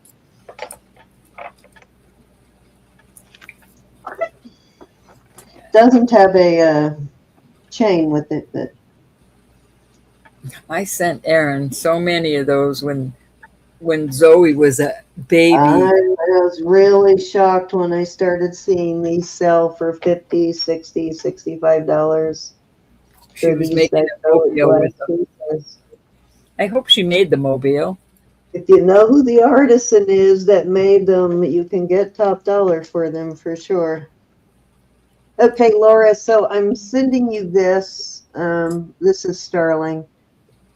Doesn't have a chain with it, but I sent Aaron so many of those when Zoe was a baby. I was really shocked when I started seeing these sell for $50, $60, $65. She was making a mobile with them. I hope she made the mobile. If you know who the artisan is that made them, you can get top dollar for them for sure. Okay, Laura, so I'm sending you this. This is sterling.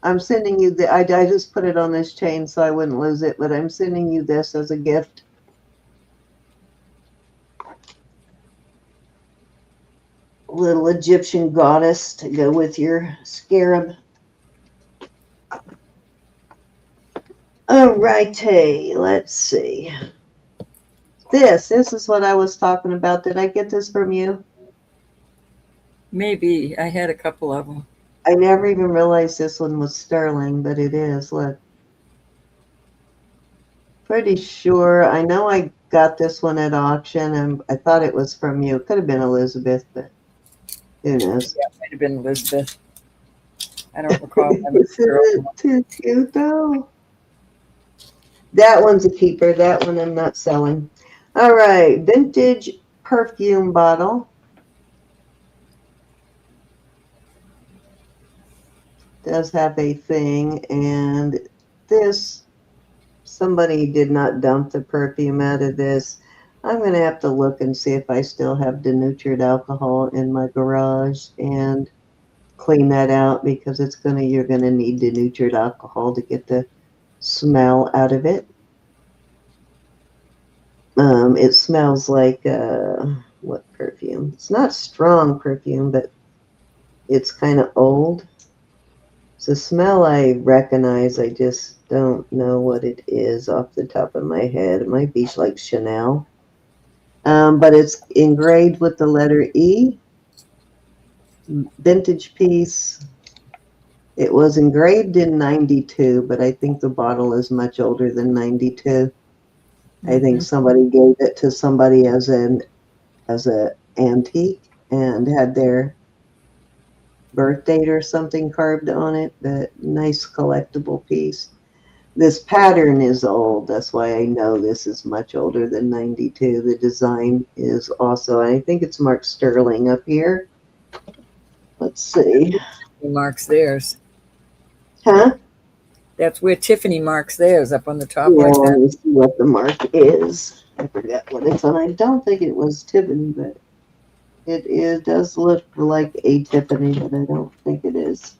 I'm sending you I just put it on this chain so I wouldn't lose it, but I'm sending you this as a gift. Little Egyptian goddess to go with your scarab. All righty, let's see. This is what I was talking about. Did I get this from you? Maybe. I had a couple of them. I never even realized this one was sterling, but it is. Look. Pretty sure. I know I got this one at auction, and I thought it was from you. It could have been Elizabeth, but who knows? Yeah, it might have been Elizabeth. I don't recall. Isn't it too cute, though? That one's a keeper. That one I'm not selling. All right, vintage perfume bottle. Does have a thing, and this, somebody did not dump the perfume out of this. I'm going to have to look and see if I still have denatured alcohol in my garage and clean that out, because you're going to need denatured alcohol to get the smell out of it. It smells like what perfume? It's not strong perfume, but it's kind of old. It's a smell I recognize. I just don't know what it is off the top of my head. It might be like Chanel. But it's engraved with the letter E. Vintage piece. It was engraved in 92, but I think the bottle is much older than 92. I think somebody gave it to somebody as an antique and had their birth date or something carved on it. But nice collectible piece. This pattern is old. That's why I know this is much older than 92. The design is also, I think it's marked sterling up here. Let's see. He marks theirs. Huh? That's where Tiffany marks theirs, up on the top. Yeah, Like let that. me see what the mark is. I forgot what it's on. I don't think it was Tiffany, but it does look like a Tiffany, but I don't think it is.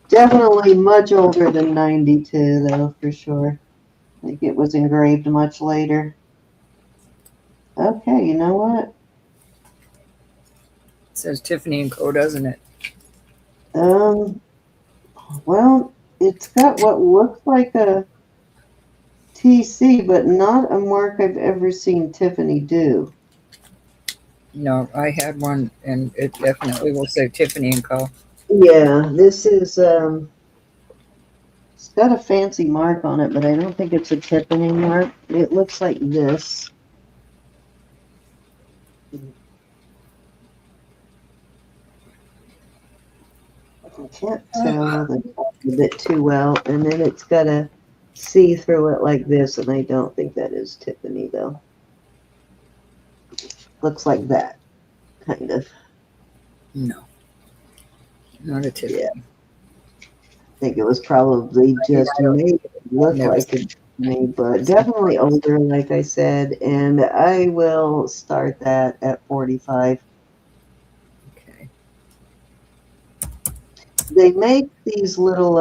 Definitely much older than 92, though, for sure. I think it was engraved much later. Okay, you know what? It says Tiffany & Co., doesn't it? Well, it's got what looks like a TC, but not a mark I've ever seen Tiffany do. No, I had one, and it definitely will say Tiffany & Co. Yeah, this is, it's got a fancy mark on it, but I don't think it's a Tiffany mark. It looks like this. I can't tell the top of it too well, and then it's got a see through it like this, and I don't think that is Tiffany, though. Looks like that, kind of. No, not a Tiffany. Yeah. I think it was probably just made it look like a Tiffany, but definitely older, like I said, and I will start that at 45. Okay. They make these little,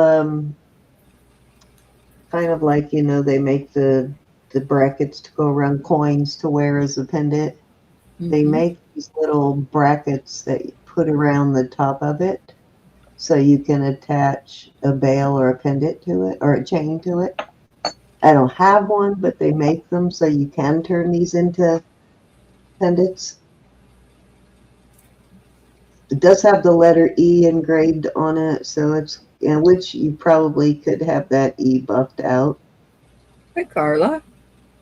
kind of like, they make the brackets to go around coins to wear as a pendant. They make these little brackets that you put around the top of it, so you can attach a bail or a pendant to it, or a chain to it. I don't have one, but they make them so you can turn these into pendants. It does have the letter E engraved on it, so it's, which you probably could have that E buffed out. Hi, Carla.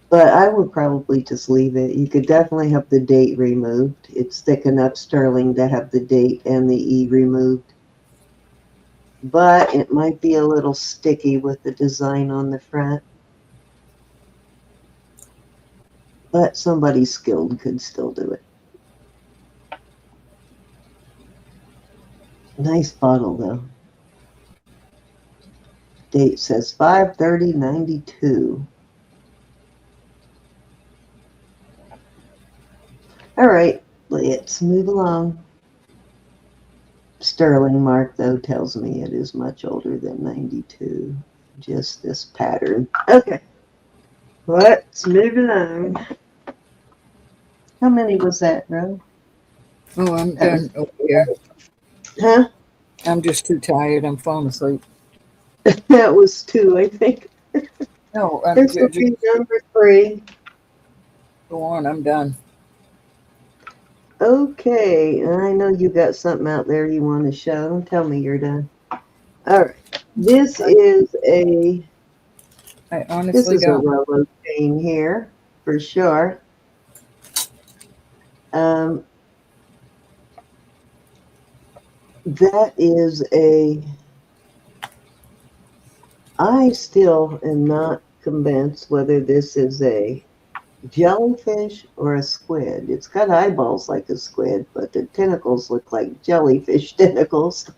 But I would probably just leave it. You could definitely have the date removed. It's thick enough sterling to have the date and the E removed. But it might be a little sticky with the design on the front. But somebody skilled could still do it. Nice bottle, though. Date says 5/30/92. All right, let's move along. Sterling mark, though, tells me it is much older than 92. Just this pattern. Okay, let's move along. How many was that, Ro? Oh, I'm done over here. Huh? I'm just too tired. I'm falling asleep. That was 2, I think. No, This will be number 3. go on. I'm done. Okay, I know you got something out there you want to show. Don't tell me you're done. All right, this is a I honestly don't. Rolo chain here for sure. That is I still am not convinced whether this is a jellyfish or a squid. It's got eyeballs like a squid, but the tentacles look like jellyfish tentacles.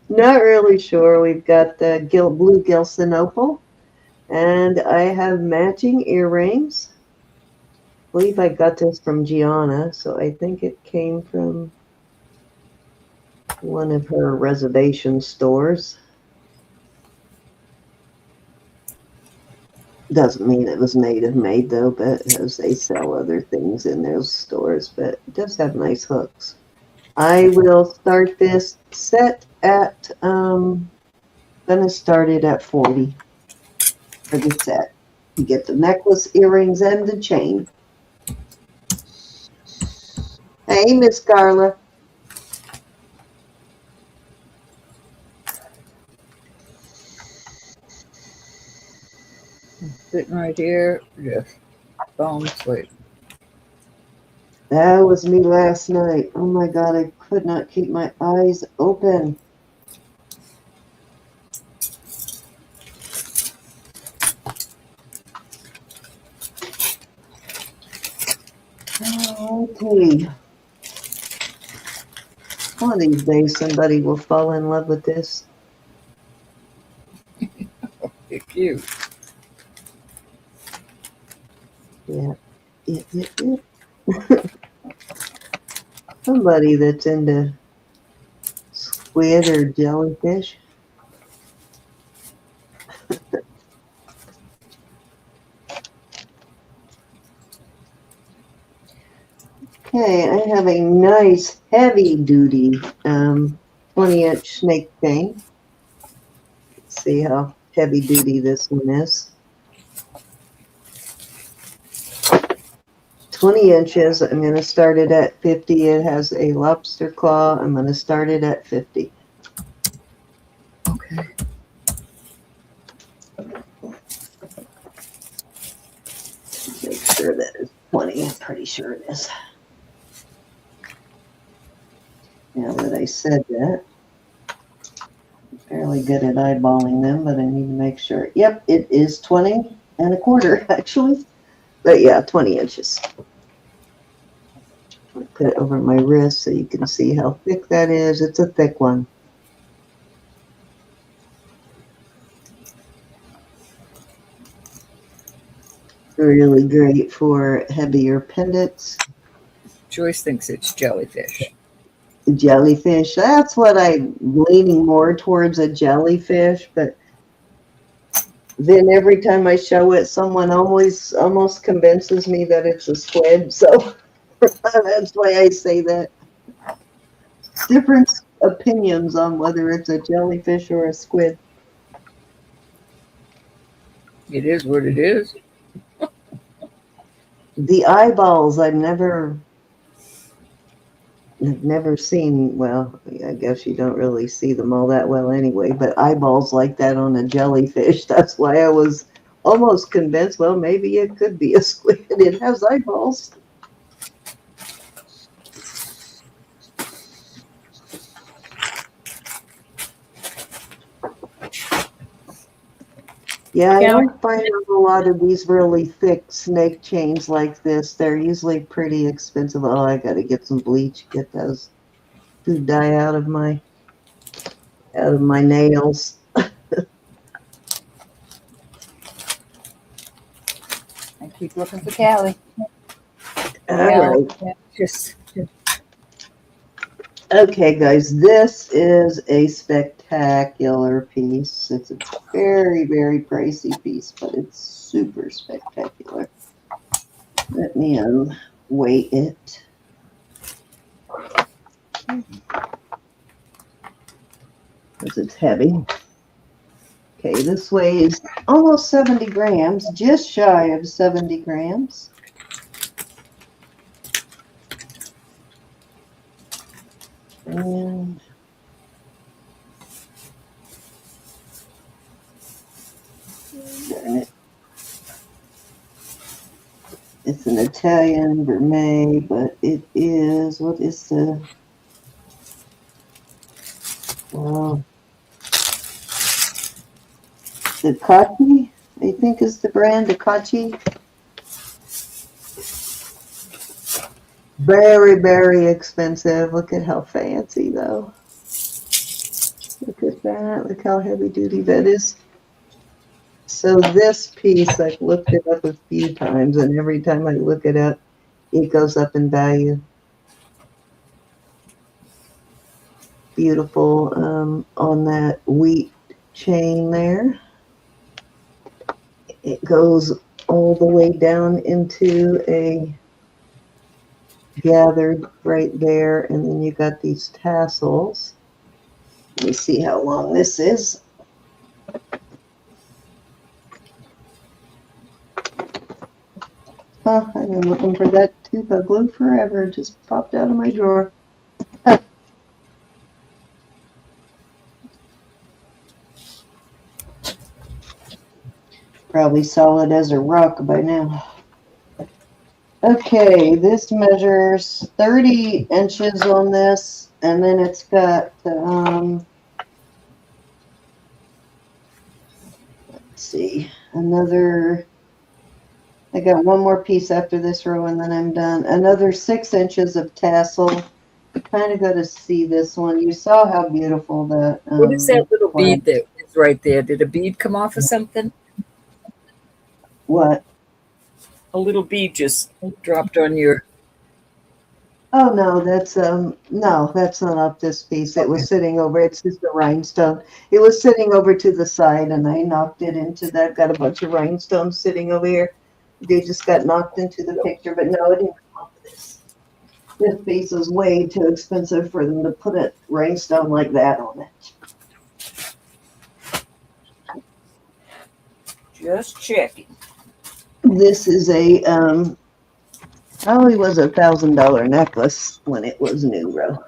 Not really sure. We've got the blue Gilson opal, and I have matching earrings. I believe I got this from Gianna, so I think it came from one of her reservation stores. Doesn't mean it was native made though, because they sell other things in those stores, but it does have nice hooks. I will start this set at, gonna start it at 40 for the set. You get the necklace, earrings, and the chain. Hey, Miss Carla. Sitting right here, just bone asleep. That was me last night. Oh my God, I could not keep my eyes open. Okay. One of these days, somebody will fall in love with this. You're cute. Yeah. Somebody that's into squid or jellyfish. Okay, I have a nice heavy duty 20-inch snake chain. Let's see how heavy duty this one is. 20 inches. I'm going to start it at 50. It has a lobster claw. I'm going to start it at 50. Okay. Make sure that is 20. I'm pretty sure it is. Now that I said that, I'm fairly good at eyeballing them, but I need to make sure. Yep, it is 20 and a quarter, actually. But yeah, 20 inches. I'll put it over my wrist so you can see how thick that is. It's a thick one. Really great for heavier pendants. Joyce thinks it's jellyfish. Jellyfish. That's what I'm leaning more towards, a jellyfish, but then every time I show it, someone always almost convinces me that it's a squid. So that's why I say that. Different opinions on whether it's a jellyfish or a squid. It is what it is. The eyeballs, I've never seen. Well, I guess you don't really see them all that well anyway, but eyeballs like that on a jellyfish, that's why I was almost convinced, well, maybe it could be a squid. It has eyeballs. Yeah, I don't find a lot of these really thick snake chains like this. They're usually pretty expensive. Oh, I got to get some bleach, get those food dye out of my nails. I keep looking for Callie. All right. Just okay, guys, this is a spectacular piece. It's a very, very pricey piece, but it's super spectacular. Let me weigh it. Because it's heavy. Okay, this weighs almost 70 grams, just shy of 70 grams. And darn it. It's an Italian gourmet, but it is, what is the, well, the Kachi, I think is the brand, the Kachi. Very, very expensive. Look at how fancy, though. Look at that. Look how heavy duty that is. So this piece, I've looked it up a few times, and every time I look it up, it goes up in value. Beautiful on that wheat chain there. It goes all the way down into a gathered right there, and then you got these tassels. Let me see how long this is. Huh, I've been looking for that tube of glue forever. It just popped out of my drawer. Probably solid as a rock by now. Okay, this measures 30 inches on this, and then it's got, let's see, another, I got one more piece after this row, and then I'm done. Another 6 inches of tassel. You kind of got to see this one. You saw how beautiful the What is that little bead that is right there? Did a bead come off of something? What? A little bead just dropped on your. Oh no, that's not off this piece. It was sitting over. It's just a rhinestone. It was sitting over to the side, and I knocked it into that. Got a bunch of rhinestones sitting over here. They just got knocked into the picture, but no, it didn't come off this. This piece is way too expensive for them to put a rhinestone like that on it. Just checking. This is a probably was $1,000 necklace when it was new, Ro.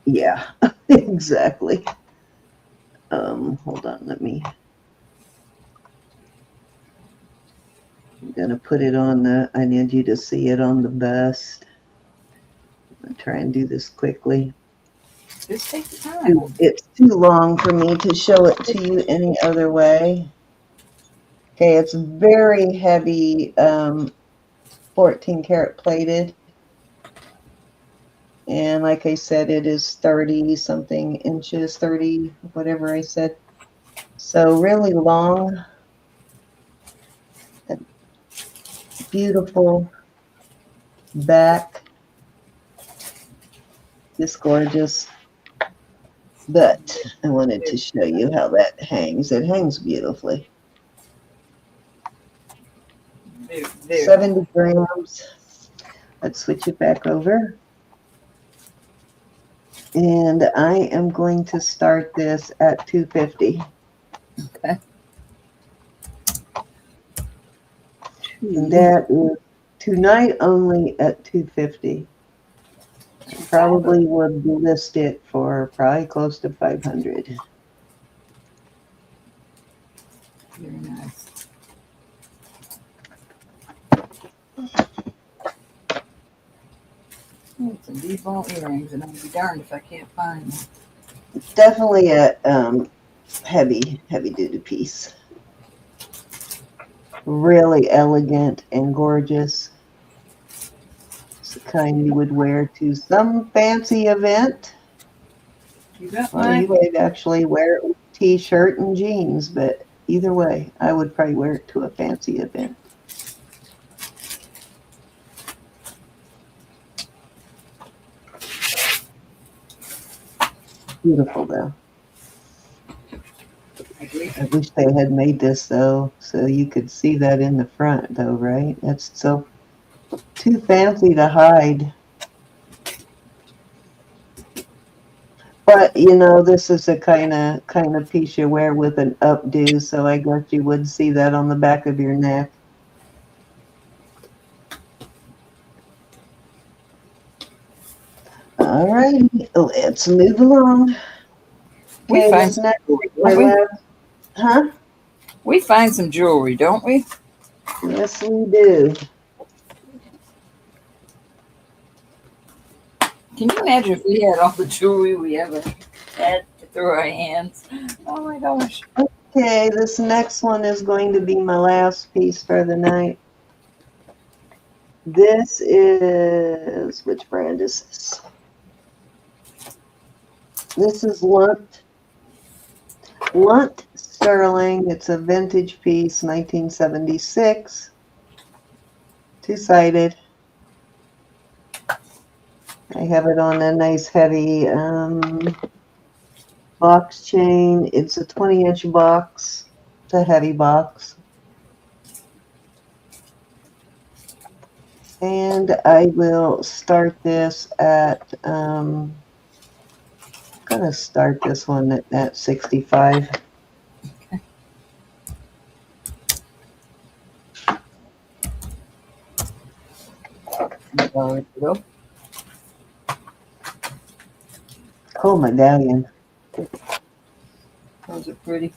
Yeah, exactly. Hold on, I'm gonna put it on the, I need you to see it on the bust. I'm gonna try and do this quickly. Just take your time. It's too long for me to show it to you any other way. Okay, it's very heavy, 14 karat plated. And like I said, it is 30 something inches, 30, whatever I said. So really long. Beautiful back. Just gorgeous. But I wanted to show you how that hangs. It hangs beautifully. There. 70 grams. Let's switch it back over. And I am going to start this at $250. Okay. And that is tonight only at $250. I probably would list it for probably close to $500. Very nice. Oh, some deep ball earrings, and I'll be darned if I can't find them. It's definitely a heavy duty piece. Really elegant and gorgeous. It's the kind you would wear to some fancy event. You got Or mine? you would actually wear it with a t-shirt and jeans, but either way, I would probably wear it to a fancy event. Beautiful though. I wish they had made this though, so you could see that in the front though, right? That's so too fancy to hide. But this is a kind of piece you wear with an updo, so I guess you would see that on the back of your neck. All right, let's move along. We Okay, find this some next, jewelry, my don't we? last, huh? We find some jewelry, don't we? Yes, we do. Can you imagine if we had all the jewelry we ever had through our hands? Oh my gosh. Okay, this next one is going to be my last piece for the night. This is, which brand is this? This is Lunt Sterling. It's a vintage piece, 1976. Two-sided. I have it on a nice heavy box chain. It's a 20-inch box. It's a heavy box. And I will start this at, I'm going to start this one at 65. Okay. There we go. Cool medallion. Those are pretty.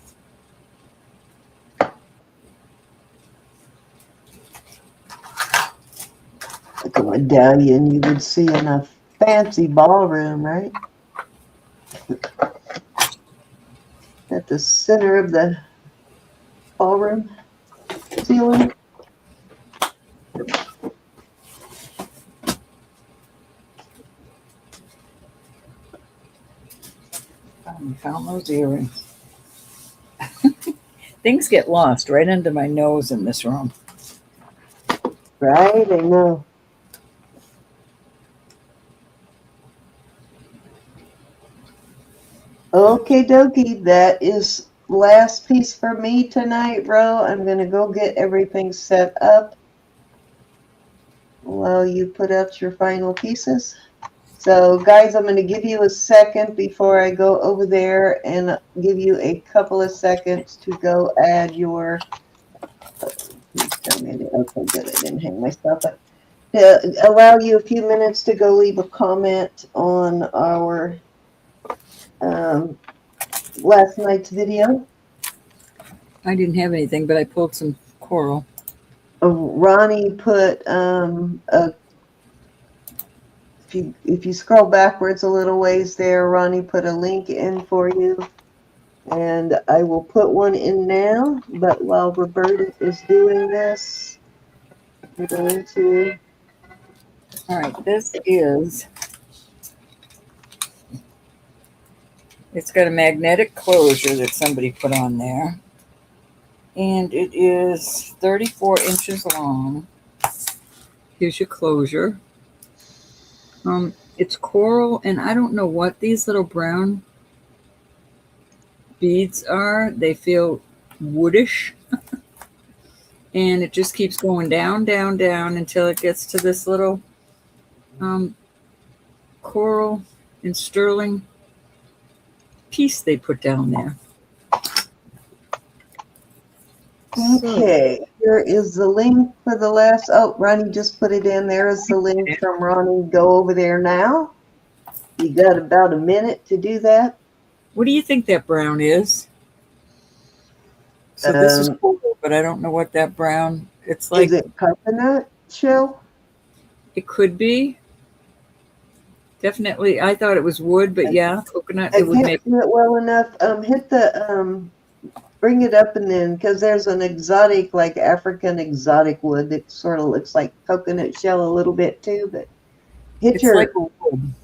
Like a medallion you would see in a fancy ballroom, right? At the center of the ballroom ceiling. Finally found those earrings. Things get lost right under my nose in this room. Right, I know. Okay, dokie, that is last piece for me tonight, Ro. I'm going to go get everything set up while you put out your final pieces. So, guys, I'm going to give you a second before I go over there and give you a couple of seconds to go add your... Please tell me. Okay, good. I didn't hang myself up. To allow you a few minutes to go leave a comment on our last night's video. I didn't have anything, but I pulled some coral. Ronnie put if you scroll backwards a little ways there, Ronnie put a link in for you, and I will put one in now. But while Roberta is doing this, we're going to. All right, this is. It's got a magnetic closure that somebody put on there. And it is 34 inches long. Here's your closure. It's coral, and I don't know what these little brown beads are. They feel woodish. And it just keeps going down, down, down until it gets to this little coral and sterling piece they put down there. Okay, here is the link for the last. Oh, Ronnie just put it in. There is the link from Ronnie. Go over there now. You got about a minute to do that. What do you think that brown is? So this is cool, but I don't know what that brown. It's like. Is it coconut shell? It could be. Definitely, I thought it was wood, but yeah, coconut. I It would can't make see it well enough. Hit the bring it up and then, because there's an exotic, like African exotic wood that sort of looks like coconut shell a little bit too. But hit it's your. like a wood.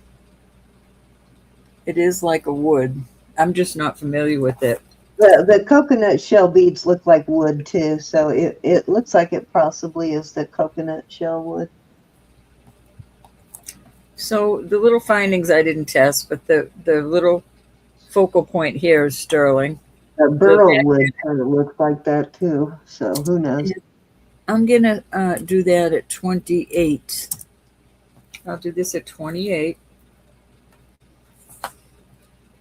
It is like a wood. I'm just not familiar with it. The coconut shell beads look like wood too, so it looks like it possibly is the coconut shell wood. So the little findings I didn't test, but the little focal point here is sterling. Burl wood kind of looks like that too, so who knows? I'm gonna do that at 28. I'll do this at 28.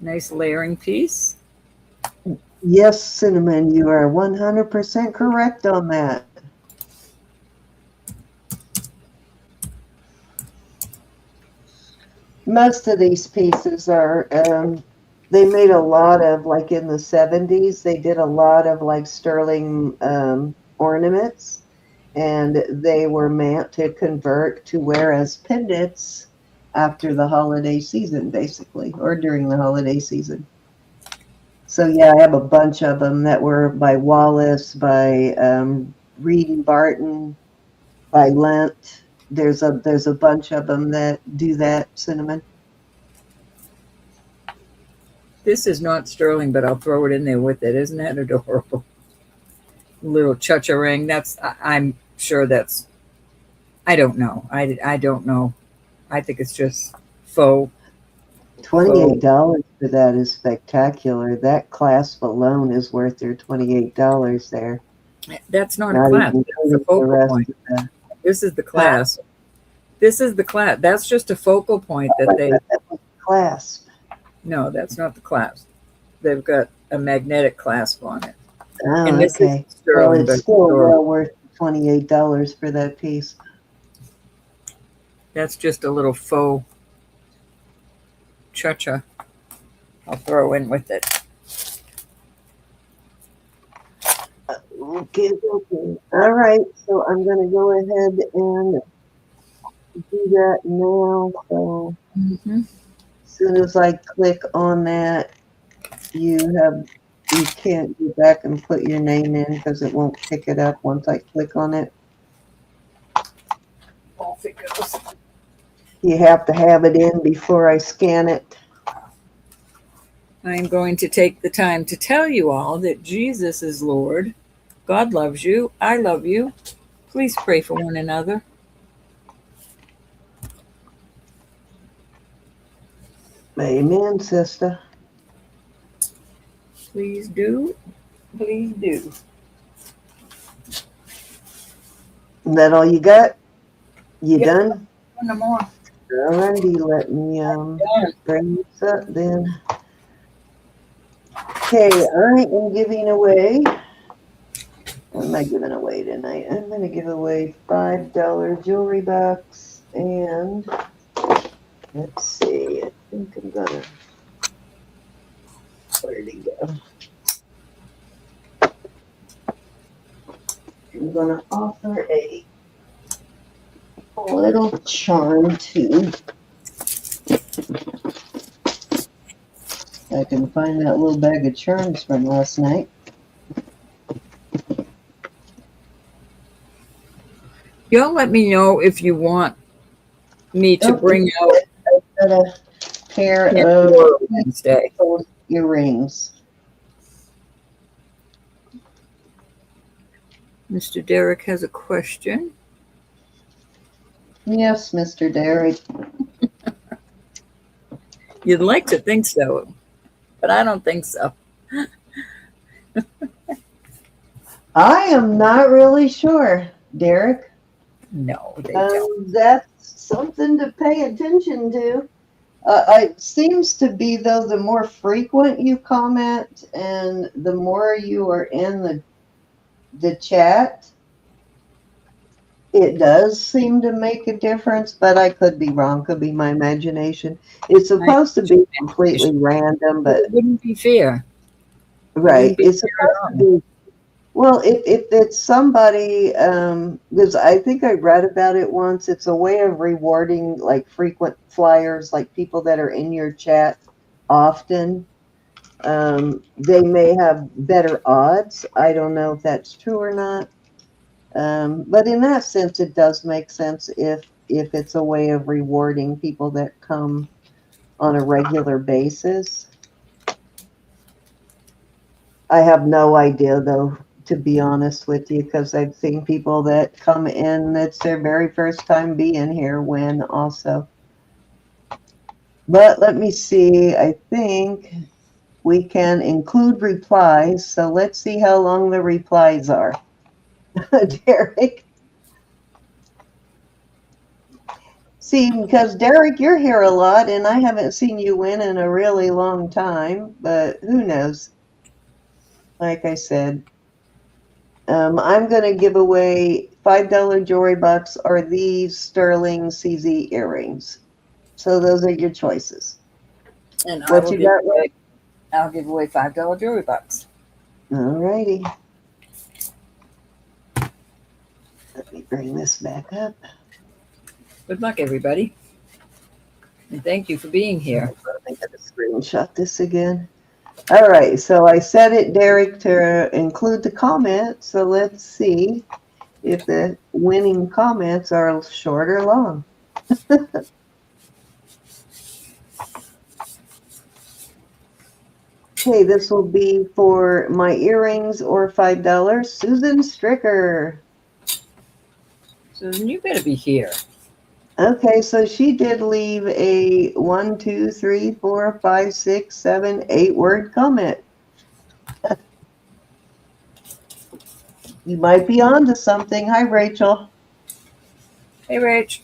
Nice layering piece. Yes, Cinnamon, you are 100% correct on that. Most of these pieces are, they made a lot of, like in the 70s, they did a lot of like sterling ornaments, and they were meant to convert to wear as pendants after the holiday season, basically, or during the holiday season. So yeah, I have a bunch of them that were by Wallace, by Reed and Barton, by Lent. There's a bunch of them that do that, Cinnamon. This is not sterling, but I'll throw it in there with it. Isn't that adorable? Little cha-cha ring. I'm sure that's, I don't know. I don't know. I think it's just faux. $28 for that is spectacular. That clasp alone is worth their $28 there. That's not Not a clasp. even That's a the focal rest point. of the This is the clasp. This is the clasp. That's just a focal point that they. clasp. No, that's not the clasp. They've got a magnetic clasp on it. Oh, And this okay. is sterling, Well, but it's still well worth $28 for that piece. that's just a little faux cha-cha I'll throw in with it. Okay. All right. So I'm going to go ahead and do that now. So as soon as I click on that, you can't go back and put your name in because it won't pick it up once I click on it. Off it goes. You have to have it in before I scan it. I'm going to take the time to tell you all that Jesus is Lord. God loves you. I love you. Please pray for one another. Amen, sister. Please do. Please do. Is that all you got? You done? No more. Alrighty, let me bring this up then. Okay, I am giving away. What am I giving away tonight? I'm going to give away $5 jewelry box, and let's see. I think I'm gonna. Where'd he go? I'm gonna offer a little charm too. I can find that little bag of charms from last night. Y'all let me know if you want me to bring out I've got a pair of Wednesday earrings. Mr. Derek has a question. Yes, Mr. Derek. You'd like to think so, but I don't think so. I am not really sure, Derek. No, they don't. That's something to pay attention to. It seems to be, though, the more frequent you comment and the more you are in the chat, it does seem to make a difference, but I could be wrong. Could be my imagination. It's supposed to be completely random, but it wouldn't be fair. right. It's supposed to be. Well, if it's somebody, because I think I read about it once, it's a way of rewarding like frequent flyers, like people that are in your chat often. They may have better odds. I don't know if that's true or not. But in that sense, it does make sense if it's a way of rewarding people that come on a regular basis. I have no idea, though, to be honest with you, because I've seen people that come in, that's their very first time being here, win also. But let me see. I think we can include replies. So let's see how long the replies are. Derek. See, because Derek, you're here a lot, and I haven't seen you win in a really long time, but who knows? Like I said, I'm going to give away $5 jewelry bucks or these sterling CZ earrings. So those are your choices. And What you got? I'll give away $5 jewelry bucks. All righty. Let me bring this back up. Good luck, everybody. And thank you for being here. I got to screenshot this again. All right, so I set it, Derek, to include the comments. So let's see if the winning comments are short or long. Okay, this will be for my earrings or $5. Susan Stricker. Susan, you better be here. Okay, so she did leave a 1, 2, 3, 4, 5, 6, 7, 8 word comment. You might be onto something. Hi, Rachel. Hey, Rach.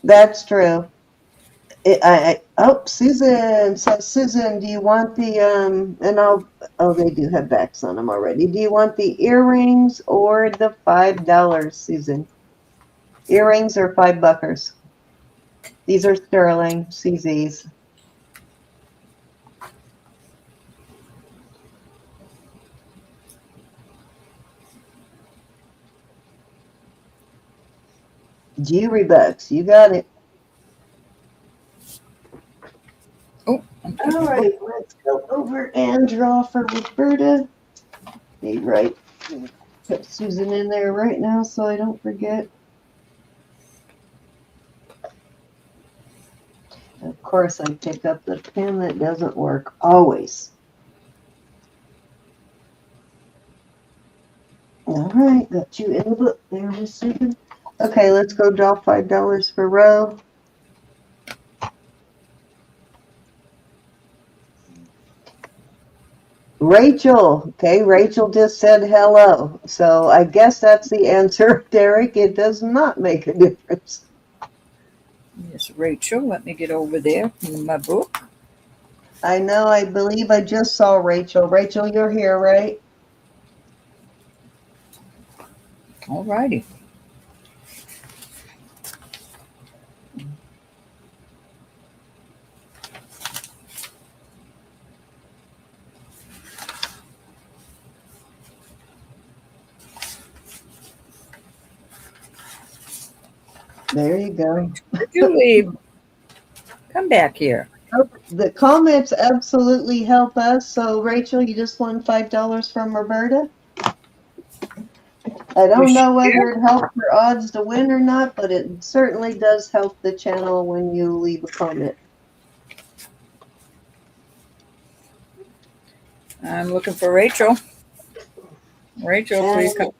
That's true. Susan says, Susan, do you want the they do have backs on them already. Do you want the earrings or the $5, Susan? Earrings or $5? These are sterling CZs. Jewelry bucks, you got it. Oh, all right, let's go over and draw for Roberta. Hey, right. Put Susan in there right now so I don't forget. Of course, I pick up the pen that doesn't work always. All right, got you in the book there, Miss Susan. Okay, let's go draw $5 for row. Rachel. Okay, Rachel just said hello. So I guess that's the answer, Derek. It does not make a difference. Yes, Rachel. Let me get over there in my book. I know, I believe I just saw Rachel. Rachel, you're here, right? All righty. There you go. Did you leave? Come back here. The comments absolutely help us. So, Rachel, you just won $5 from Roberta. I don't know whether it helped your odds to win or not, but it certainly does help the channel when you leave a comment. I'm looking for Rachel. Rachel, please come.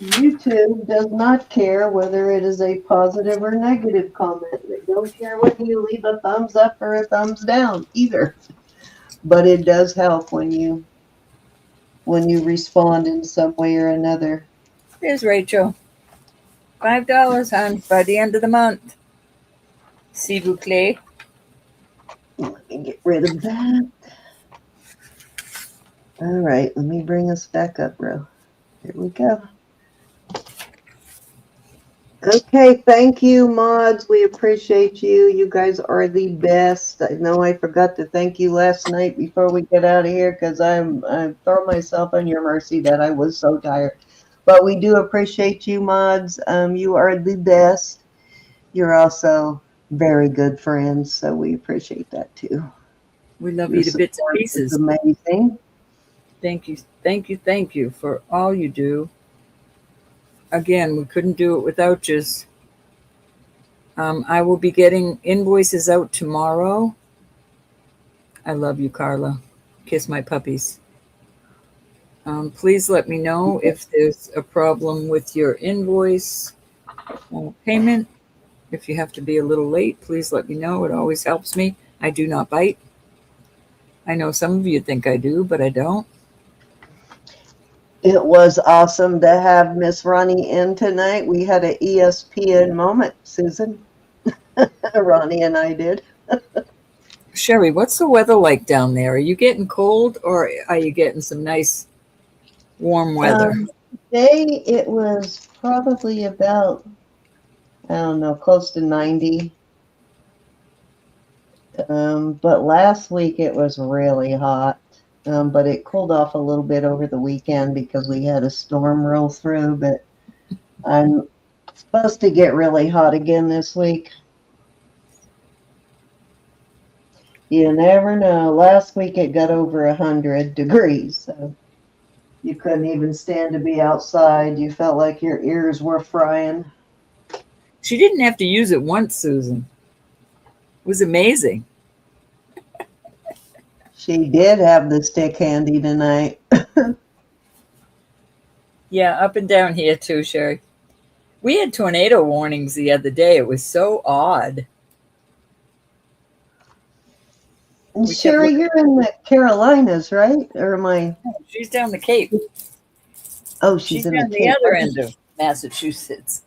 YouTube does not care whether it is a positive or negative comment. They don't care whether you leave a thumbs up or a thumbs down either. But it does help when you respond in some way or another. Here's Rachel. $5, hon, by the end of the month. S'il vous plaît. Let me get rid of that. All right, let me bring us back up, Ro. Here we go. Okay, thank you, mods. We appreciate you. You guys are the best. I know I forgot to thank you last night before we get out of here because I'm throwing myself on your mercy that I was so tired. But we do appreciate you, mods. You are the best. You're also very good friends, so we appreciate that too. We love you to bits and pieces. It's amazing. Thank you, thank you, thank you for all you do. Again, we couldn't do it without you. I will be getting invoices out tomorrow. I love you, Carla. Kiss my puppies. Please let me know if there's a problem with your invoice payment. If you have to be a little late, please let me know. It always helps me. I do not bite. I know some of you think I do, but I don't. It was awesome to have Miss Ronnie in tonight. We had an ESPN moment, Susan. Ronnie and I did. Sherry, what's the weather like down there? Are you getting cold or are you getting some nice warm weather? Today it was probably about, I don't know, close to 90. But last week it was really hot. But it cooled off a little bit over the weekend because we had a storm roll through. But I'm supposed to get really hot again this week. You never know. Last week it got over 100 degrees. So you couldn't even stand to be outside. You felt like your ears were frying. She didn't have to use it once, Susan. It was amazing. She did have the stick handy tonight. Yeah, up and down here too, Sherry. We had tornado warnings the other day. It was so odd. Sherry, you're in the Carolinas, right? Or am I? She's down the Cape. Oh, She's in down the other end of Massachusetts.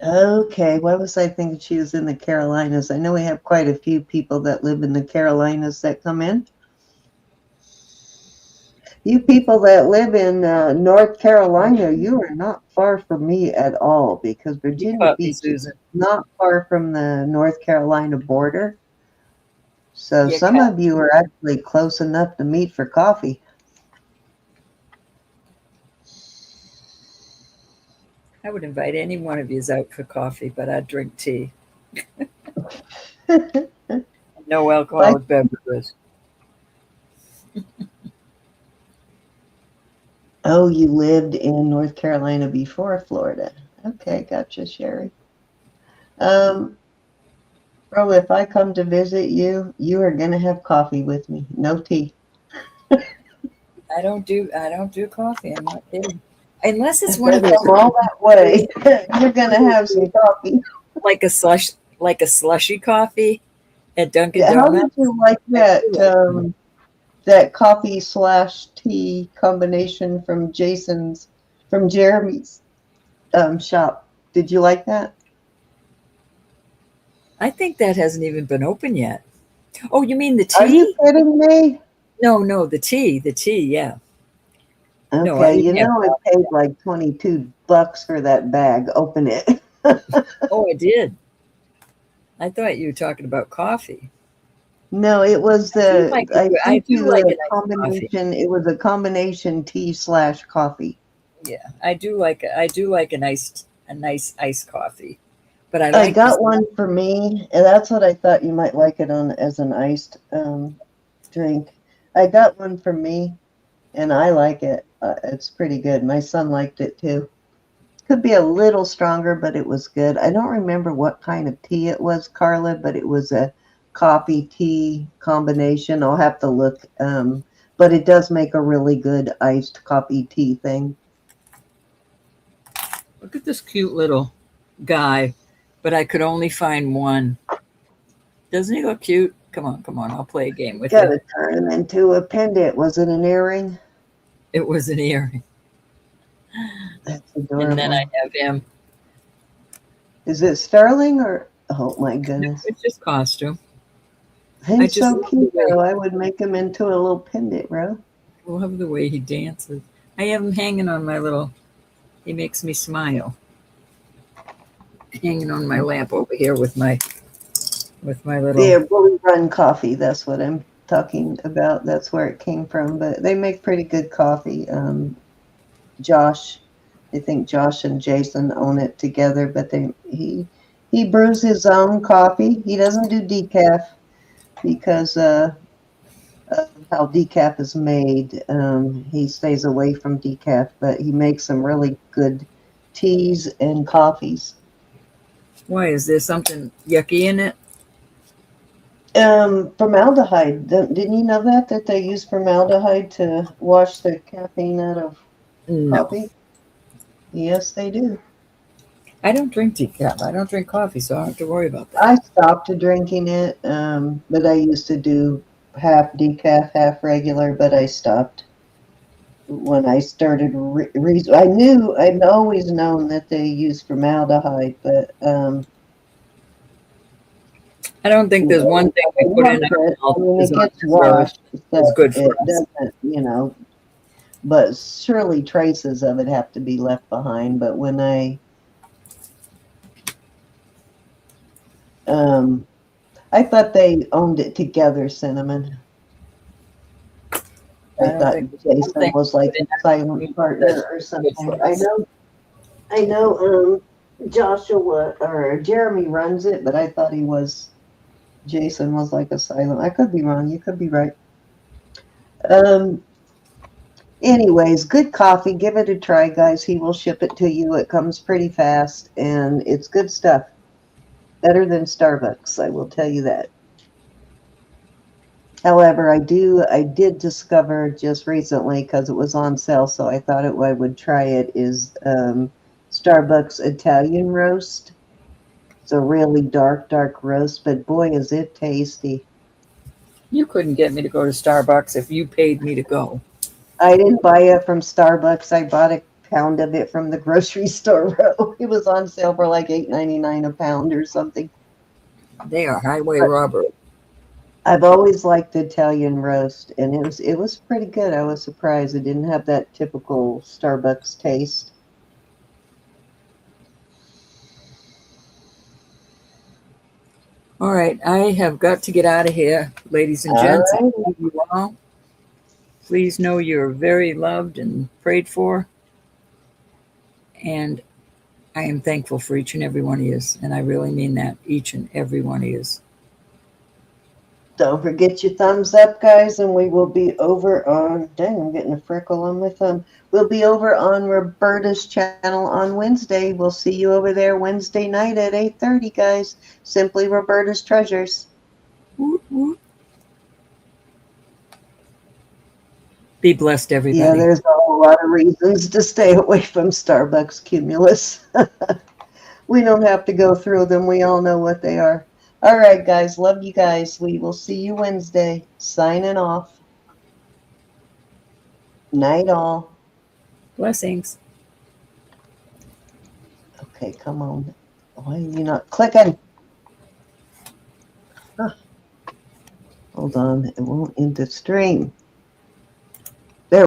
Okay, why was I thinking she was in the Carolinas? I know we have quite a few people that live in the Carolinas that come in. You people that live in North Carolina, you are not far from me at all because Virginia Beach is not far from the North Carolina border. So some of you are actually close enough to meet for coffee. I would invite any one of you out for coffee, but I'd drink tea. No alcoholic beverages. Oh, you lived in North Carolina before Florida. Okay, gotcha, Sherry. Bro, if I come to visit you, you are gonna have coffee with me. No tea. I don't do coffee. I'm not kidding. Unless it's one of those all that way. You're gonna have some coffee. Like a slushy coffee at Dunkin' Donuts. How did you like that that coffee/tea combination from Jeremy's shop? Did you like that? I think that hasn't even been open yet. Oh, you mean the tea? Are you kidding me? No, the tea, yeah. Okay, no, I paid like $22 for that bag. Open it. Oh, I did. I thought you were talking about coffee. No, it was the combination. Coffee. It was a combination tea/coffee. Yeah, I do like a nice iced coffee. But I got one for me, and that's what I thought you might like it on as an iced drink. I got one for me, and I like it. It's pretty good. My son liked it too. Could be a little stronger, but it was good. I don't remember what kind of tea it was, Carla, but it was a coffee tea combination. I'll have to look, but it does make a really good iced coffee tea thing. Look at this cute little guy, but I could only find one. Doesn't he look cute? Come on, I'll play a game with you. Gotta turn him into a pendant. Was it an earring? It was an earring. That's adorable. And then I have him. Is it sterling or? Oh my goodness! It's just costume. He's so cute, though. I would make him into a little pendant, bro. I love the way he dances. I have him hanging on my little. He makes me smile. Hanging on my lamp over here with my little. Yeah, Bully Run coffee. That's what I'm talking about. That's where it came from. But they make pretty good coffee. I think Josh and Jason own it together. But he brews his own coffee. He doesn't do decaf because of how decaf is made. He stays away from decaf, but he makes some really good teas and coffees. Why, is there something yucky in it? Formaldehyde. Didn't you know that they use formaldehyde to wash the caffeine out of coffee? Yes, they do. I don't drink decaf. I don't drink coffee, so I don't have to worry about that. I stopped drinking it, but I used to do half decaf, half regular, but I stopped. when I started, I'd always known that they use formaldehyde, but I don't think there's one thing we put in our mouth when is it gets undeserved. washed, so Is good for it us. doesn't, but surely traces of it have to be left behind. But when I thought they owned it together, Cinnamon. I I don't thought think there's one Jason thing was we like put in a our silent mouth that's partner or good something. for us. I know, Joshua or Jeremy runs it, but I thought Jason was like a silent. I could be wrong. You could be right. Um, Anyways, good coffee. Give it a try, guys. He will ship it to you. It comes pretty fast and it's good stuff. Better than Starbucks, I will tell you that. However, I did discover just recently because it was on sale, so I thought I would try it. Is Starbucks Italian roast? It's a really dark roast, but boy, is it tasty! You couldn't get me to go to Starbucks if you paid me to go. I didn't buy it from Starbucks. I bought a pound of it from the grocery store. It was on sale for like $8.99 a pound or something. They are highway robbery. I've always liked the Italian roast, and it was pretty good. I was surprised it didn't have that typical Starbucks taste. All right, I have got to get out of here, ladies and All gents. I right. love you all. Please know you're very loved and prayed for, and I am thankful for each and every one of you, and I really mean that, each and every one of you. Don't forget your thumbs up, guys, and we will be over on, dang, I'm getting a freckle on my thumb. We'll be over on Roberta's channel on Wednesday. We'll see you over there Wednesday night at 8:30, guys. Simply Roberta's Treasures. Woot, woot. Be blessed, Yeah, everybody. there's a whole lot of reasons to stay away from Starbucks Cumulus. We don't have to go through them. We all know what they are. All right, guys. Love you guys. We will see you Wednesday. Signing off. Night all. Blessings. Okay, come on. Why are you not clicking? Huh. Hold on. It won't end the stream.